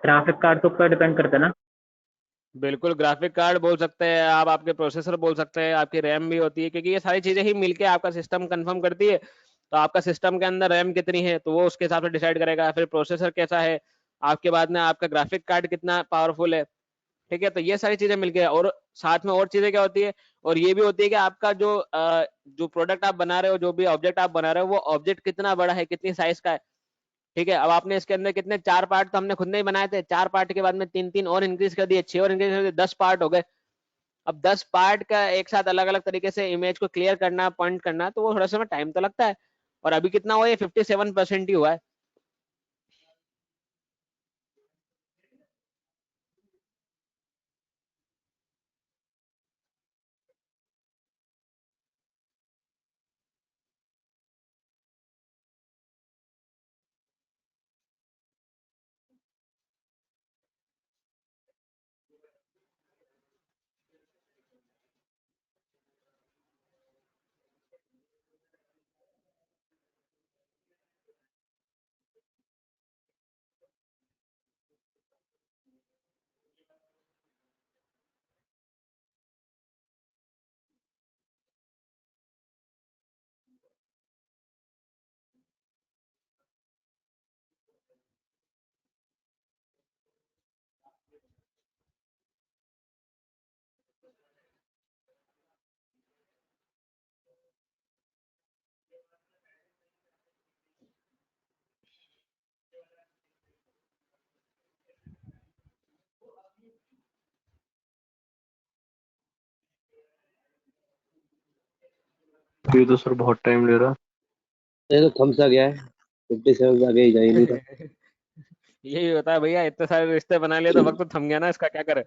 ग्राफिक कार्ड के ऊपर डिपेंड करता है ना? बिल्कुल, ग्राफिक कार्ड बोल सकते हैं आप, आपके प्रोसेसर बोल सकते हैं, आपकी रैम भी होती है, क्योंकि ये सारी चीजें ही मिलके आपका सिस्टम कंफर्म करती है। तो आपका सिस्टम के अंदर रैम कितनी है तो वो उसके हिसाब से डिसाइड करेगा, फिर प्रोसेसर कैसा है, आपके बाद में आपका ग्राफिक कार्ड कितना पावरफुल है। ठीक है, तो ये सारी चीजें मिलके, और साथ में और चीजें क्या होती है, और ये भी होती है कि आपका जो प्रोडक्ट आप बना रहे हो, जो भी ऑब्जेक्ट आप बना रहे हो, वो ऑब्जेक्ट कितना बड़ा है, कितनी साइज का है। ठीक है, अब आपने इसके अंदर कितने 4 पार्ट तो हमने खुद नहीं बनाए थे, 4 पार्ट के बाद में 3 3 और इंक्रीज कर दिए, 6 और इंक्रीज कर दिए, 10 पार्ट हो गए। अब 10 पार्ट का एक साथ अलग अलग तरीके से इमेज को क्लियर करना, पॉइंट करना, तो वो थोड़ा सा टाइम तो लगता है। और अभी कितना हुआ, ये 57% ही हुआ है। ये तो सर बहुत टाइम ले रहा। ये तो थम सा गया है, 57 से आगे ही जा ही नहीं रहा। यही होता है भैया, इतने सारे रिश्ते बना लिए तो वक्त तो थम गया ना, इसका क्या करे।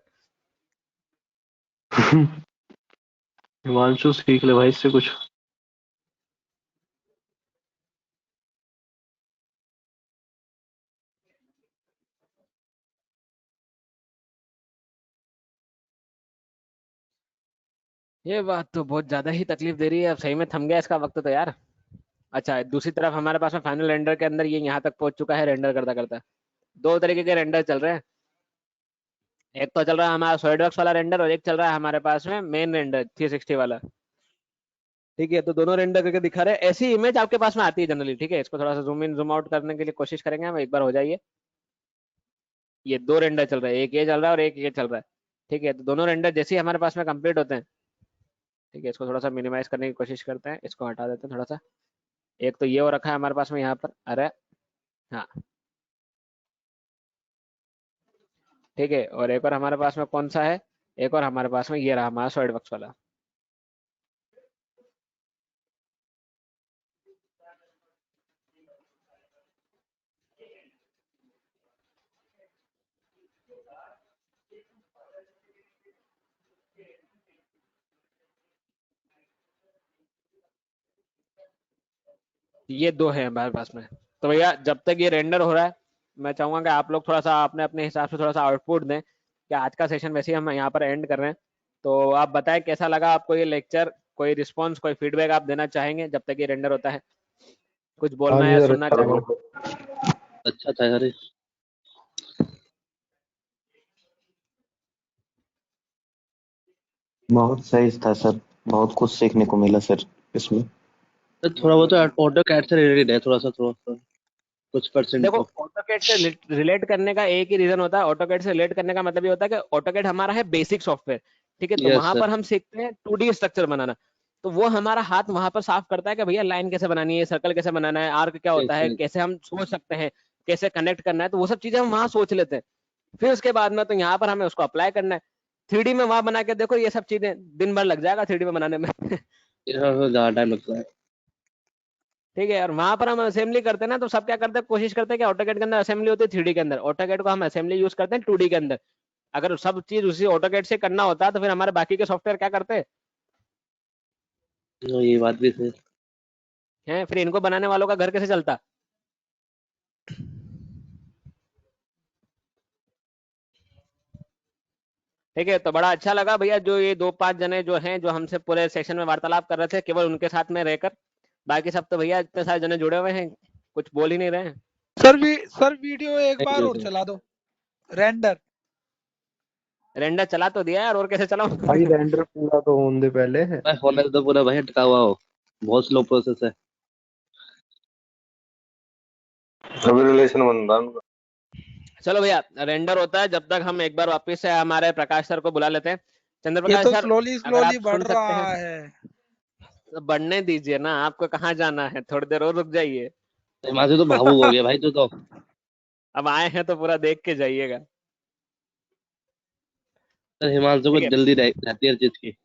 हिमांशु सीख ले भाई इससे कुछ। ये बात तो बहुत ज्यादा ही तकलीफ दे रही है, अब सही में थम गया इसका वक्त तो यार। अच्छा, दूसरी तरफ हमारे पास में फाइनल रेंडर के अंदर ये यहाँ तक पहुंच चुका है रेंडर करता करता। दो तरीके के रेंडर चल रहे हैं, एक तो चल रहा है हमारा सॉलिडवर्क्स वाला रेंडर, और एक चल रहा है हमारे पास में मेन रेंडर 360 वाला। ठीक है, तो दोनों रेंडर करके दिखा रहे हैं, ऐसी इमेज आपके पास में आती है जनरली। ठीक है, इसको थोड़ा सा जूम इन जूम आउट करने के लिए कोशिश करेंगे हम, एक बार हो जाइए। ये दो रेंडर चल रहे हैं, एक ये चल रहा है और एक ये चल रहा है। ठीक है, तो दोनों रेंडर जैसे ही हमारे पास में कंप्लीट होते हैं, ठीक है, इसको थोड़ा सा मिनिमाइज करने की कोशिश करते हैं, इसको हटा देते हैं थोड़ा सा। एक तो ये हो रखा है हमारे पास में यहाँ पर, अरे हाँ ठीक है, और एक और हमारे पास में कौन सा है, एक और हमारे पास में ये रहा हमारा सॉलिड वर्क्स वाला। ये दो है हमारे पास में। तो भैया जब तक ये रेंडर हो रहा है, मैं चाहूंगा कि आप लोग थोड़ा सा अपने अपने हिसाब से थोड़ा सा आउटपुट दें, कि आज का सेशन वैसे ही हम यहाँ पर एंड कर रहे हैं। तो आप बताएं कैसा लगा आपको ये लेक्चर, कोई रिस्पॉन्स कोई फीडबैक आप देना चाहेंगे जब तक ये रेंडर होता है, कुछ हाँ बोलना जी या सर, सुनना अच्छा लगा। चाहेंगे? अच्छा था सर। बहुत सही था सर, बहुत कुछ सीखने को मिला सर इसमें। सर थोड़ा बहुत ऑटो कैड से रिलेटेड है, थोड़ा सा कुछ परसेंट। देखो तो ऑटोकैड से रिलेट करने का एक ही रीजन होता है, ऑटोकैड से रिलेट करने का मतलब ये होता है कि ऑटोकैड हमारा है बेसिक सॉफ्टवेयर, ठीक है, तो यस वहां सर। पर हम सीखते हैं 2D स्ट्रक्चर बनाना। तो वो हमारा हाथ वहां पर साफ करता है कि भैया लाइन कैसे बनानी है, सर्कल कैसे बनाना है, आर्क क्या होता है, कैसे हम सोच सकते हैं, कैसे कनेक्ट करना है, तो वो सब चीजें हम वहां सोच लेते हैं। फिर उसके बाद में तो यहाँ पर हमें उसको अप्लाई करना है। 3D में वहां बना के देखो, ये सब चीजें दिन भर लग जाएगा 3D में बनाने में ज्यादा टाइम लगता है। ठीक है, और वहां पर हम असेंबली करते हैं ना, तो सब क्या करते हैं, कोशिश करते हैं कि ऑटोकैड के अंदर असेंबली होती है 3D के अंदर, ऑटोकैड को हम असेंबली यूज करते हैं 2D के अंदर। अगर सब चीज उसी ऑटोकैड से करना होता तो फिर हमारे बाकी के सॉफ्टवेयर क्या करते ये बात भी सही। हैं, फिर इनको बनाने वालों का घर कैसे चलता। ठीक है, तो बड़ा अच्छा लगा भैया, जो ये 2-5 जने जो हैं, जो हमसे पूरे सेशन में वार्तालाप कर रहे थे, केवल उनके साथ में रहकर, बाकी सब तो भैया इतने सारे जने जुड़े हुए हैं, कुछ बोल ही नहीं रहे हैं। सर वीडियो एक बार और चला दो, रेंडर रेंडर चला तो दिया यार, और कैसे चलाऊं भाई रेंडर पूरा तो होने दे पहले है। होने तो पूरा भाई अटका हुआ हो, बहुत स्लो प्रोसेस है। अभी रिलेशन बन रहा है उनका। चलो भैया, रेंडर होता है जब तक हम एक बार वापस से हमारे प्रकाश सर को बुला लेते हैं। ये चंद्रप्रकाश तो सर, स्लोली अगर आप स्लोली बढ़ सुन सकते रहा हैं है। तो बढ़ने दीजिए ना, आपको कहाँ जाना है, थोड़ी देर और रुक जाइए। हिमांशु तो भावुक हो गया भाई तू तो। अब आए हैं तो पूरा देख के जाइएगा। सर हिमांशु को ठीक है, जल्दी रहती है हर चीज की।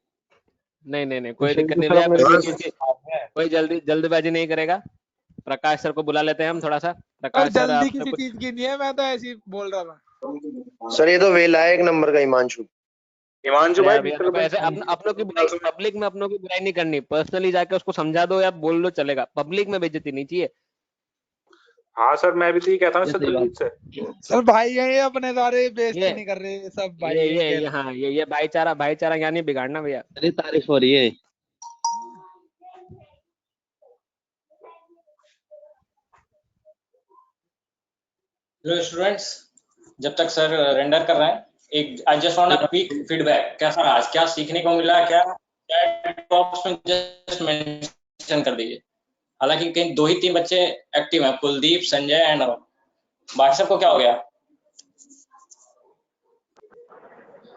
नहीं नहीं नहीं, कोई विषय दिक्कत तो नहीं सर भैया, अपने कोई रिलेशन चीज की कोई जल्दबाजी नहीं करेगा। प्रकाश सर को बुला लेते हैं हम थोड़ा सा। सर प्रकाश सर जल्दी आपसे किसी कुछ, चीज की नहीं है, मैं तो ऐसे ही बोल रहा था। सर ये तो वेला है एक नंबर का हिमांशु। हिमांशु अरे भाई यार भैया देखो, ऐसे अपनों की बुराई पब्लिक में अपनों की बुराई नहीं करनी, पर्सनली जाके उसको समझा दो या बोल लो चलेगा, पब्लिक में बेइज्जती नहीं चाहिए। हाँ सर, मैं भी तो ये कहता हूँ ये सर सही दिलजीत बात। से। सर भाई हैं ये, अपने सारे बेइज्जती ये नहीं कर रहे, सब भाई हैं ये कह रहे। हाँ, ये भाईचारा यानी बिगाड़ना भैया। अरे तारीफ हो रही है। हेलो स्टूडेंट्स, जब तक सर रेंडर कर रहे हैं, एक I just want a quick feedback, कैसा रहा आज, क्या सीखने को मिला, क्या चैट बॉक्स में जस्ट मेंशन कर दीजिए। हालांकि कहीं 2 ही 3 बच्चे एक्टिव हैं, कुलदीप, संजय एंड बाकी सबको क्या हो गया।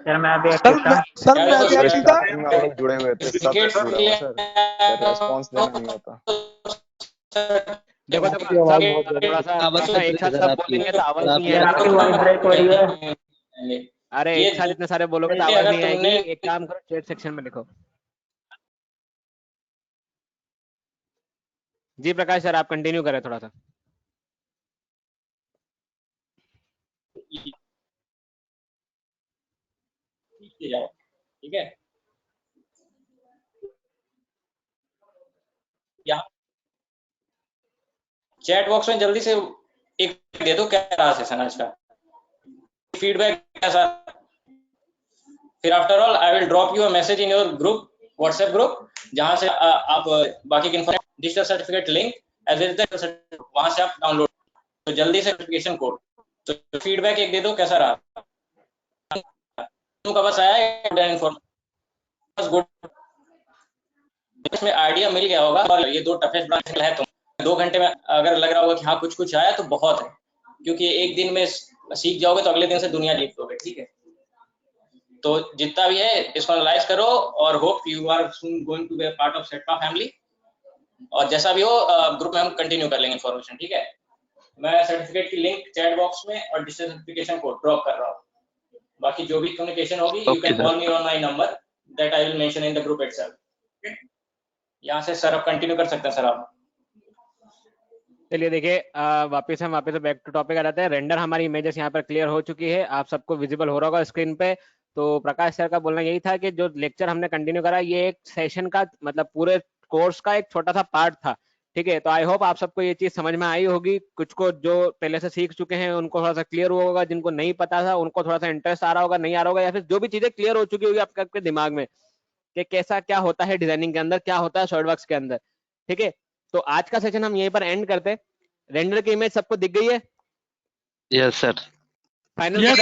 सर मैं अभी एक्टिव था। सर यार मैं देखो भी सर एक्टिव था। स्टार्टिंग में हम लोग जुड़े हुए थे, सब क्रिकेट जुड़े हुए सर, पर रेस्पॉन्स देना नहीं होता। देखो आपकी आवाज बहुत ज्यादा थोड़ा सा एक साथ सर सब आपकी बोलेंगे तो आवाज नहीं सर आपकी आएगी। वॉइस ब्रेक हो रही है। अरे ये एक साथ इतने सारे बोलोगे तो घंटे आवाज अगर नहीं आएगी, तुमने एक काम करो चैट सेक्शन में लिखो। जी प्रकाश सर, आप कंटिन्यू करें थोड़ा सा। जाओ, ठीक है, यहाँ चैट बॉक्स में जल्दी से एक दे दो, क्या रहा सेशन आज का, फीडबैक कैसा। फिर after all I will drop you a message in your group, WhatsApp group, जहां से आप बाकी की information, digital certificate link as well as वहां से आप डाउनलोड, तो जल्दी से सर्टिफिकेशन कोड, तो फीडबैक एक दे दो, कैसा रहा का बस आया है इन्फॉर्मेशन, गुड, इसमें आइडिया मिल गया होगा। और ये 2 टफेस्ट ब्रांच है, तो 2 घंटे में अगर लग रहा होगा कि हाँ कुछ आया तो बहुत है, क्योंकि एक दिन में सीख जाओगे तो अगले दिन से दुनिया जीत लोगे, ठीक है। तो जितना भी है इसको एनालाइज करो, और hope you are soon going to be a part of सेटपा फैमिली। और जैसा भी हो ग्रुप में हम कंटिन्यू कर लेंगे इन्फॉर्मेशन, ठीक है। मैं सर्टिफिकेट की लिंक चैट बॉक्स में और डिजिटल सर्टिफिकेशन कोड ड्रॉप कर रहा हूँ। बाकी जो भी कम्युनिकेशन होगी, you can call me on my number that I will mention in the group itself. यहाँ से सर आप कंटिन्यू कर सकते हैं सर आप। चलिए देखिए, वापस बैक टू टॉपिक आ जाते हैं। रेंडर हमारी इमेजेस यहाँ पर क्लियर हो चुकी है, आप सबको विजिबल हो रहा होगा स्क्रीन पे। तो प्रकाश सर का बोलना यही था कि जो लेक्चर हमने कंटिन्यू करा, ये एक सेशन का मतलब पूरे कोर्स का एक छोटा सा पार्ट था, ठीक है। तो आई होप आप सबको ये चीज समझ में आई होगी। कुछ को जो पहले से सीख चुके हैं उनको थोड़ा सा क्लियर हुआ होगा, जिनको नहीं पता था उनको थोड़ा सा इंटरेस्ट आ रहा होगा, नहीं आ रहा होगा, या फिर जो भी चीजें क्लियर हो चुकी होगी आपके दिमाग में कि कैसा क्या होता है डिजाइनिंग के अंदर, क्या होता है सॉलिडवर्क्स के अंदर, ठीक है। तो आज का सेशन हम यहीं पर एंड करते हैं। रेंडर की इमेज सबको दिख गई है? Yes sir. फाइनल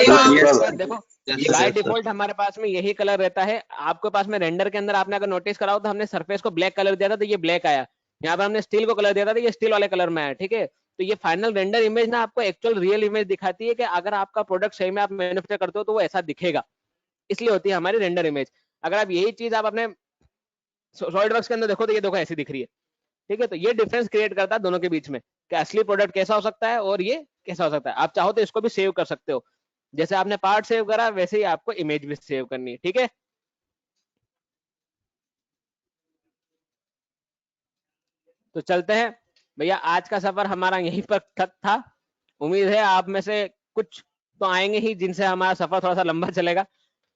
देखो, बाय डिफॉल्ट हमारे पास में यही कलर रहता है। आपके पास में रेंडर के अंदर आपने अगर नोटिस करा हो तो हमने सरफेस को ब्लैक कलर दिया था तो ये ब्लैक आया, यहाँ पर हमने स्टील को कलर दिया था तो ये स्टील वाले कलर में आया, ठीक है। तो ये फाइनल रेंडर इमेज ना आपको एक्चुअल रियल इमेज दिखाती है कि अगर आपका प्रोडक्ट सही में आप मैन्युफैक्चर करते हो तो वो ऐसा दिखेगा, इसलिए होती है हमारी रेंडर इमेज। अगर आप यही चीज आप अपने सॉलिडवर्क्स के अंदर देखो तो ये देखो ऐसी दिख रही है, ठीक है। तो ये डिफरेंस क्रिएट करता है दोनों के बीच में कि असली प्रोडक्ट कैसा हो सकता है और ये कैसा हो सकता है। आप चाहो तो इसको भी सेव कर सकते हो, जैसे आपने पार्ट सेव करा वैसे ही आपको इमेज भी सेव करनी है, ठीक है। तो चलते हैं भैया, आज का सफर हमारा यहीं पर तक था। उम्मीद है आप में से कुछ तो आएंगे ही जिनसे हमारा सफर थोड़ा सा लंबा चलेगा,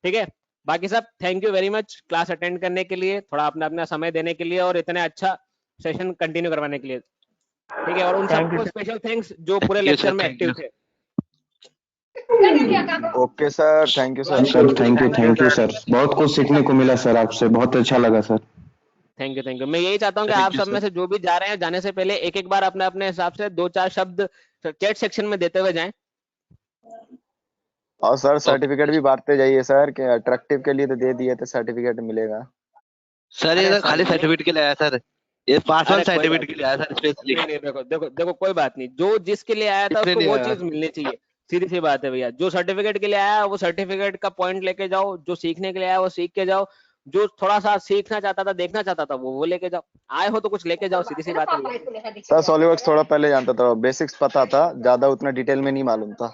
ठीक है। बाकी सब thank you very much class attend करने के लिए, थोड़ा अपना अपना समय देने के लिए और इतने अच्छा सेशन कंटिन्यू करवाने के लिए, ठीक है। और उन सबको स्पेशल थैंक्स जो पूरे लेक्चर में एक्टिव थे। Okay sir, thank you sir. Sir thank you sir, बहुत कुछ सीखने को मिला सर आपसे, बहुत अच्छा लगा सर। Thank you. मैं यही चाहता हूँ कि आप सब में से जो भी जा रहे हैं जाने से पहले एक एक बार अपने अपने हिसाब से 2-4 शब्द चैट सेक्शन में देते हुए जाएं। और सर सर्टिफिकेट भी बांटते जाइए सर, कि अट्रैक्टिव के लिए तो दे दिए थे, सर्टिफिकेट मिलेगा सर। ये खाली सर्टिफिकेट के लिए आया सर, ये पास वन सर्टिफिकेट के लिए आया सर स्पेशली। नहीं देखो कोई बात नहीं, जो जिसके लिए आया था उसको वो चीज मिलनी चाहिए, सीधी सी बात है भैया। जो सर्टिफिकेट के लिए आया वो सर्टिफिकेट का पॉइंट लेके जाओ, जो सीखने के लिए आया वो सीख के जाओ, जो थोड़ा सा सीखना चाहता था देखना चाहता था वो लेके जाओ, आए हो तो कुछ लेके जाओ, सीधी सी बात है। सर सॉलिडवर्क्स थोड़ा पहले जानता था, बेसिक्स पता था, ज्यादा उतना डिटेल में नहीं मालूम था।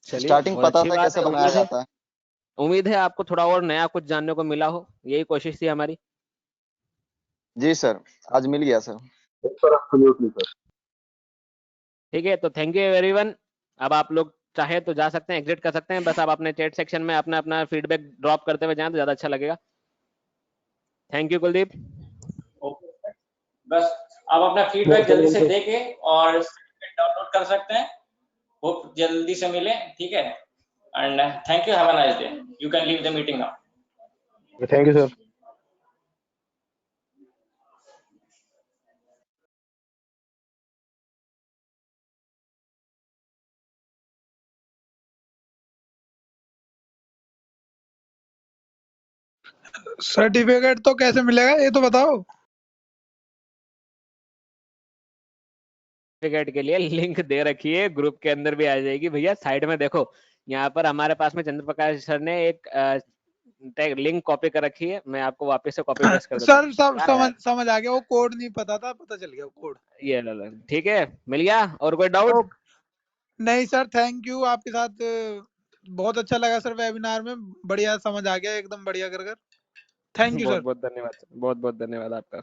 स्टार्टिंग पता था कैसे बनाया जाता है। उम्मीद है आपको थोड़ा और नया कुछ जानने को मिला हो, यही कोशिश थी हमारी। जी सर, आज मिल गया सर। ठीक है, तो थैंक यू एवरीवन। अब आप लोग चाहे तो जा सकते हैं, एग्जिट कर सकते हैं, बस आप अपने चैट सेक्शन में अपना अपना फीडबैक ड्रॉप करते हुए जाएं तो ज्यादा अच्छा लगेगा। Thank you Kuldeep. बस आप अपना फीडबैक जल्दी से देके और डाउनलोड कर सकते हैं। होप जल्दी से मिले, ठीक है। And thank you, have a nice day. You can leave the meeting now. Thank you sir. Certificate तो कैसे मिलेगा ये तो बताओ। सर्टिफिकेट के लिए लिंक दे रखी है, ग्रुप के अंदर भी आ जाएगी भैया। साइड में देखो, यहाँ पर हमारे पास में चंद्र प्रकाश सर ने एक लिंक कॉपी कर रखी है, मैं आपको वापस से कॉपी पेस्ट कर देता हूँ। सर समझ आ गया, वो कोड नहीं पता था, पता चल गया कोड। ये लो, ठीक है, मिल गया। और कोई डाउट? नहीं सर, थैंक यू, आपके साथ बहुत अच्छा लगा सर वेबिनार में, बढ़िया समझ आ गया, एकदम बढ़िया कर। Thank you sir. बहुत बहुत धन्यवाद, बहुत बहुत धन्यवाद आपका।